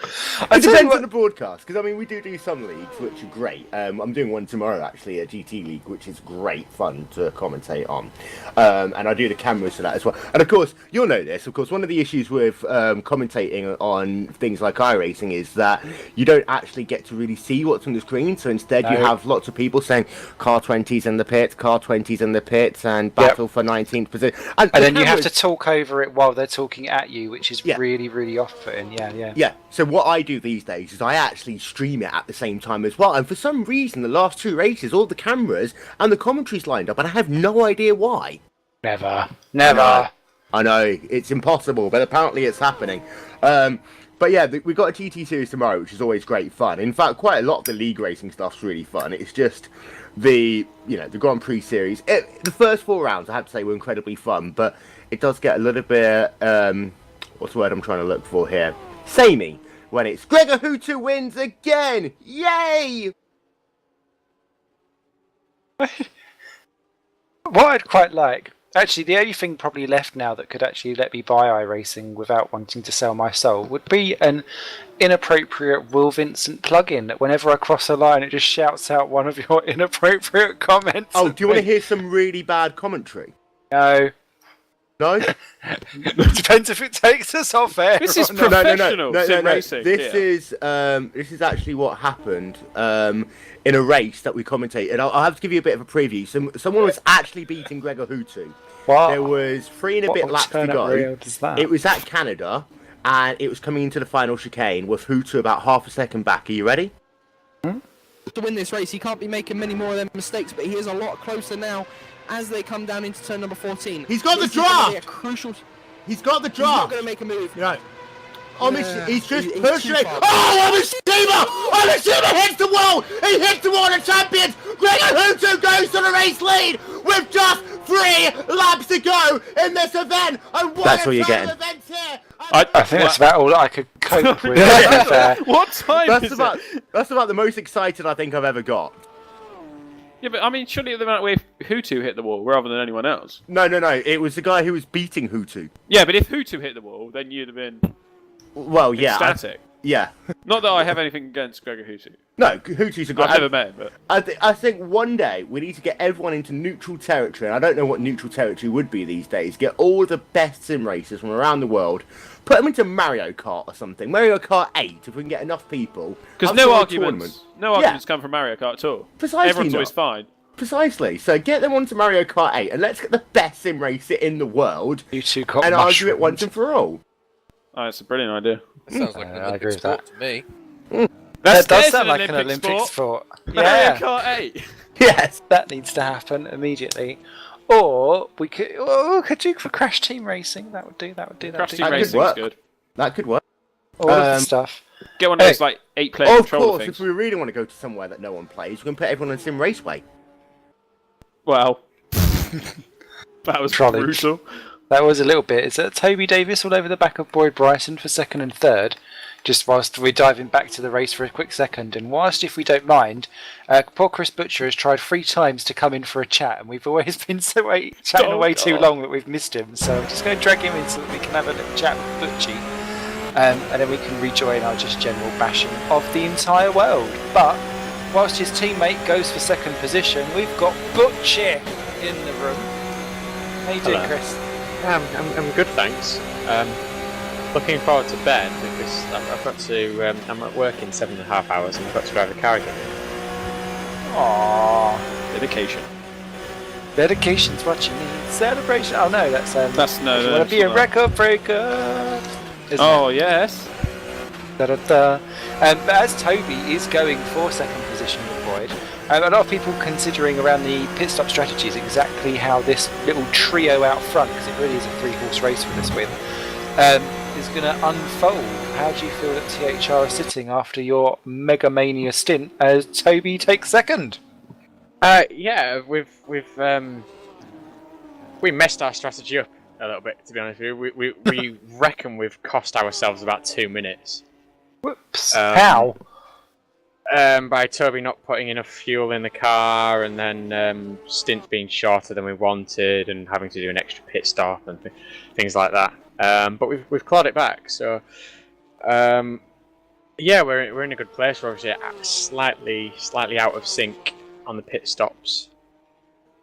It depends on the broadcast, because I mean we do some leagues which are great. I'm doing one tomorrow actually, a GT league, which is great fun to commentate on, and I do the cameras for that as well. And of course you'll know this. Of course, one of the issues with commentating on things like iRacing is that you don't actually get to really see what's on the screen. So instead you have lots of people saying car 20's in the pits, car 20's in the pits, and battle for 19th position. And then you have to talk over it while they're talking at you, which is really off-putting. Yeah. So what I do these days is I actually stream it at the same time as well. And for some reason, the last 2 races, all the cameras and the commentaries lined up, and I have no idea why. Never. I know, it's impossible, but apparently it's happening. But yeah, we've got a GT series tomorrow, which is always great fun. In fact, quite a lot of the league racing stuff's really fun. It's just the Grand Prix series. The first 4 rounds, I have to say, were incredibly fun, but it does get a little bit, what's the word I'm trying to look for here? Samey, when it's Gregor Hooter wins again! Yay! What I'd quite like, actually, the only thing probably left now that could actually let me buy iRacing without wanting to sell my soul would be an inappropriate Will Vincent plugin that whenever I cross a line, it just shouts out one of your inappropriate comments. Oh, do you want to hear some really bad commentary? No. No. Depends if it takes us off air. This is or not. professional sim racing. This yeah. is actually what happened in a race that we commentated. I'll have to give you a bit of a preview. Someone was actually beating Gregor Hutu. What? There was 3 and a bit laps to go. It was at Canada, and it was coming into the final chicane with Hutu about half a second back. Are you ready? To win this race, he can't be making many more of them mistakes, but he is a lot closer now as they come down into turn number 14. He's got the This is gonna draft! be a crucial... He's got the He's not draft! going to make a move. Right. Yeah, He's just he's pushing too it. far. Oh, Onishima hits the wall! He hits the wall of champions! Gregor Hutu goes to the race lead with just 3 laps to go in this event! And what That's a what you're total getting. event here! I think that's about all that I could cope with. What time That's is about it? that's about the most excited I think I've ever got. Yeah, but I mean, surely the amount where Hutu hit the wall rather than anyone else. No. It was the guy who was beating Hutu. Yeah, but if Hutu hit the wall, then you'd have been Well, yeah. ecstatic. Yeah. Not that I have anything against Gregor Hutu. No, Hutu's a great... I've never met him, but... I think one day we need to get everyone into neutral territory, and I don't know what neutral territory would be these days. Get all the best sim racers from around the world, put them into Mario Kart or something. Mario Kart 8, if we can get enough people. Because Have no sort of a arguments, tournament. come from Mario Kart at all. Precisely Everyone's not. always fine. Precisely. So get them onto Mario Kart 8, and let's get the best sim racer in the world, You two got and argue it mushroomed. once and for all. Oh, that's a brilliant idea. That sounds like an I Olympic agree with sport to me. That does there's sound like an Olympic sport. Mario Yeah, Kart 8. Yes. that needs to happen immediately. Or we could do for Crash Team Racing. That would do. Crash do. Team That could Racing's work. good. That could work. All of the stuff. Get one of those, like, 8-player Of controller course, things. if we really want to go to somewhere that no one plays, we can put everyone on Sim Raceway. Well... that was Trolley. brutal. That was a little bit. Is that Toby Davis all over the back of Boyd Bryson for 2nd and 3rd? Just whilst we're diving back to the race for a quick second. And whilst, if we don't mind, poor Chris Butcher has tried 3 times to come in for a chat, and we've always been chatting away too long that we've missed him. So I'm just going to drag him in so that we can have a little chat with Butchie. And then we can rejoin our just general bashing of the entire world. But whilst his teammate goes for 2nd position, we've got Butchie in the room. How you doing, Hello. Chris? I'm good, thanks. Looking forward to bed because I've got to. I'm at work in 7.5 hours and I've got to drive a car again. Aww. Dedication. Dedication's what you need. Celebration. Oh no, that's No, you want to be a record breaker. Oh, yes. Da-da-da. But as Toby is going for 2nd position with Boyd, a lot of people considering around the pit stop strategies exactly how this little trio out front, because it really is a 3-horse race for this win, is going to unfold. How do you feel that THR are sitting after your Mega Mania stint as Toby takes 2nd? Yeah, we messed our strategy up a little bit, to be honest with you. We reckon we've cost ourselves about 2 minutes. Whoops. How? By Toby not putting enough fuel in the car, and then stints being shorter than we wanted, and having to do an extra pit stop and things like that. But we've clawed it back. So yeah, we're in a good place. We're obviously slightly out of sync on the pit stops.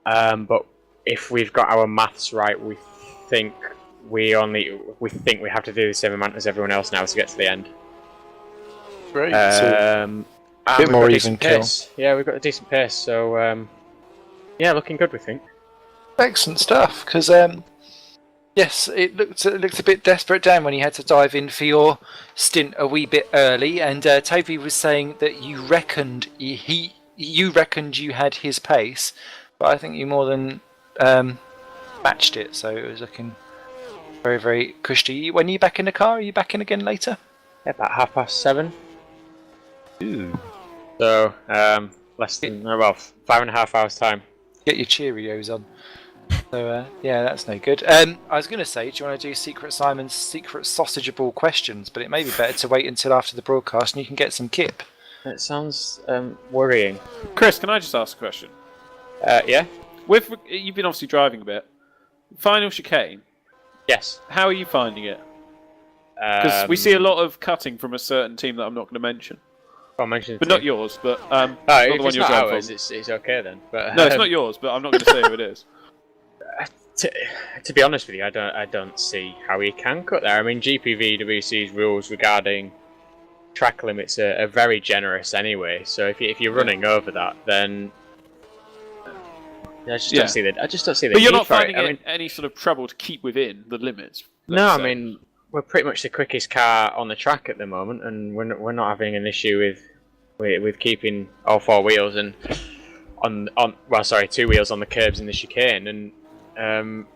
But if we've got our maths right, we think we have to do the same amount as everyone else now to get to the end. Great. A bit more even kill. Yeah, we've got a decent pace, so yeah, looking good, we think. Excellent stuff. Because yes, it looked a bit desperate, Dan, when you had to dive in for your stint a wee bit early. And Toby was saying that you reckoned you had his pace, but I think you more than matched it. So it was looking very, very cushy. When are you back in the car? Are you back in again later? Yeah, about 7:30. Ooh. So less than 5.5 hours time. Get your Cheerios on. So yeah, that's no good. I was going to say, do you want to do Secret Simon's secret sausageable questions? But it may be better to wait until after the broadcast, and you can get some kip. It sounds worrying. Chris, can I just ask a question? Yeah. You've been obviously driving a bit. Final chicane. Yes. How are you finding it? Because we see a lot of cutting from a certain team that I'm not going to mention. I'll mention But not yours, but not if the one it's you're not driving ours, from. it's okay then. But No, it's not yours, but I'm not going to say who it is. To be honest with you, I don't see how he can cut there. I mean, GPVWC's rules regarding track limits are very generous anyway. So if you're running over that, then I just don't see the. I just don't see the. But you're need not for finding it. I mean, any sort of trouble to keep within the limits. no, I let's say. mean we're pretty much the quickest car on the track at the moment, and we're not having an issue with keeping all four wheels and two wheels on the curbs in the chicane, and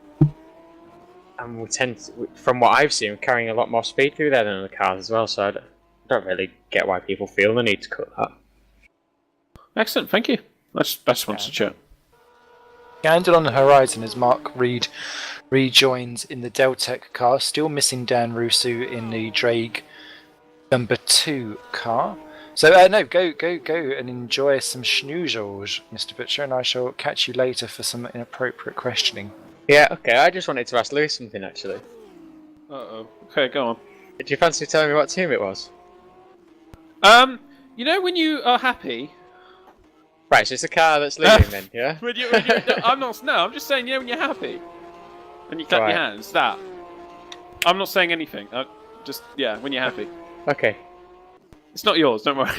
we tend to, from what I've seen, we're carrying a lot more speed through there than other cars as well. So I don't really get why people feel the need to cut that. Excellent, thank you. I just wanted to check. Scandal on the horizon as Mark Reed rejoins in the Deltec car, still missing Dan Russo in the Drake number 2 car. So no, go and enjoy some schnoozels, Mr. Butcher, and I shall catch you later for some inappropriate questioning. Yeah, okay. I just wanted to ask Lewis something actually. Uh-oh. Okay, go on. Do you fancy telling me what team it was? You know when you are happy... Right, so it's the car that's leading then, yeah? when you, no, I'm just saying, when you're happy. And you clap your hands, that. I'm not saying anything. When you're happy. Okay. It's not yours, don't worry.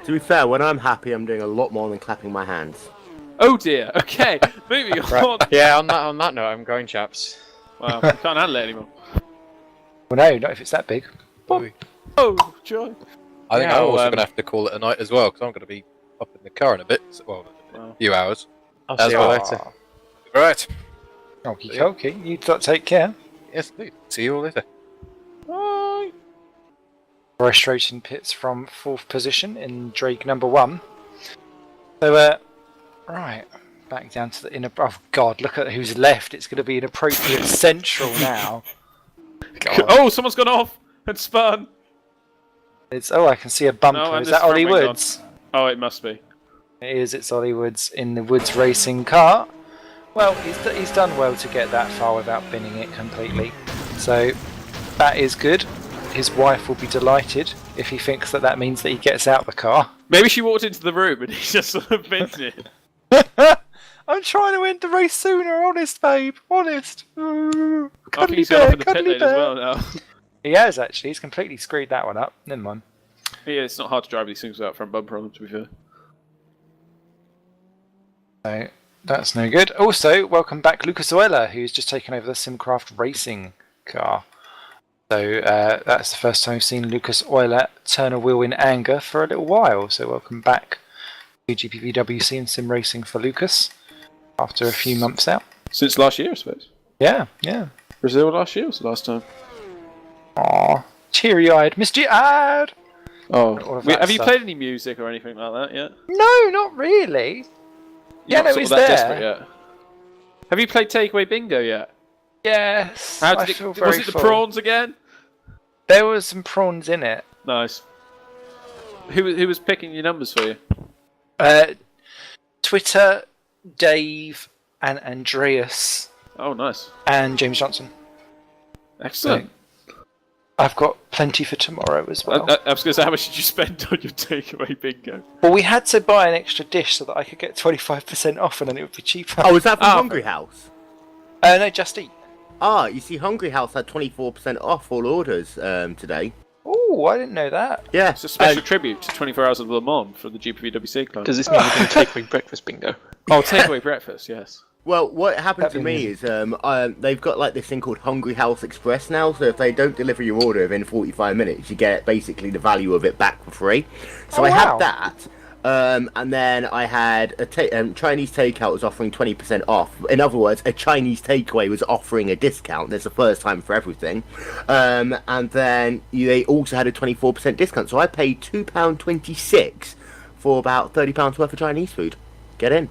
To be fair, when I'm happy, I'm doing a lot more than clapping my hands. Oh dear, okay. Moving on. Yeah, on that note, I'm going, chaps. Wow, I can't handle it anymore. Well, no, not if it's that big. Oh, joy. I think I'm also going to have to call it a night as well, because I'm going to be up in the car in a bit. A few hours. I'll see you later. Right. Okay, you take care. Yes, indeed. See you all later. Bye. Frustrating pits from 4th position in Drake number 1. So, right, back down to the inner. Oh God, look at who's left. It's going to be an appropriate central now. God. Oh, someone's gone off and spun. I can see a bumper. No, is that Ollie Woods? Oh, it must be. It is. It's Ollie Woods in the Woods Racing car. Well, he's done well to get that far without binning it completely. So that is good. His wife will be delighted if he thinks that means that he gets out the car. Maybe she walked into the room and he just sort of binned it. I'm trying to end the race sooner, honest, babe. Honest. I think he's gone up in the pit lane as well now. He has actually. He's completely screwed that one up. Never mind. Yeah, it's not hard to drive these things without front bumper on them, to be fair. So that's no good. Also, welcome back Lucas Euler, who's just taken over the Simcraft Racing car. So that's the first time we've seen Lucas Euler turn a wheel in anger for a little while. So welcome back to GPVWC and Sim Racing for Lucas after a few months out. Since last year, I suppose. Yeah. Brazil last year was the last time. Aw, teary-eyed, misty-eyed. Oh, have you played any music or anything like that yet? No, not really. You're not he's that there. desperate yet. Have you played Takeaway Bingo yet? Yes. How did was it the prawns again? There was some prawns in it. Nice. Who was picking your numbers for you? Twitter, Dave, and Andreas. Oh, nice. And James Johnson. Excellent. So, I've got plenty for tomorrow as well. I was going to say, how much did you spend on your Takeaway Bingo? Well, we had to buy an extra dish so that I could get 25% off and then it would be cheaper. Oh, was that from Hungry House? No, Just Eat. Ah, you see, Hungry House had 24% off all orders today. Oh, I didn't know that. Yeah. It's a special tribute to 24 Hours of Le Mans from the GPVWC club. Does this mean we're going to take away breakfast bingo? Oh, takeaway breakfast, yes. Well, what happened to me is they've got like this thing called Hungry House Express now, so if they don't deliver your order within 45 minutes, you get basically the value of it back for free. So I had that, and then I had a Chinese takeout was offering 20% off. In other words, a Chinese takeaway was offering a discount. There's the first time for everything. And then they also had a 24% discount, so I paid £2.26 for about £30 worth of Chinese food. Get in.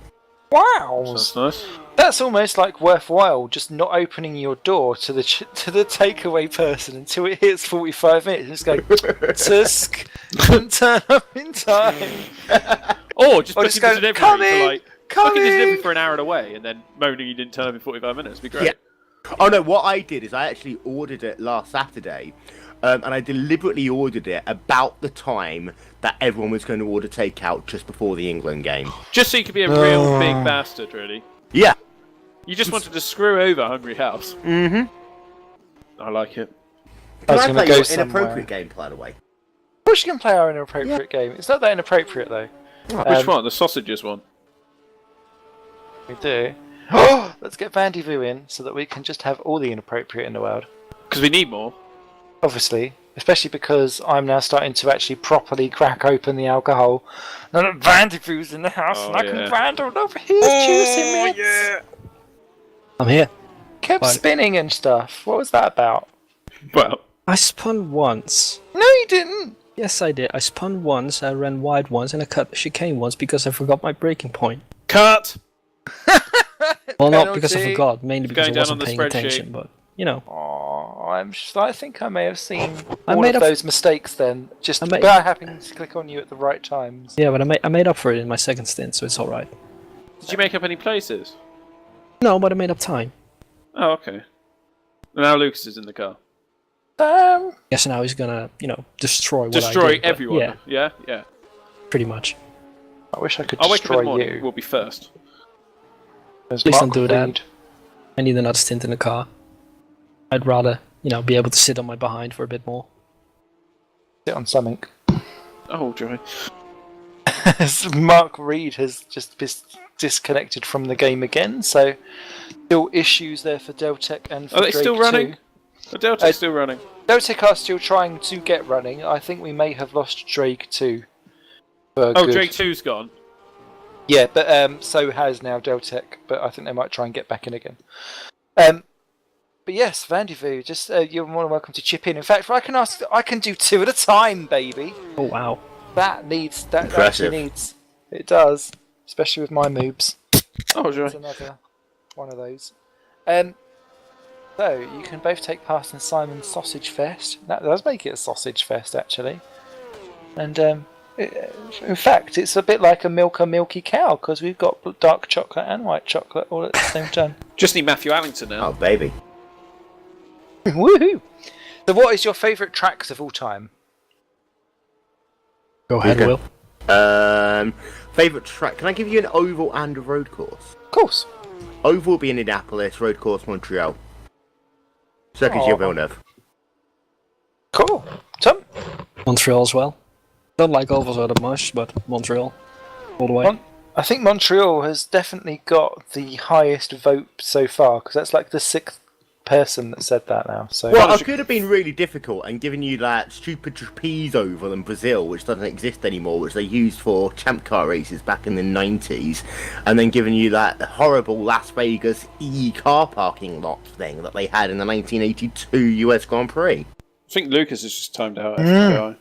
Wow. Sounds nice. That's almost like worthwhile, just not opening your door to the takeaway person until it hits 45 minutes. Just go, tusk, and turn up in time. Or just booking go, the delivery coming. booking the delivery for an hour away and then moaning you didn't turn up in 45 minutes would be great. Yeah. Oh no, what I did is I actually ordered it last Saturday, and I deliberately ordered it about the time that everyone was going to order takeout just before the England game. Just so you could be a real big bastard, really. Yeah. You just wanted to screw over Hungry House. Mm-hmm. I like it. Can was I gonna play go your somewhere. inappropriate game, by the way? Of course you can play our inappropriate game. It's not that inappropriate though. Which one? The sausages one? We do. Oh, let's get Vandy Vu in so that we can just have all the inappropriate in the world. Because we need more. Obviously, especially because I'm now starting to actually properly crack open the alcohol. Now that Vandy Vu's in the house, Oh, and I yeah. can vandal over his juicy mitts. yeah! I'm here. Kept Fine. spinning and stuff. What was that about? Well, I spun once. No, you didn't. Yes, I did. I spun once, I ran wide once, and I cut the chicane once because I forgot my braking point. cut! Well, not because I Penalty. forgot, mainly because I Going down wasn't on the paying spreadsheet. attention, but, you know. Oh, I think I may have seen I all made of up- those mistakes then, just I made- by happening to click on you at the right times. Yeah, but I made up for it in my second stint, so it's alright. Did you make up any places? No, but I made up time. Oh, okay. Now Lucas is in the car. Guess now he's gonna, you know, destroy what I Destroy did, but everyone. Yeah, Yeah, yeah. pretty much. I wish I could I'll wake up in destroy the morning. you. We'll be first. As Please Mark don't do that. Reed. I need another stint in the car. I'd rather, you know, be able to sit on my behind for a bit more. Sit on something. Oh, joy. Mark Reed has just been disconnected from the game again, so still issues there for Deltec and for Are they Drake still running? too. The Delta's still running. Deltec are still trying to get running. I think we may have lost Drake too. For Oh, good. Drake 2's gone. Yeah, but so has now Deltec, but I think they might try and get back in again. But yes, Vandivu, just you're more than welcome to chip in. In fact, if I can do two at a time, baby. Oh wow. That Impressive. actually needs. It does, especially with my moves. Oh, joy. It's another one of those. So you can both take part in Simon's Sausage Fest. That does make it a sausage fest, actually. And in fact, it's a bit like a milky cow because we've got dark chocolate and white chocolate all at the same time. Just need Matthew Allington now. Oh, baby. Woohoo! So, what is your favourite tracks of all time? Go ahead, Okay. Will. Favourite track? Can I give you an oval and a road course? Of course. Oval will be in Indianapolis, road course Montreal. Circuit Aw. Gilles Villeneuve. Cool. Tom? Montreal as well. Don't like ovals that much, but Montreal. All the way. I think Montreal has definitely got the highest vote so far because that's like the sixth person that said that now. So Well, I could have been really difficult and given you that stupid trapeze oval in Brazil, which doesn't exist anymore, which they used for champ car races back in the 90s, and then given you that horrible Las Vegas car parking lot thing that they had in the 1982 US Grand Prix. I think Lucas has just timed out. FYI.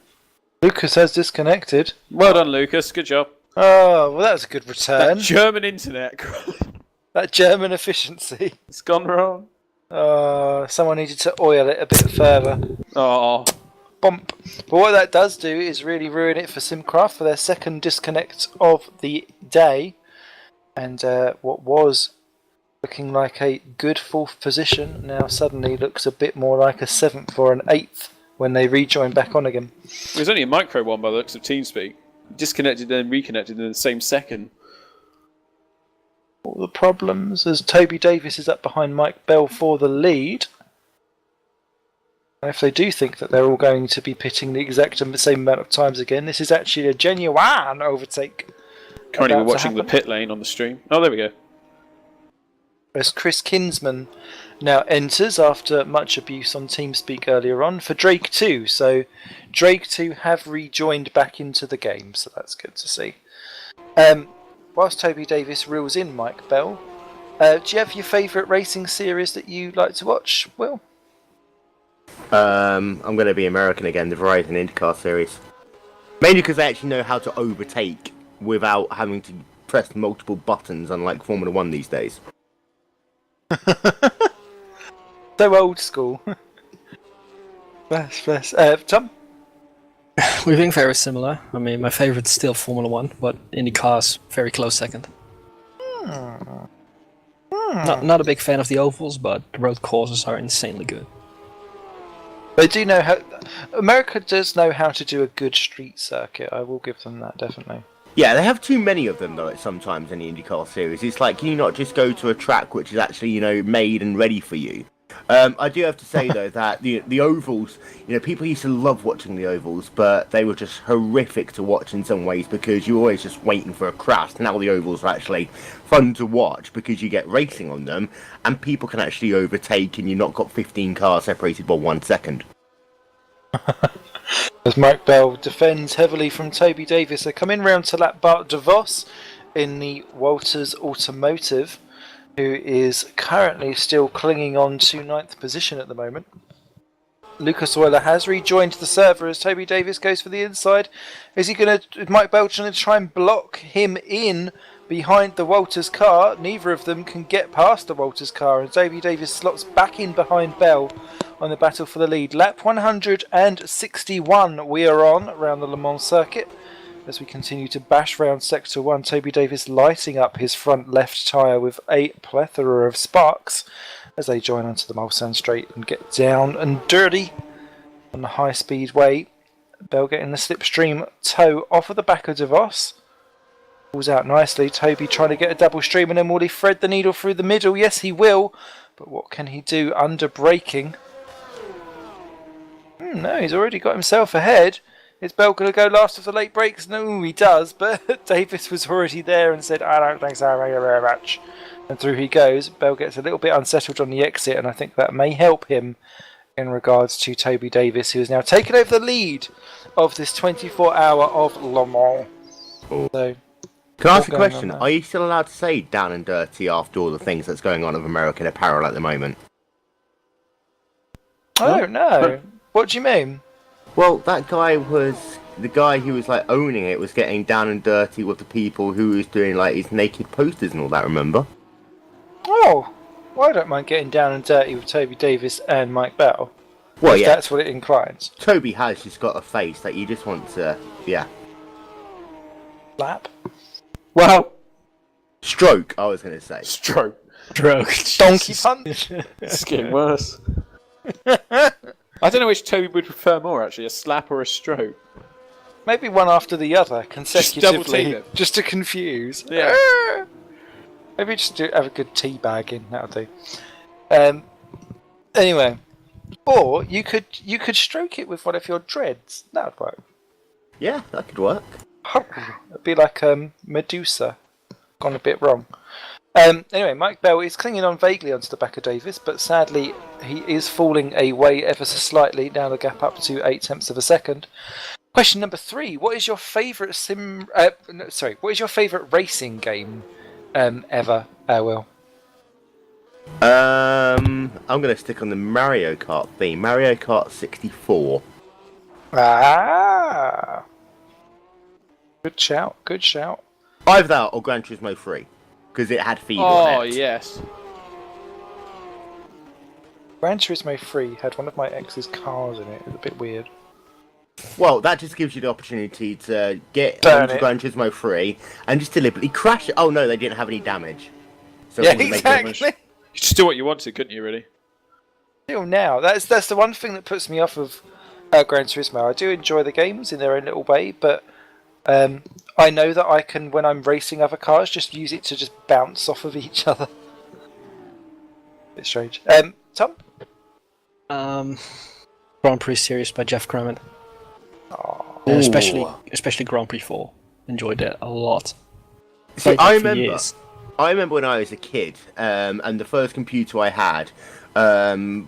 Lucas has disconnected. Well done, Lucas. Good job. Oh, well, that was a good return. That German internet. That German efficiency. It's gone wrong. Someone needed to oil it a bit further. Oh. Bump. But what that does do is really ruin it for Simcraft for their second disconnect of the day. And what was looking like a good fourth position now suddenly looks a bit more like a seventh or an eighth when they rejoin back on again. It was only a micro one by the looks of TeamSpeak. Disconnected then reconnected in the same second. All the problems as Toby Davis is up behind Mike Bell for the lead. And if they do think that they're all going to be pitting the exact same amount of times again, this is actually a genuine overtake. Currently we're about to watching the happen. pit lane on the stream. Oh, there we go. As Chris Kinsman now enters after much abuse on TeamSpeak earlier on for Drake 2. So Drake 2 have rejoined back into the game, so that's good to see. Whilst Toby Davis reels in Mike Bell, do you have your favourite racing series that you like to watch, Will? I'm going to be American again, the Verizon IndyCar series. Mainly because they actually know how to overtake without having to press multiple buttons, unlike Formula 1 these days. So old school. Bless. Tom? We think very similar. I mean, my favorite is still Formula 1, but IndyCar's very close second. Not a big fan of the ovals, but the road courses are insanely good. They do know how. America does know how to do a good street circuit. I will give them that, definitely. Yeah, they have too many of them though. Sometimes in the IndyCar series, it's like, can you not just go to a track which is actually made and ready for you? I do have to say though that the ovals, people used to love watching the ovals, but they were just horrific to watch in some ways because you're always just waiting for a crash. Now the ovals are actually fun to watch because you get racing on them, and people can actually overtake, and you've not got 15 cars separated by 1 second. As Mike Bell defends heavily from Toby Davis, they come in round to lap Bart DeVos in the Walters Automotive, who is currently still clinging on to 9th position at the moment. Lucas Euler has rejoined the server as Toby Davis goes for the inside. Is Mike Bell trying to try and block him in behind the Walters car? Neither of them can get past the Walters car, and Toby Davis slots back in behind Bell on the battle for the lead. Lap 161 we are on around the Le Mans circuit as we continue to bash round Sector 1. Toby Davis lighting up his front left tyre with a plethora of sparks as they join onto the Mulsanne straight and get down and dirty on the high speed way. Bell getting the slipstream toe off of the back of DeVos. Pulls out nicely. Toby trying to get a double stream, and then will he thread the needle through the middle? Yes, he will. But what can he do under braking? No, he's already got himself ahead. Is Bell going to go last of the late breaks? No, he does. But Davis was already there and said, I don't think so, thank you very much. And through he goes. Bell gets a little bit unsettled on the exit, and I think that may help him in regards to Toby Davis, who has now taken over the lead of this 24-hour of Le Mans. So, can I ask a question? Are you still allowed to say down and dirty after all the things that's going on with American Apparel at the moment? I don't know. What do you mean? Well, that guy was the guy who was like owning it, was getting down and dirty with the people who was doing like his naked posters and all that. Remember? Oh, well, I don't mind getting down and dirty with Toby Davis and Mike Bell. Well, yeah, that's what it inclines. Toby has just got a face that you just want to, Lap. Well, stroke. I was going to say stroke. Donkey punch. It's getting worse. I don't know which Toby would prefer more, actually, a slap or a stroke. Maybe one after the other, consecutively, double just to confuse. Yeah. Maybe just have a good tea bag in, that'll do. Anyway, or you could stroke it with one of your dreads. That would work. Yeah, that could work. It'd be like Medusa, gone a bit wrong. Anyway, Mike Bell is clinging on vaguely onto the back of Davis, but sadly he is falling away ever so slightly, down the gap up to 0.8 of a second. Question number 3: what is your favourite what is your favourite racing game ever, Will? I'm gonna stick on the Mario Kart theme. Mario Kart 64. Ah, good shout. Good shout. Either that or Gran Turismo 3. Because it had feed on it. Oh, yes. Gran Turismo 3 had one of my ex's cars in it. It was a bit weird. Well, that just gives you the opportunity to get Burn onto it. Gran Turismo 3 and just deliberately crash it. Oh no, they didn't have any damage. So Yeah, it wouldn't make any exactly. You could do what you wanted, couldn't you, really? Still now, that's the one thing that puts me off of Gran Turismo. I do enjoy the games in their own little way, but I know that I can, when I'm racing other cars, just use it to just bounce off of each other. Bit strange. Tom? Grand Prix Series by Jeff Clement. Oh. And especially Grand Prix 4. Enjoyed it a lot. See, Played I it for remember. years. I remember when I was a kid, and the first computer I had,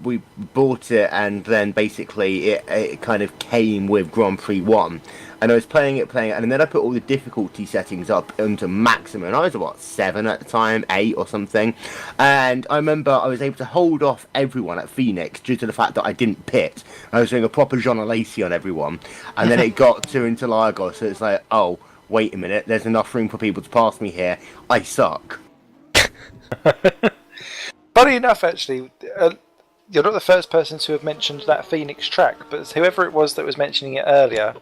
we bought it, and then basically it kind of came with Grand Prix 1. And I was playing it, and then I put all the difficulty settings up into maximum. And I was, 7 at the time, 8 or something. And I remember I was able to hold off everyone at Phoenix due to the fact that I didn't pit. I was doing a proper Jean Alesi on everyone. And then it got to Interlagos, so it's like, oh, wait a minute, there's enough room for people to pass me here. I suck. Funny enough, actually, you're not the first person to have mentioned that Phoenix track, but whoever it was that was mentioning it earlier,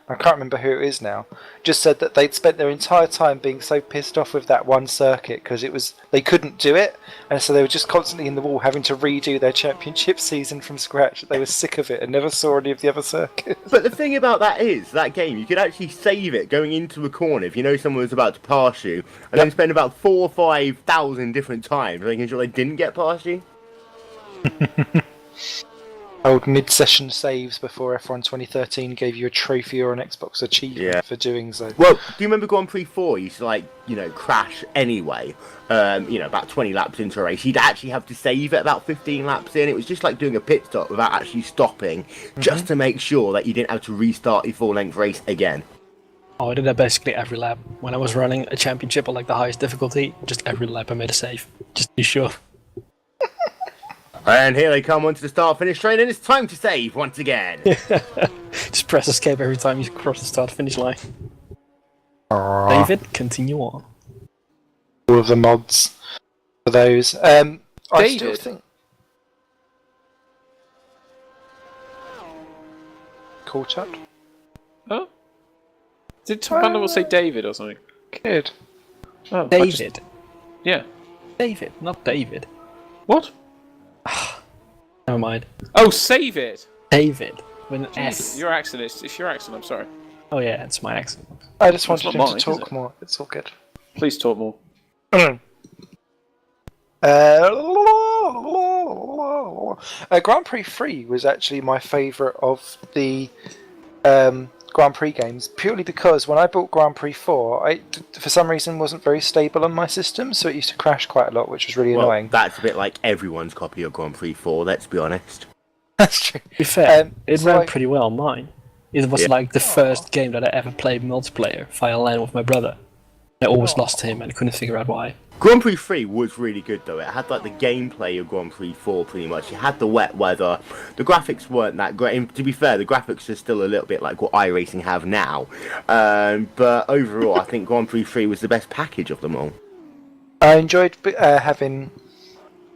I can't remember who it is now, just said that they'd spent their entire time being so pissed off with that one circuit because they couldn't do it, and so they were just constantly in the wall having to redo their championship season from scratch. They were sick of it and never saw any of the other circuits. But the thing about that is, that game, you could actually save it going into a corner if you know someone was about to pass you, and then spend about 4,000 or 5,000 different times making sure they didn't get past you. Old mid-session saves before F1 2013 gave you a trophy or an Xbox achievement for doing so. Well, do you remember Grand Prix 4? You used to, crash anyway. About 20 laps into a race. You'd actually have to save it about 15 laps in. It was just like doing a pit stop without actually stopping, just to make sure that you didn't have to restart your full-length race again. Oh, I did that basically every lap. When I was running a championship on like the highest difficulty, just every lap I made a save. Just to be sure. And here they come onto the start-finish train, and it's time to save once again. Just press escape every time you cross the start-finish line. David, continue on. All of the mods for those. I still David? think... Cool chat. Huh? Did Tom Vanderbilt say David or something? Good. Oh, David. Yeah. David, not David. What? Never mind. Oh, save it! David. With an Jeez, S. your accent it's your accent, I'm sorry. Oh yeah, it's my accent. I just That's wanted not him mine, to is talk it? more. It's all good. Please talk more. Grand Prix 3 was actually my favourite of the Grand Prix games, purely because when I bought Grand Prix 4, I, for some reason, wasn't very stable on my system, so it used to crash quite a lot, which was really annoying. That's a bit like everyone's copy of Grand Prix 4, let's be honest. That's true. To be fair, it so ran I- pretty well on mine. It was like the first game that I ever played multiplayer via LAN with my brother. I always lost to him and couldn't figure out why. Grand Prix 3 was really good though. It had like the gameplay of Grand Prix 4 pretty much. It had the wet weather. The graphics weren't that great. And to be fair, the graphics are still a little bit like what iRacing have now. But overall, I think Grand Prix 3 was the best package of them all. I enjoyed having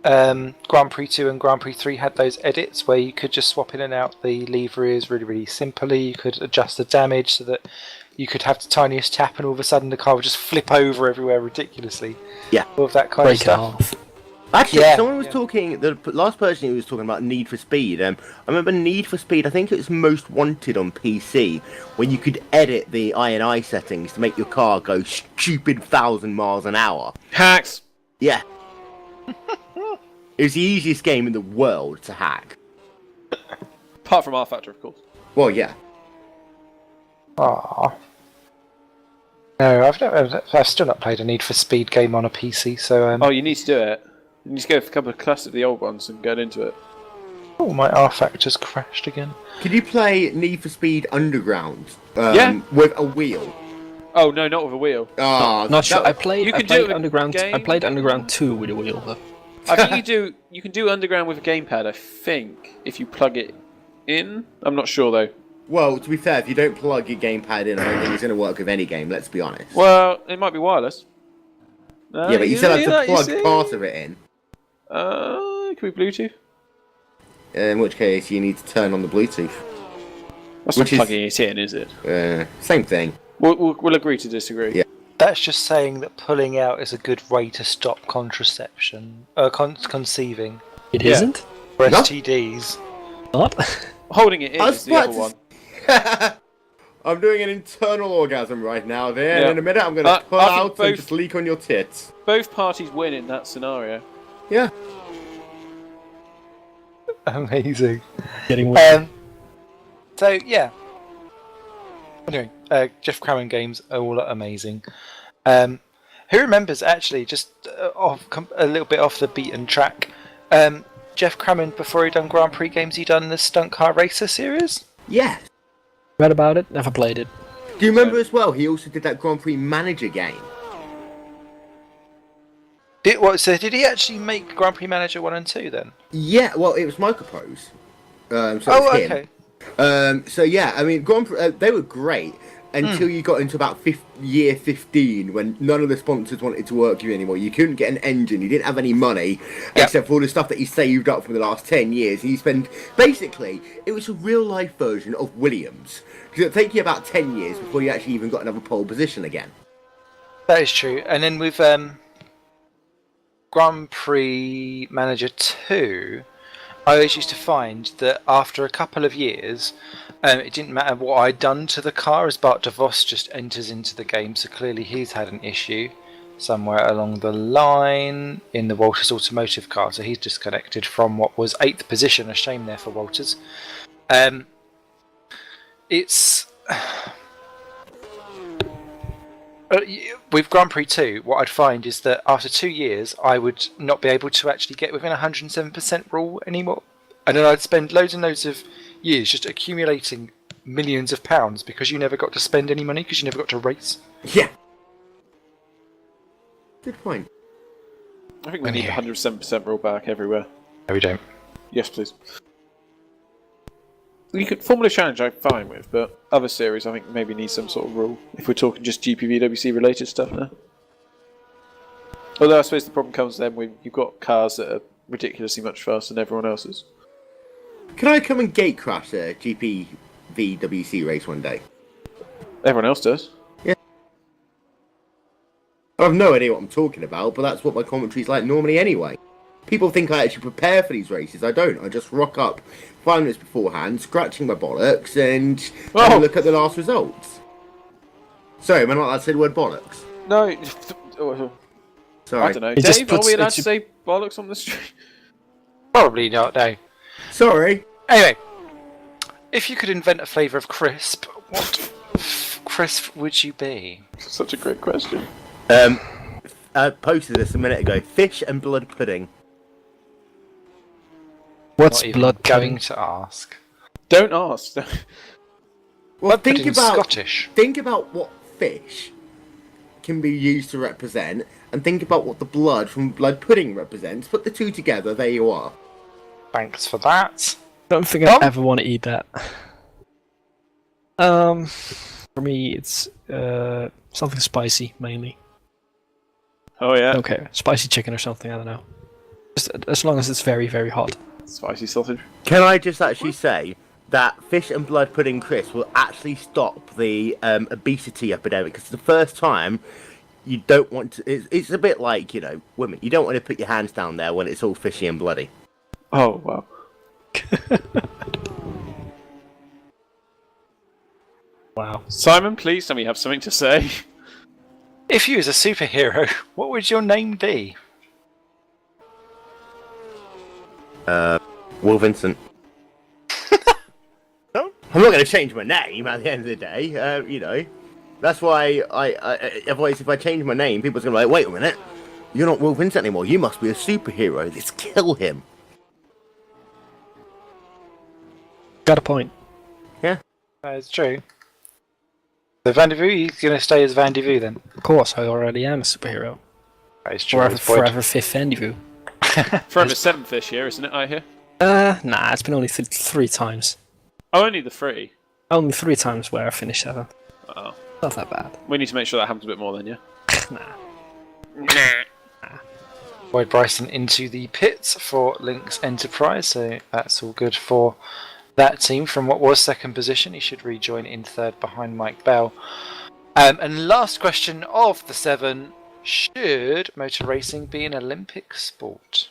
Grand Prix 2 and Grand Prix 3 had those edits where you could just swap in and out the levers really, really simply. You could adjust the damage so that you could have the tiniest tap and all of a sudden the car would just flip over everywhere ridiculously. Yeah. All of that kind Break of it stuff. off. Actually, Yeah. someone was talking, the last person who was talking about Need for Speed. I remember Need for Speed, I think it was Most Wanted on PC, when you could edit the INI settings to make your car go stupid 1,000 miles an hour. Hacks! Yeah. It was the easiest game in the world to hack. Apart from R Factor, of course. Well, yeah. Aww. No, I've still not played a Need for Speed game on a PC, so Oh, you need to do it. You need to go for a couple of classes of the old ones and get into it. oh, my R Factor's crashed again. Could you play Need for Speed Underground? Yeah. With a wheel? Oh, no, not with a wheel. Not sure. I played. You I can do played it with Underground. I game. played Underground 2 with a wheel though. I think you can do Underground with a gamepad, I think, if you plug it in. I'm not sure, though. Well, to be fair, if you don't plug your gamepad in, I don't think it's going to work with any game, let's be honest. Well, it might be wireless. Yeah, but you still have to plug part of it in. Can we Bluetooth? In which case, you need to turn on the Bluetooth. That's Which not is- plugging it in, is it? Same thing. We'll agree to disagree. Yeah. That's just saying that pulling out is a good way to stop contraception, conceiving, It Yeah. not or No. STDs. Not. Holding it in I is was the other about one. to I'm doing an internal orgasm right now, dear, and Yeah. in a minute I'm going to pull I think out both- and just leak on your tits. Both parties win in that scenario. Yeah. Amazing. Getting weird. So yeah. Anyway, Jeff Crammon games are all amazing. Who remembers actually just a little bit off the beaten track? Jeff Crammon, before he done Grand Prix games, he done the Stunt Car Racer series. Yes. Read about it. Never played it. Do you remember as well, he also did that Grand Prix Manager game? So did he actually make Grand Prix Manager 1 and 2 then? Yeah, well, it was Microprose. So Oh, it's him. okay. So yeah, I mean, Grand Prix, they were great. until you got into about year 15, when none of the sponsors wanted to work with you anymore. You couldn't get an engine, you didn't have any money, except for all the stuff that you saved up from the last 10 years. And you spend, basically, it was a real-life version of Williams. Because it'll take you about 10 years before you actually even got another pole position again. That is true. And then with Grand Prix Manager 2, I always used to find that after a couple of years, it didn't matter what I'd done to the car, as Bart de Vos just enters into the game, so clearly he's had an issue somewhere along the line in the Walters Automotive car, so he's disconnected from what was 8th position. A shame there for Walters. It's... with Grand Prix 2, what I'd find is that after 2 years, I would not be able to actually get within 107% rule anymore. And then I'd spend loads and loads of years just accumulating millions of pounds because you never got to spend any money because you never got to race. Yeah. Good point. I think we need 107% rule back everywhere. No, we don't. Yes, please. You could Formula Challenge I'm fine with, but other series I think maybe need some sort of rule if we're talking just GPVWC related stuff now. Although I suppose the problem comes then when you've got cars that are ridiculously much faster than everyone else's. Can I come and gate crash a GPVWC race one day? Everyone else does. Yeah. I have no idea what I'm talking about, but that's what my commentary's like normally anyway. People think I actually prepare for these races. I don't. I just rock up 5 minutes beforehand, scratching my bollocks, and have a look at the last results. Sorry, am I not allowed to say the word bollocks? No. Sorry. I don't know. Dave, are we allowed to say bollocks on the street? Probably not, no. Sorry. Anyway, if you could invent a flavour of crisp, what crisp would you be? Such a great question. I posted this a minute ago. Fish and blood pudding. What's Not even blood going pudding? to ask? Don't ask. Well, think pudding's about Scottish. Think about what fish can be used to represent, and think about what the blood from blood pudding represents. Put the two together, there you are. Thanks for that. Don't think I ever want to eat that. For me, it's something spicy mainly. Oh yeah. Okay, spicy chicken or something. I don't know. Just as long as it's very, very hot. Spicy sausage. Can I just actually say that fish and blood pudding crisp will actually stop the obesity epidemic? Because it's the first time you don't want to. It's a bit like, you know, women. You don't want to put your hands down there when it's all fishy and bloody. Oh wow. Wow. Simon, please tell me you have something to say. If you was a superhero, what would your name be? Will Vincent. I'm not going to change my name at the end of the day. You know, that's why otherwise, if I change my name, people's going to be like, wait a minute, you're not Will Vincent anymore. You must be a superhero. Let's kill him. Got a point. Yeah. It's true. So Van de Vue, he's going to stay as Van de Vue then? Of course, I already am a superhero. That is true. Forever fifth Van de Vue. Forever 7th this year, isn't it, I hear? Nah, it's been only 3 times. Oh, only the 3? Only 3 times where I finished 7th. Oh. Not that bad. We need to make sure that happens a bit more then, yeah? Nah. Boyd Bryson into the pits for Lynx Enterprise, so that's all good for that team. From what was 2nd position, he should rejoin in 3rd behind Mike Bell. And last question of the 7, should motor racing be an Olympic sport?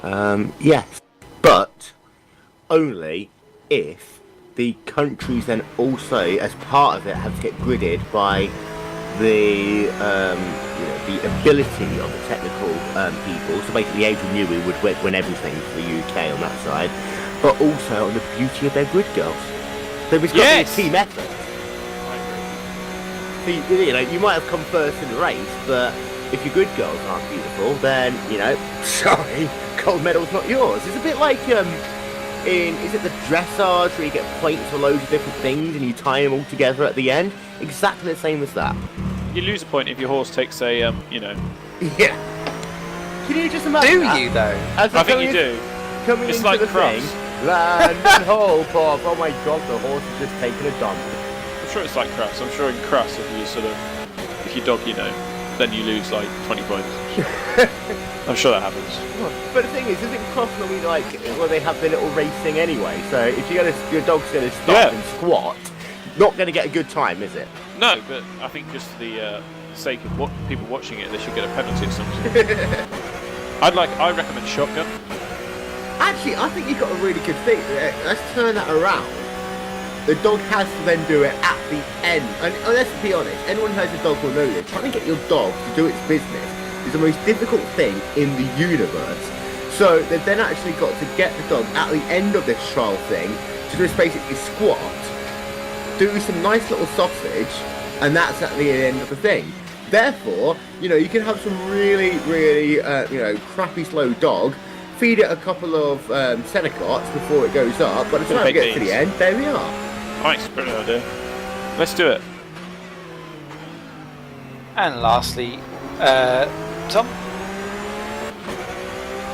Yes, but only if the countries then also, as part of it, have to get gridded by the the ability of the technical people. So basically, Adrian Newey would win everything for the UK on that side, but also on the beauty of their grid girls. So it's got to be a team effort. So you know, you might have come first in the race, but if your grid girls aren't beautiful, then, you know, sorry, gold medal's not yours. It's a bit like is it the dressage where you get points for loads of different things and you tie them all together at the end? Exactly the same as that. You lose a point if your horse takes a, you know... Yeah. Can you just imagine Do that? you, though? I think you do. Coming It's into like the cross. thing, Land and hope of. Oh my god, the horse is just taking a dump. I'm sure it's like Crass. I'm sure in Crass, if you dog, then you lose like 20 points. I'm sure that happens. But the thing is, isn't cross normally like where they have their little racing anyway? So if your dog's going to stop and squat, not going to get a good time, is it? No, but I think just for the sake of people watching it, they should get a penalty or something. I recommend shotgun. Actually, I think you've got a really good thing. Let's turn that around. The dog has to then do it at the end. And let's be honest, anyone who has a dog will know this. Trying to get your dog to do its business is the most difficult thing in the universe. So they've then actually got to get the dog at the end of this trial thing to just basically squat, do some nice little sausage, and that's at the end of the thing. Therefore, you can have some really, really, crappy slow dog, feed it a couple of Senecots before it goes up, by the time it gets to the end, there we are. Nice, brilliant idea. Let's do it. And lastly, Tom,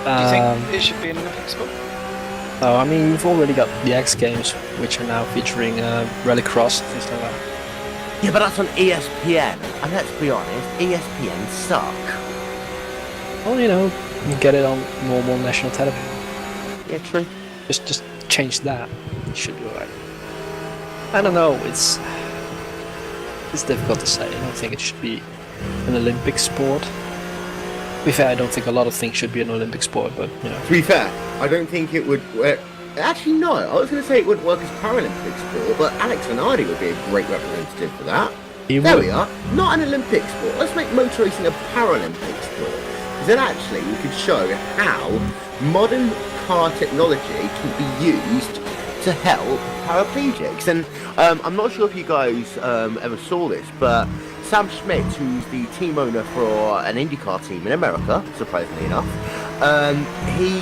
do you think it should be an Olympic sport? Oh, I mean, we've already got the X Games, which are now featuring rallycross, things like that. Yeah, but that's on ESPN, and let's be honest, ESPN suck. Well, you get it on normal national television. Yeah, true. Just change that. It should be alright. I don't know. It's difficult to say. I don't think it should be an Olympic sport. To be fair, I don't think a lot of things should be an Olympic sport, but To be fair, I don't think it would. Actually, no. I was going to say it wouldn't work as Paralympic sport, but Alex Zanardi would be a great representative for that. There we are. Not an Olympic sport. Let's make motor racing a Paralympic sport. Then actually we could show how modern car technology can be used to help paraplegics. And I'm not sure if you guys ever saw this, but Sam Schmidt, who's the team owner for an IndyCar team in America, surprisingly enough, he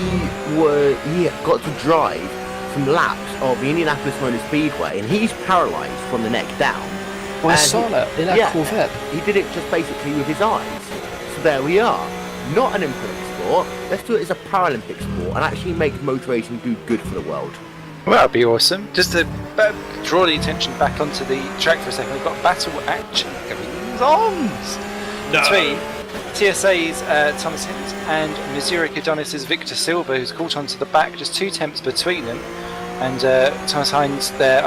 got to drive some laps of the Indianapolis Motor Speedway, and he's paralysed from the neck down. Well, I saw that in that Corvette. He did it just basically with his eyes. So there we are. Not an Olympic sport. Let's do it as a Paralympic sport and actually make motor racing do good for the world. Well, that would be awesome. Just to draw the attention back onto the track for a second, we've got battle action going on between TSA's Thomas Hinds and Missouri Adonis' Victor Silva, who's caught onto the back. Just 2 tenths between them, and Thomas Hinds there,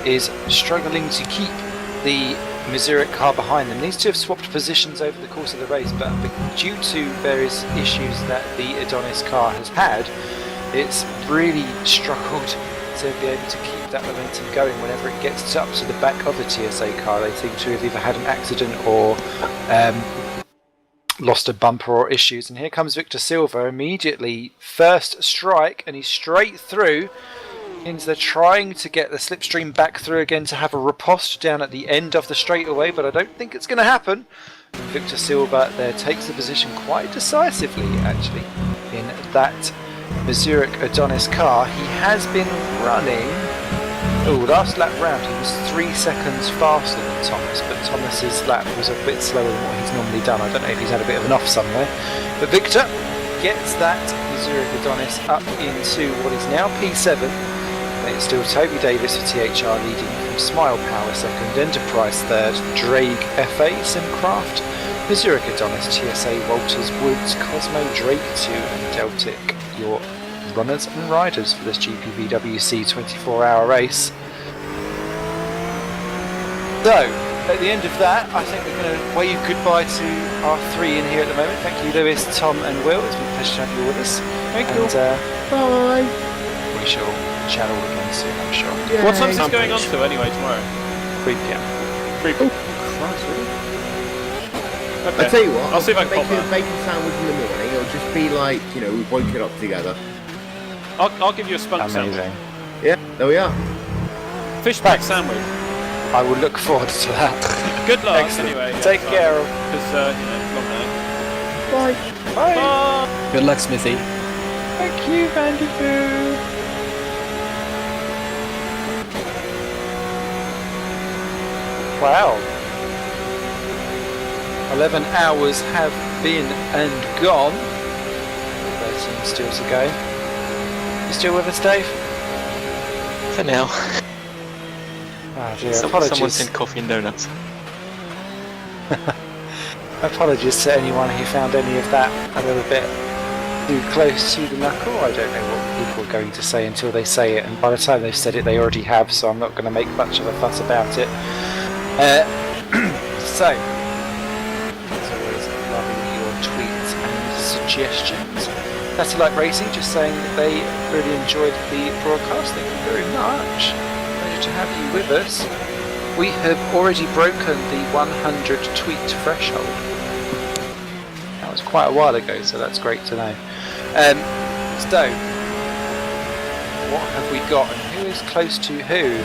is struggling to keep the Missouri car behind them. These two have swapped positions over the course of the race, but due to various issues that the Adonis car has had, it's really struggled to be able to keep that momentum going whenever it gets up to the back of the TSA car. They seem to have either had an accident or lost a bumper or issues. And here comes Victor Silva immediately, first strike, and he's straight through. They're trying to get the slipstream back through again to have a riposte down at the end of the straightaway, but I don't think it's going to happen. Victor Silva there takes the position quite decisively, actually, in that Missouri Adonis car. He has been running. Last lap round he was 3 seconds faster than Thomas, but Thomas's lap was a bit slower than what he's normally done. I don't know if he's had a bit of an off somewhere, but Victor gets that Missouri Adonis up into what is now P7. It's still Toby Davis for THR leading from Smile Power second, Enterprise third, Drake FA, Simcraft, Missouri Adonis, TSA, Walters, Woods, Cosmo, Drake 2 and Deltic, your runners and riders for this GPVWC 24-hour race. So, at the end of that, I think we're going to wave goodbye to our 3 in here at the moment. Thank you, Lewis, Tom and Will. It's been a pleasure to have you with us. Thank you. Bye. We shall chat all again soon, I'm sure. Yay. What time's this going on to anyway tomorrow? 3 p.m. 3 p.m. Christ, really? Okay. I tell you what, I'll see if I can make pop you a that. bacon sandwich in the morning. It'll just be like, we've woken up together. I'll give you a spunk Amazing. sandwich. Yeah, there we are. Fish pack sandwich. I will look forward to that. Good luck Excellent. anyway. Take care. Because, long night. Bye. Bye. Bye. Good luck, Smithy. Thank you, Vanderpoo. Wow. 11 hours have been and gone. 13 still to go. You still with us, Dave? For now. Oh dear, Someone apologies. sent coffee and donuts. Apologies to anyone who found any of that a little bit too close to the knuckle. I don't know what people are going to say until they say it, and by the time they've said it, they already have, so I'm not going to make much of a fuss about it. So, as always, loving your tweets and suggestions. Satellite Racing just saying that they really enjoyed the broadcast. Thank you very much. Pleasure to have you with us. We have already broken the 100 tweet threshold. That was quite a while ago, so that's great to know. So, what have we got and who is close to who?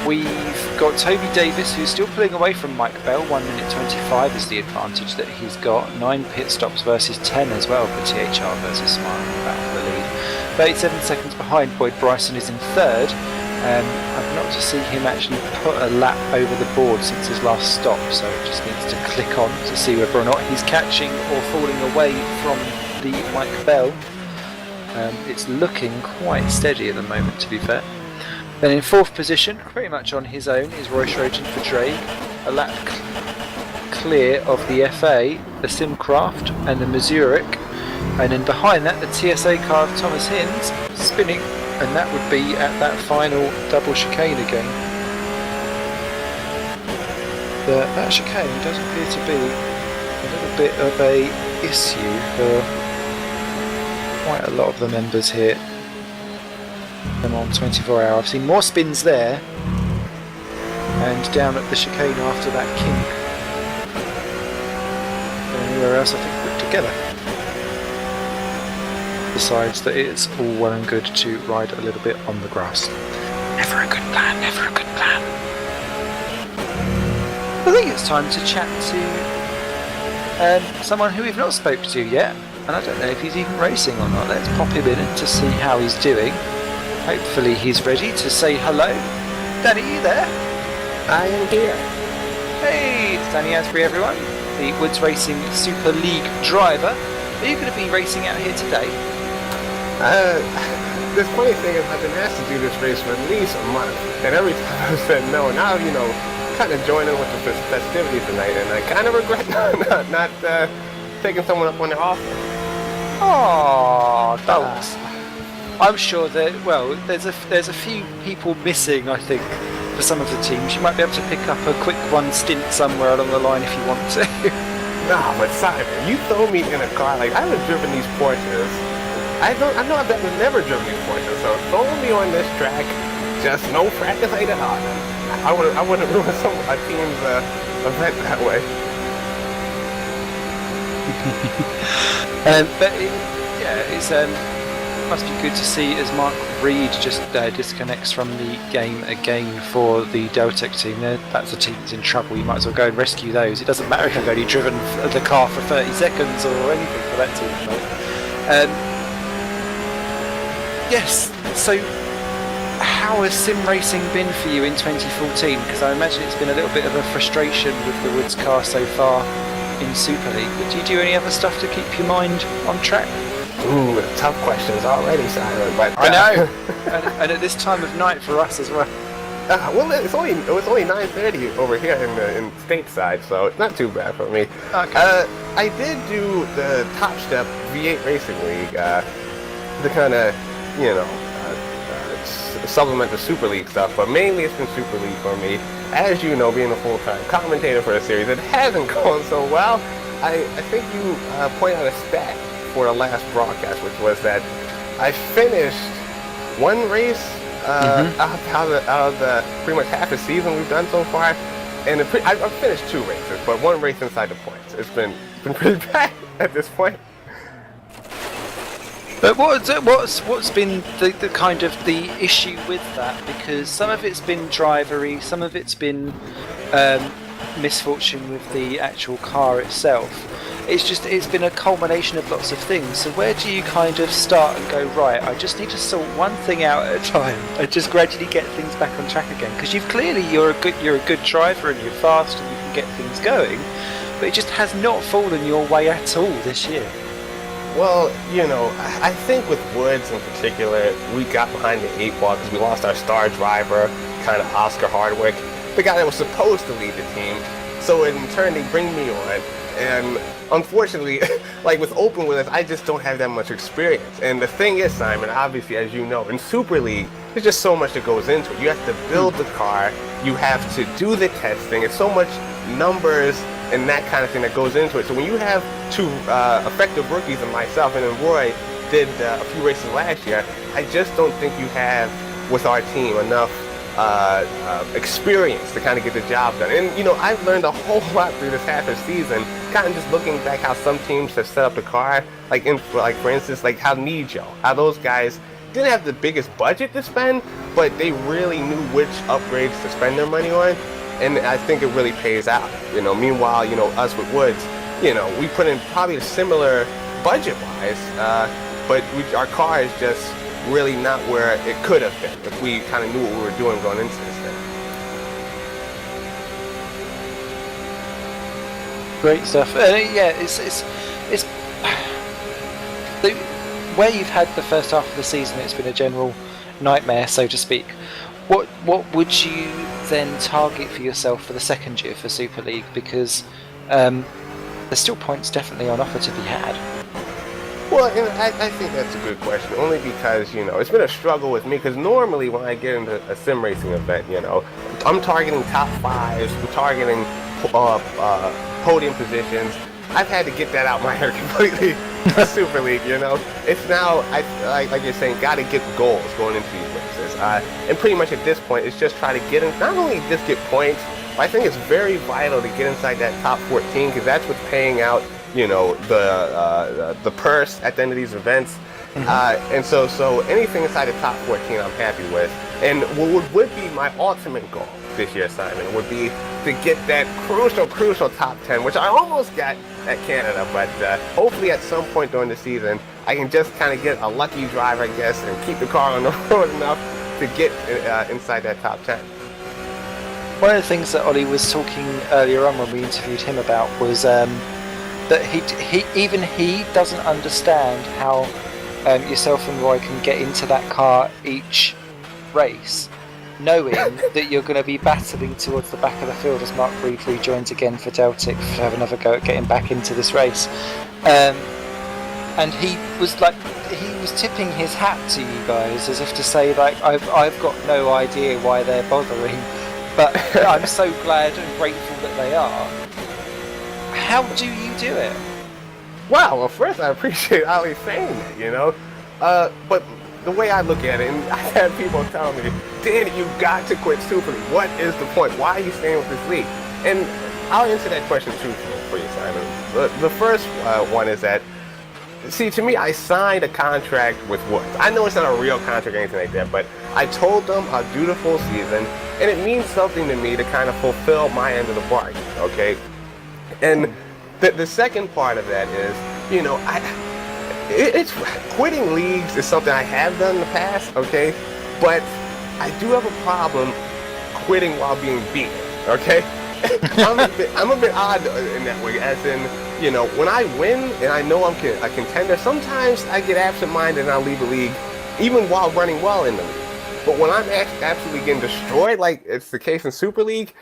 We've got Toby Davis, who's still pulling away from Mike Bell. 1 minute 25 is the advantage that he's got. 9 pit stops versus 10 as well for THR versus Smile in the battle for the lead. 37 seconds behind. Boyd Bryson is in third. I've not to see him actually put a lap over the board since his last stop, so it just needs to click on to see whether or not he's catching or falling away from the Mike Bell. It's looking quite steady at the moment, to be fair. Then in fourth position, pretty much on his own, is Roy Schrogen for Drake. A lap clear of the FA, the Simcraft and the Mazurek. And then behind that, the TSA car of Thomas Hinds spinning, and that would be at that final double chicane again. That chicane does appear to be a little bit of a issue for quite a lot of the members here. Them on 24 hour. I've seen more spins there and down at the chicane after that kink than anywhere else I think put together. Besides that it's all well and good to ride a little bit on the grass. Never a good plan, never a good plan. I think it's time to chat to someone who we've not spoke to yet, and I don't know if he's even racing or not. Let's pop him in to see how he's doing. Hopefully he's ready to say hello. Danny, you there? I am here. Hey, it's Danny Asbury, everyone. The Woods Racing Super League driver. Are you going to be racing out here today? The funny thing is I've been asked to do this race for at least a month, and every time I've said no. Now, kind of joining with the festivities tonight, and I kind of regret not taking someone up on their offer. Oh, don't. I'm sure that, well, there's a few people missing, I think, for some of the teams. You might be able to pick up a quick one stint somewhere along the line if you want to. Nah, but Simon, you throw me in a car, like, I haven't driven these Porsches. I know I've never driven these Porsches, so throw me on this track, just no practice ain't at all. I wouldn't ruin some of my team's event that way. It must be good to see as Mark Reed just disconnects from the game again for the Deltec team. That's a team that's in trouble. You might as well go and rescue those. It doesn't matter if you've only driven the car for 30 seconds or anything for that team. Yes, so how has sim racing been for you in 2014? Because I imagine it's been a little bit of a frustration with the Woods car so far in Super League. But do you do any other stuff to keep your mind on track? Ooh, tough questions already, Simon. But I know, and at this time of night for us as well. Well, it was only 9:30 over here in stateside, so it's not too bad for me. Okay. I did do the Top Step V8 Racing League to kind of, supplement the Super League stuff, but mainly it's been Super League for me. As you know, being a full-time commentator for the series, it hasn't gone so well. I think you pointed out a stat for the last broadcast, which was that I finished one race out of the pretty much half the season we've done so far, and I've finished 2 races, but 1 race inside the points. It's been pretty bad at this point. But what's been the kind of the issue with that? Because some of it's been drivery, some of it's been misfortune with the actual car itself. It's been a culmination of lots of things. So where do you kind of start and go, right, I just need to sort one thing out at a time and just gradually get things back on track again? Because you're a good driver and you're fast and you can get things going, but it just has not fallen your way at all this year. Well, I think with Woods in particular, we got behind the 8 ball because we lost our star driver, kind of Oscar Hardwick, the guy that was supposed to lead the team. So in turn, they bring me on, and unfortunately, like with open wheelers, I just don't have that much experience. And the thing is, Simon, obviously, as you know, in Super League, there's just so much that goes into it. You have to build the car, you have to do the testing. It's so much numbers and that kind of thing that goes into it. So when you have 2 effective rookies and myself, and then Roy did a few races last year, I just don't think you have, with our team, enough experience to kind of get the job done. And I've learned a whole lot through this half of the season, kind of just looking back how some teams have set up the car, like for instance, like how Nijo, how those guys didn't have the biggest budget to spend, but they really knew which upgrades to spend their money on, and I think it really pays out. Meanwhile, us with Woods, we put in probably a similar budget-wise, but our car is just really not where it could have been if we kind of knew what we were doing going into this thing. Great stuff. Yeah, it's the, where you've had the first half of the season, it's been a general nightmare, so to speak. What would you then target for yourself for the second year for Super League? Because there's still points definitely on offer to be had. Well, I think that's a good question, only because, it's been a struggle with me, because normally when I get into a sim racing event, I'm targeting top 5s, we're targeting podium positions. I've had to get that out my hair completely. Super League, it's now, like you're saying, got to get goals going into these races. And pretty much at this point, it's just try to get in, not only just get points, but I think it's very vital to get inside that top 14, because that's what's paying out the purse at the end of these events. And so anything inside the top 14 I'm happy with. And what would be my ultimate goal this year, Simon, would be to get that crucial top 10, which I almost got at Canada, but hopefully at some point during the season I can just kind of get a lucky drive, I guess, and keep the car on the road enough to get inside that top 10. One of the things that Ollie was talking earlier on when we interviewed him about was that he doesn't understand how yourself and Roy can get into that car each race, knowing that you're going to be battling towards the back of the field as Mark Reed rejoins again for Deltic to have another go at getting back into this race. And he was tipping his hat to you guys as if to say, like, I've got no idea why they're bothering, but I'm so glad and grateful that they are. How do you do it? Wow, well, first I appreciate Ali saying that, but the way I look at it, and I've had people tell me, Danny, you got to quit Super League. What is the point? Why are you staying with this league? And I'll answer that question truthfully for you, Simon. The first one is that, see, to me, I signed a contract with Woods. I know it's not a real contract or anything like that, but I told them I'll do the full season, and it means something to me to kind of fulfill my end of the bargain, okay? And the second part of that is, it's quitting leagues is something I have done in the past, okay? But I do have a problem quitting while being beaten, okay? I'm a bit odd in that way, as in, when I win and I know I'm a contender, sometimes I get absent-minded and I leave a league, even while running well in the league. But when I'm absolutely getting destroyed, like it's the case in Super League,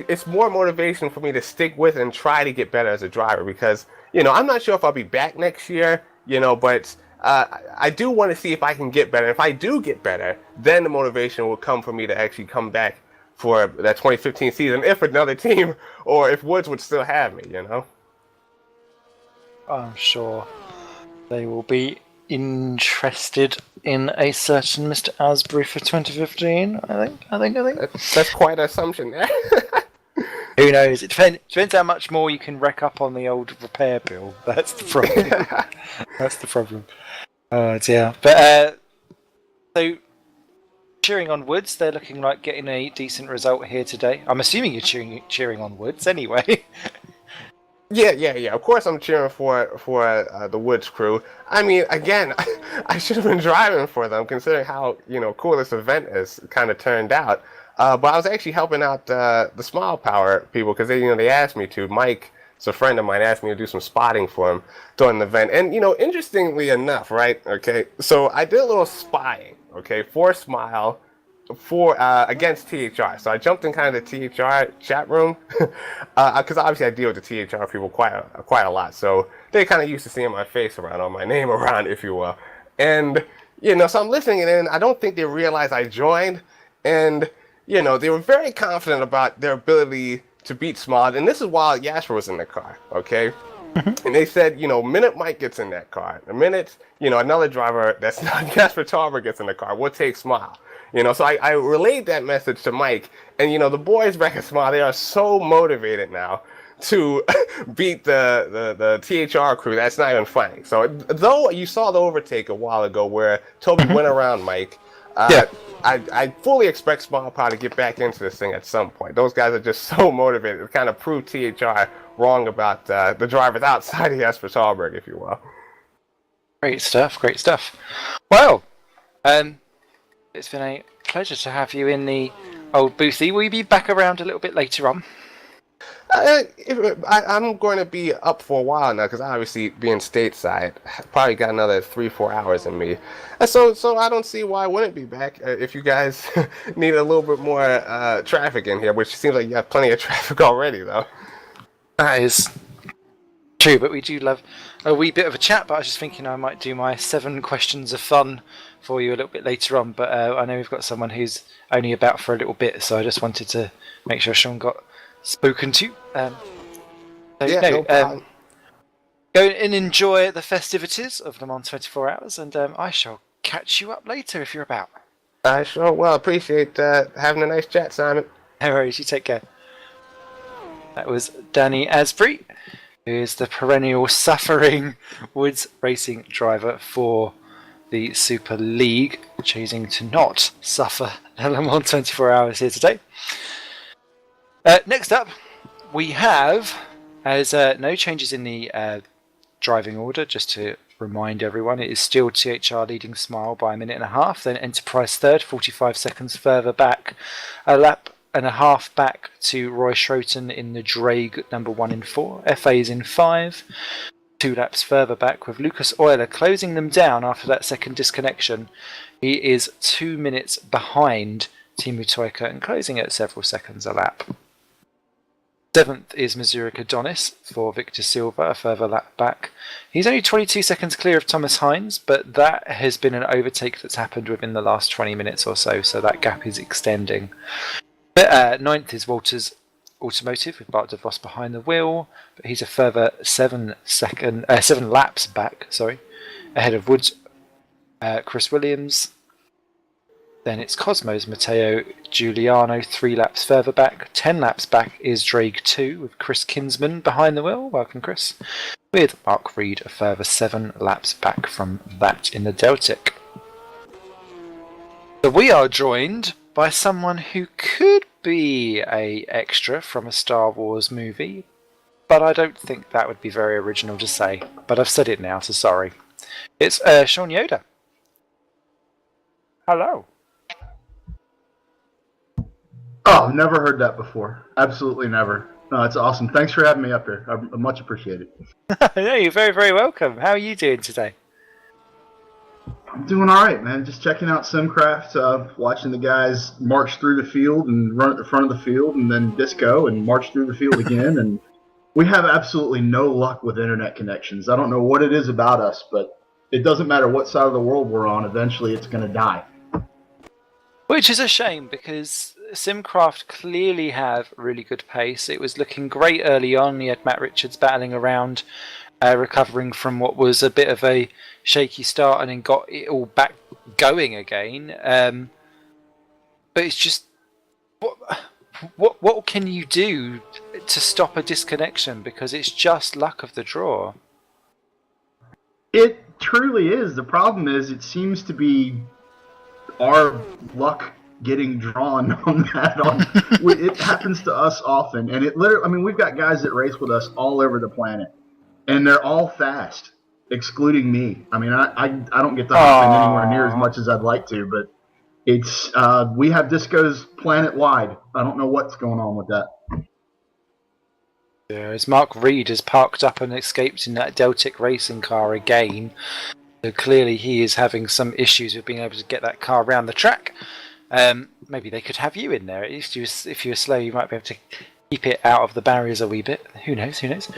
it's more motivation for me to stick with and try to get better as a driver, because, I'm not sure if I'll be back next year, but I do want to see if I can get better. If I do get better, then the motivation will come for me to actually come back for that 2015 season, if another team or if Woods would still have me, I'm sure they will be interested in a certain Mr. Asbury for 2015. I think. That's quite an assumption there. Who knows? It depends how much more you can rack up on the old repair bill. That's the problem. That's the problem. Oh dear. But so cheering on Woods, they're looking like getting a decent result here today. I'm assuming you're cheering on Woods anyway. Yeah. Of course, I'm cheering for the Woods crew. I mean, again, I should have been driving for them, considering how cool this event has kind of turned out. But I was actually helping out the Smile Power people, because they asked me to. Mike, So a friend of mine asked me to do some spotting for him during the event. And, you know, interestingly enough, right, okay, so I did a little spying, okay, for Smile against THR. So I jumped in kind of the THR chat room because obviously I deal with the THR people quite a lot. So they kind of used to seeing my face around or my name around, if you will. And, you know, so I'm listening in. I don't think they realized I joined. And, you know, they were very confident about their ability to beat Smod. And this is while Jasper was in the car, okay? And they said, you know, minute Mike gets in that car, the minute, you know, another driver that's not Jasper Tarver gets in the car, we'll take Smile. You know, so I relayed that message to Mike. And, you know, the boys back at Smile, they are so motivated now to beat the THR crew. That's not even funny. So though you saw the overtake a while ago where Toby went around Mike, I fully expect Small Power to get back into this thing at some point. Those guys are just so motivated to kind of prove THR wrong about the drivers outside of Jesper Talberg, if you will. Great stuff, great stuff. Well, it's been a pleasure to have you in the old boothie. Will you be back around a little bit later on? I'm going to be up for a while now because obviously being stateside, probably got another 3-4 hours in me. And so I don't see why I wouldn't be back if you guys need a little bit more traffic in here, which seems like you have plenty of traffic already, though. That is true, but we do love a wee bit of a chat. But I was just thinking I might do my 7 questions of fun for you a little bit later on. But I know we've got someone who's only about for a little bit, so I just wanted to make sure Sean got spoken to. Go and enjoy the festivities of Le Mans 24 Hours, and I shall catch you up later if you're about. I sure will. Appreciate having a nice chat, Simon. No worries, you take care. That was Danny Asprey, who is the perennial suffering Woods racing driver for the Super League, choosing to not suffer Le Mans 24 Hours here today. Next up, we have, as no changes in the driving order, just to remind everyone, it is still THR leading Smile by a minute and a half, then Enterprise third, 45 seconds further back, a lap and a half back to Roy Schroten in the Drag number 1 in 4, FA is in 5, 2 laps further back with Lucas Euler closing them down after that second disconnection. He is 2 minutes behind Timu Toika and closing at several seconds a lap. 7th is Mazurek Adonis for Victor Silva, a further lap back. He's only 22 seconds clear of Thomas Hines, but that has been an overtake that's happened within the last 20 minutes or so that gap is extending. 9th is Walters Automotive with Bart de Vos behind the wheel, but he's a further 7 laps back, ahead of Woods, Chris Williams. Then it's Cosmos Matteo Giuliano 3 laps further back. 10 laps back is Drake 2 with Chris Kinsman behind the wheel. Welcome, Chris. With Mark Reed a further 7 laps back from that in the Deltic. So we are joined by someone who could be a extra from a Star Wars movie, but I don't think that would be very original to say. But I've said it now, so sorry. It's Sean Yoda. Hello. Oh, never heard that before. Absolutely never. No, it's awesome. Thanks for having me up here. I much appreciate it. No, you're very, very welcome. How are you doing today? I'm doing all right, man. Just checking out Simcraft, watching the guys march through the field and run at the front of the field, and then disco and march through the field again. And we have absolutely no luck with internet connections. I don't know what it is about us, but it doesn't matter what side of the world we're on. Eventually, it's going to die. Which is a shame, because Simcraft clearly have really good pace. It was looking great early on. You had Matt Richards battling around, recovering from what was a bit of a shaky start, and then got it all back going again. But it's just, what can you do to stop a disconnection? Because it's just luck of the draw. It truly is. The problem is it seems to be our luck getting drawn on that. It happens to us often, and it literally, I mean, we've got guys that race with us all over the planet, and they're all fast, excluding me. I mean, I don't get to hop in anywhere near as much as I'd like to, but it's we have discos planet wide. I don't know what's going on with that. Yeah, as Mark Reed has parked up and escaped in that Deltic racing car again. So clearly he is having some issues with being able to get that car around the track. Maybe they could have you in there. At least if you were slow, you might be able to keep it out of the barriers a wee bit. Who knows? Who knows?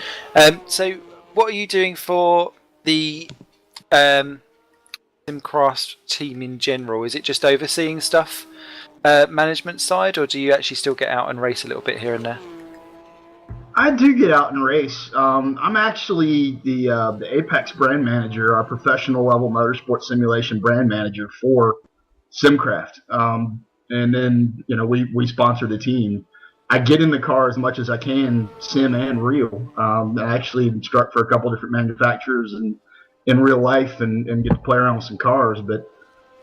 So what are you doing for the Simcraft team in general? Is it just overseeing stuff, management side, or do you actually still get out and race a little bit here and there? I do get out and race. I'm actually the Apex brand manager, our professional level motorsport simulation brand manager for Simcraft. And then, we sponsor the team. I get in the car as much as I can, sim and real. I actually instruct for a couple different manufacturers and in real life and get to play around with some cars. But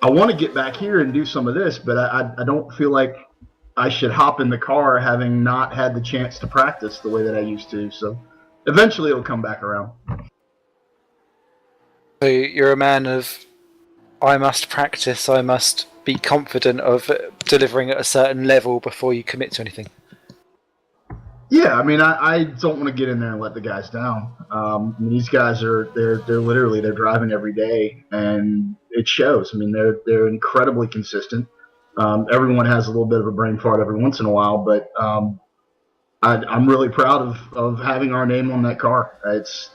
I want to get back here and do some of this, but I don't feel like I should hop in the car having not had the chance to practice the way that I used to. So eventually it'll come back around. So you're a man of, I must practice, I must be confident of delivering at a certain level before you commit to anything. Yeah, I mean, I don't want to get in there and let the guys down. These guys they're driving every day, and it shows. I mean, they're incredibly consistent. Everyone has a little bit of a brain fart every once in a while, but I'm really proud of having our name on that car.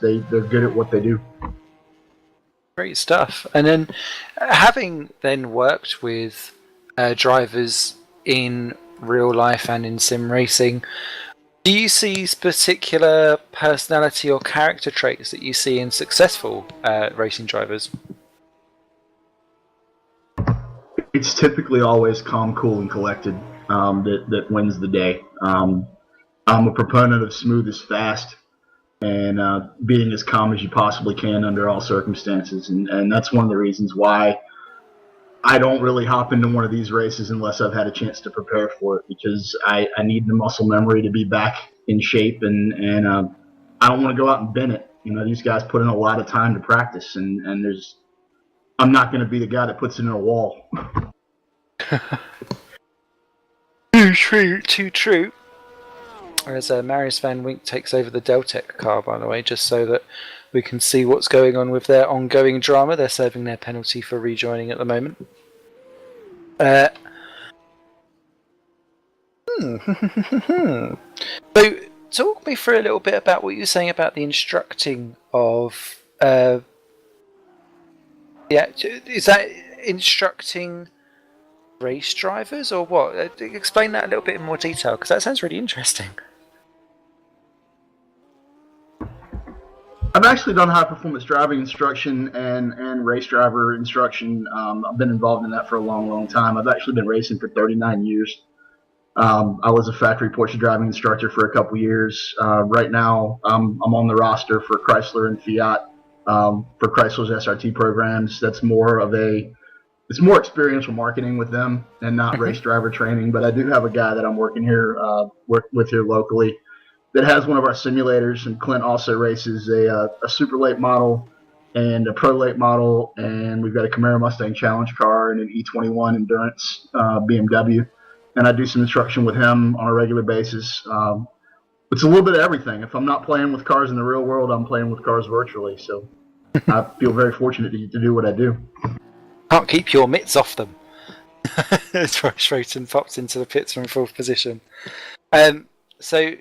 They're good at what they do. Great stuff. And then, having then worked with drivers in real life and in sim racing, do you see particular personality or character traits that you see in successful racing drivers? It's typically always calm, cool, and collected that wins the day. I'm a proponent of smooth is fast and being as calm as you possibly can under all circumstances. And that's one of the reasons why I don't really hop into one of these races unless I've had a chance to prepare for it, because I need the muscle memory to be back in shape, and I don't want to go out and bin it. These guys put in a lot of time to practice, and I'm not going to be the guy that puts it in a wall. Too true. As Marius Van Wink takes over the Deltec car, by the way, just so that we can see what's going on with their ongoing drama. They're serving their penalty for rejoining at the moment. So, talk me through a little bit about what you were saying about the instructing of... is that instructing race drivers or what? Explain that a little bit in more detail, because that sounds really interesting. I've actually done high performance driving instruction and race driver instruction. I've been involved in that for a long time. I've actually been racing for 39 years. I was a factory Porsche driving instructor for a couple years. Right now, I'm on the roster for Chrysler and Fiat for Chrysler's SRT programs. That's it's more experiential marketing with them and not race driver training. But I do have a guy that I'm working here with here locally that has one of our simulators, and Clint also races a super late model and a pro late model, and we've got a Camaro Mustang Challenge car and an E21 Endurance BMW, and I do some instruction with him on a regular basis. It's a little bit of everything. If I'm not playing with cars in the real world, I'm playing with cars virtually, so I feel very fortunate to do what I do. Can't keep your mitts off them. Troy Schroten pops into the pits from fourth position. So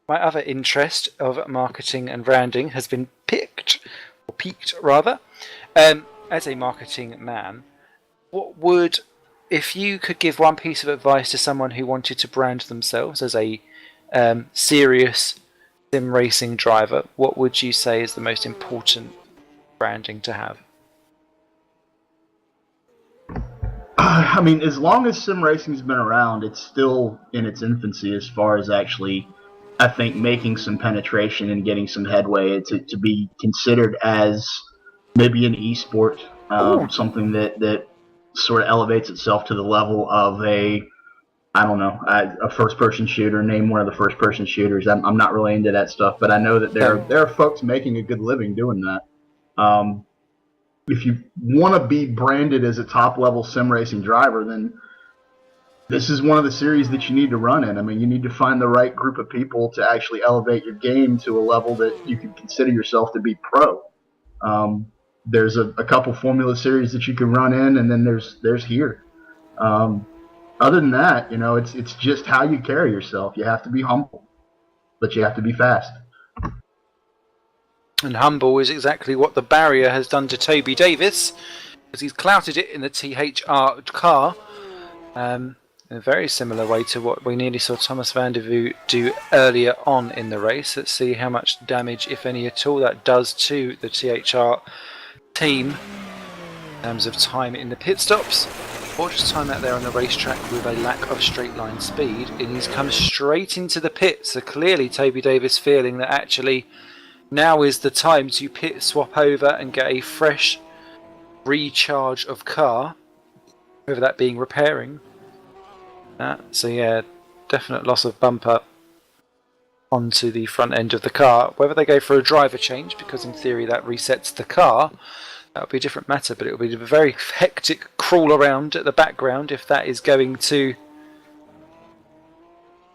my other interest of marketing and branding has been piqued rather. As a marketing man, what would, if you could give one piece of advice to someone who wanted to brand themselves as a serious sim racing driver, what would you say is the most important branding to have? I mean, as long as sim racing's been around, it's still in its infancy as far as actually, I think, making some penetration and getting some headway to be considered as maybe an e-sport, something that sort of elevates itself to the level of a first-person shooter. Name one of the first-person shooters. I'm not really into that stuff, but I know that there are folks making a good living doing that. If you want to be branded as a top-level sim racing driver, then This is one of the series that you need to run in. I mean, you need to find the right group of people to actually elevate your game to a level that you can consider yourself to be pro. There's a couple Formula Series that you can run in, and then there's here. Other than that, it's just how you carry yourself. You have to be humble, but you have to be fast. And humble is exactly what the barrier has done to Toby Davis, because he's clouted it in the THR car. In a very similar way to what we nearly saw Thomas van der Voort do earlier on in the race. Let's see how much damage, if any at all, that does to the THR team in terms of time in the pit stops, or just time out there on the racetrack with a lack of straight line speed. And he's come straight into the pit, so clearly Toby Davis feeling that actually now is the time to pit swap over and get a fresh recharge of car, whether that being repairing. So yeah, definite loss of bumper onto the front end of the car. Whether they go for a driver change, because in theory that resets the car, that would be a different matter, but it will be a very hectic crawl around at the background if that is going to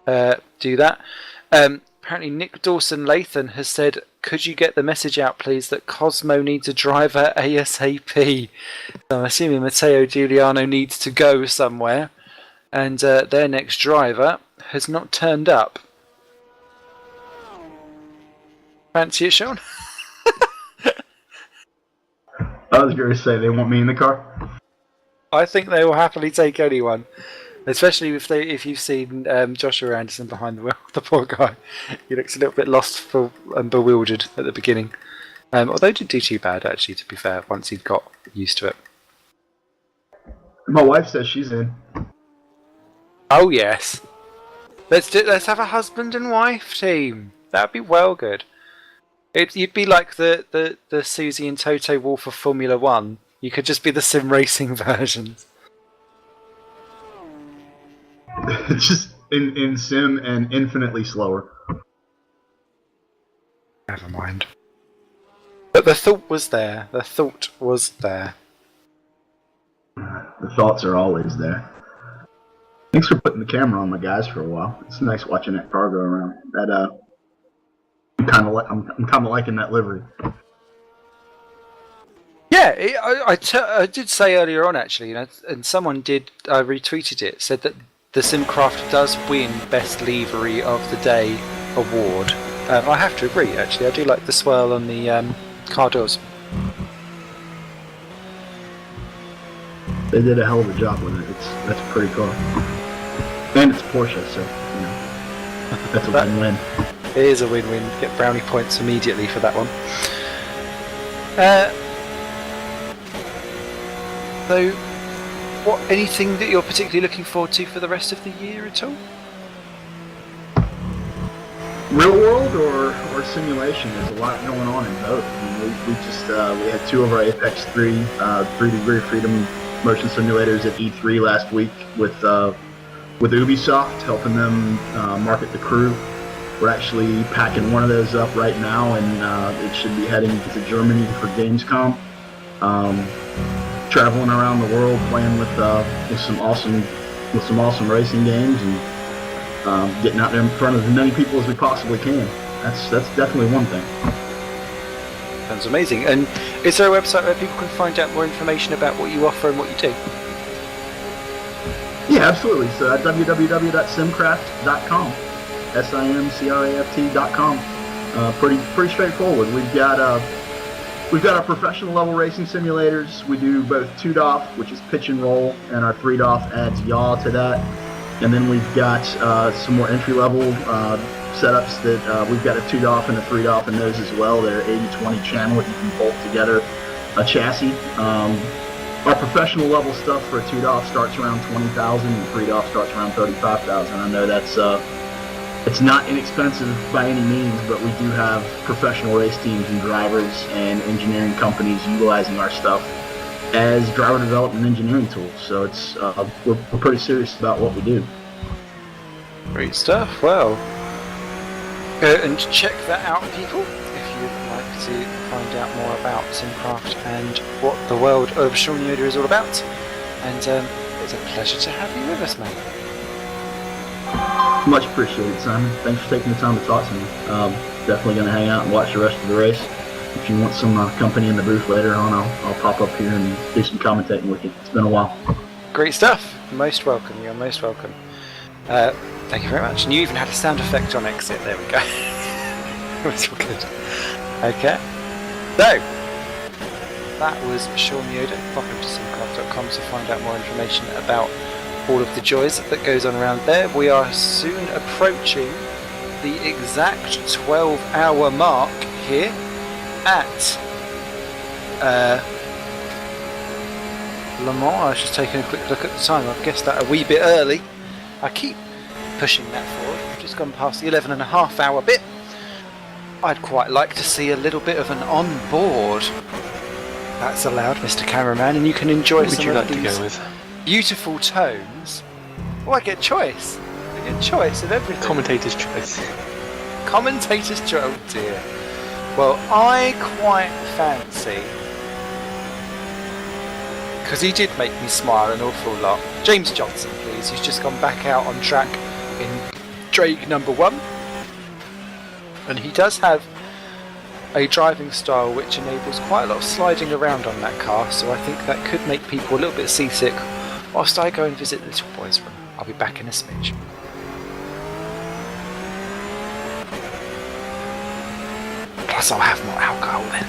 do that. Apparently Nick Dawson-Lathan has said, could you get the message out please that Cosmo needs a driver ASAP? So I'm assuming Matteo Giuliano needs to go somewhere, and their next driver has not turned up. Fancy it, Sean? I was going to say they want me in the car. I think they will happily take anyone, especially if you've seen Joshua Anderson behind the wheel. The poor guy, he looks a little bit lost and bewildered at the beginning. Although he didn't do too bad, actually, to be fair, once he'd got used to it. My wife says she's in. Oh yes, let's have a husband and wife team. That'd be well good. You'd be like the Susie and Toto Wolff of Formula One. You could just be the sim racing versions. Just in sim and infinitely slower. Never mind. But the thought was there. The thought was there. The thoughts are always there. Thanks for putting the camera on my guys for a while. It's nice watching that car go around. I'm kind of liking that livery. Yeah, I did say earlier on actually, and someone did. I retweeted it. Said that the Simcraft does win Best Livery of the Day award. I have to agree. Actually, I do like the swirl on the car doors. They did a hell of a job with it. That's pretty cool. And it's Porsche, so that's a win-win. It is a win-win. Get brownie points immediately for that one. So, anything that you're particularly looking forward to for the rest of the year at all? Real world or simulation? There's a lot going on in both. I mean, we had two of our Apex 3 3-degree freedom motion simulators at E3 last week with Ubisoft, helping them market the Crew. We're actually packing one of those up right now, and it should be heading to Germany for Gamescom. Traveling around the world, playing with some awesome racing games, and getting out there in front of as many people as we possibly can. That's definitely one thing. Sounds amazing. And is there a website where people can find out more information about what you offer and what you do? Yeah, absolutely. So www.simcraft.com, simcraft.com. Pretty straightforward. We've got our professional level racing simulators. We do both 2DOF, which is pitch and roll, and our 3DOF adds yaw to that. And then we've got some more entry level setups that we've got a 2DOF and a 3DOF in those as well. They're 80-20 channel that you can bolt together a chassis. Our professional level stuff for a 2DOF starts around $20,000 and 3DOF starts around $35,000. I know that's it's not inexpensive by any means, but we do have professional race teams and drivers and engineering companies utilizing our stuff as driver development engineering tools. So it's we're pretty serious about what we do. Great stuff. Well, go and check that out, people, if you'd like to find out more about Simcraft and what the world of Sean Yoder is all about. And it's a pleasure to have you with us, mate. Much appreciated, Simon. Thanks for taking the time to talk to me. Definitely going to hang out and watch the rest of the race. If you want some company in the booth later on, I'll pop up here and do some commentating with you. It's been a while. Great stuff. Most welcome. You're most welcome. Thank you very much. And you even had a sound effect on exit. There we go. That's all good. Okay. So, that was Sean Yoder. Pop over to simcraft.com to find out more information about all of the joys that goes on around there. We are soon approaching the exact 12-hour mark here at Le Mans. I was just taking a quick look at the time. I've guessed that a wee bit early. I keep pushing that forward. I've just gone past the 11.5 hour bit. I'd quite like to see a little bit of an on-board. That's allowed, Mr. Cameraman, and you can enjoy some of these beautiful tones. Oh, I get choice. I get choice of everything. Commentator's choice. Commentator's choice. Oh dear. Well, I quite fancy, because he did make me smile an awful lot. James Johnson, please, who's just gone back out on track in Drake number 1. And he does have a driving style which enables quite a lot of sliding around on that car, so I think that could make people a little bit seasick whilst I go and visit the little boys' room. I'll be back in a smidge. Plus I'll have more alcohol then.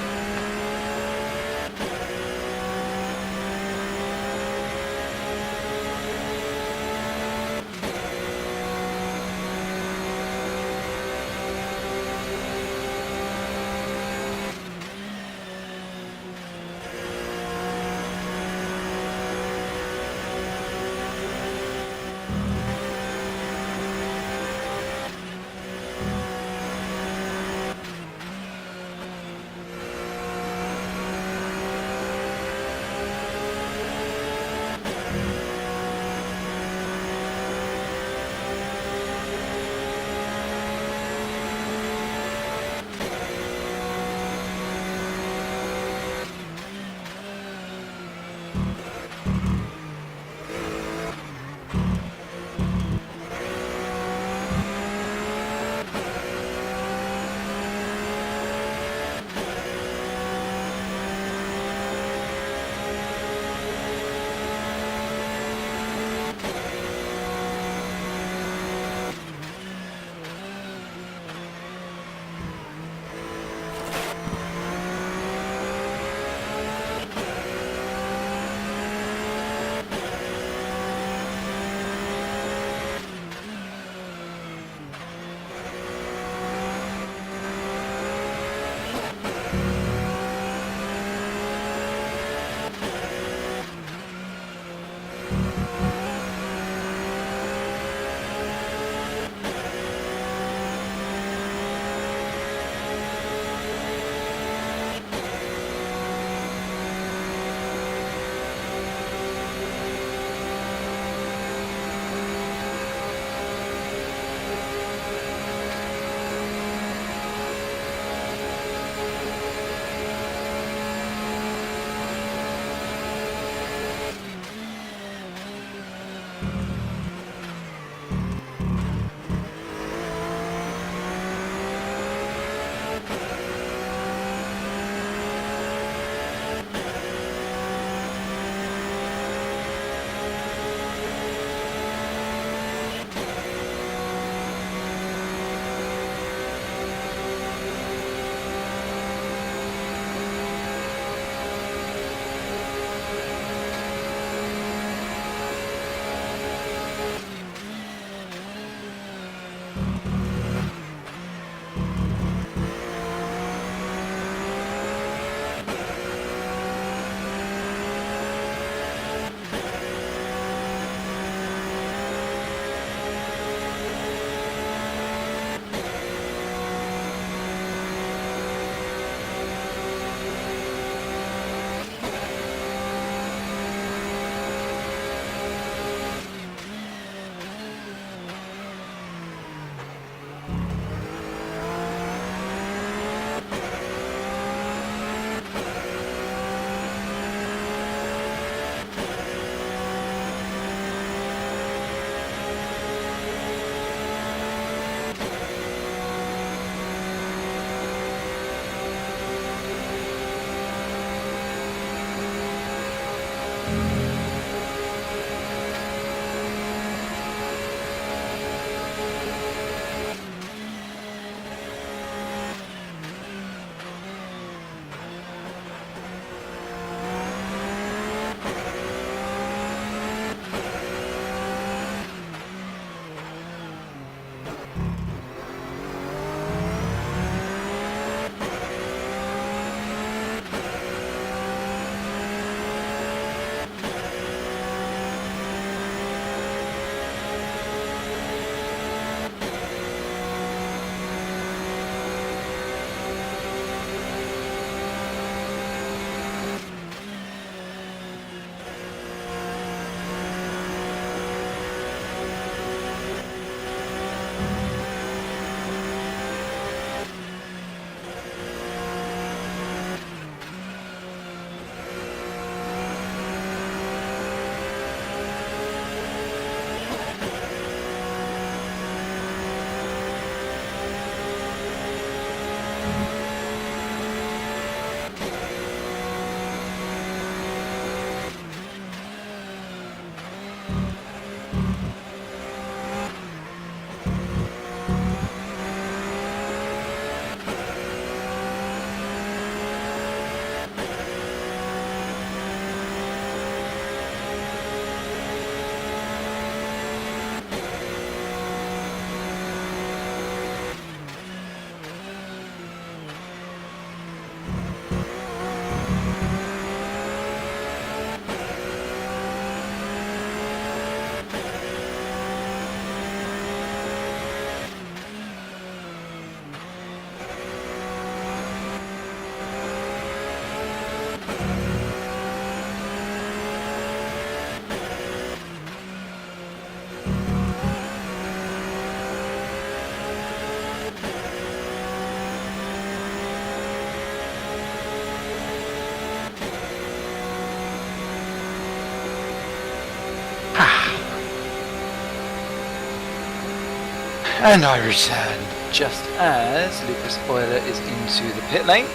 And I return just as Lucas Euler is into the pit lane.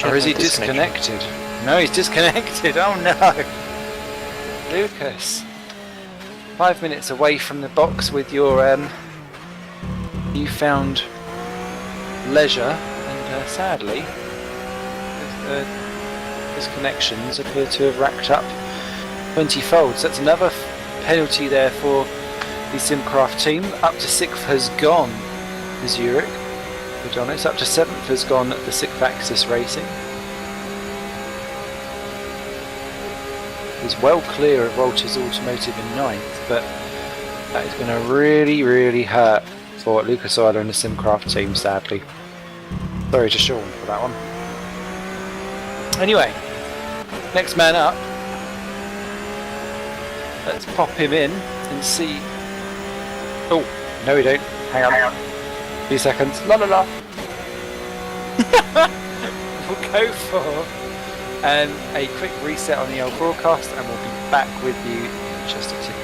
Or is he disconnected? No, he's disconnected. Oh no! Lucas, 5 minutes away from the box with your newfound leisure, and sadly, disconnections appear to have racked up 20 folds. That's another penalty there for the Simcraft team. Up to 6th has gone for Zurich. Adonis. Up to 7th has gone the 6th Axis Racing. He's well clear of Walters Automotive in 9th, but that is going to really hurt for Lucas Euler and the Simcraft team, sadly. Sorry to Sean for that one. Anyway, next man up. Let's pop him in and see. Oh, no we don't. Hang on. 2 seconds. La la la. We'll go for a quick reset on the old broadcast and we'll be back with you in just a tick.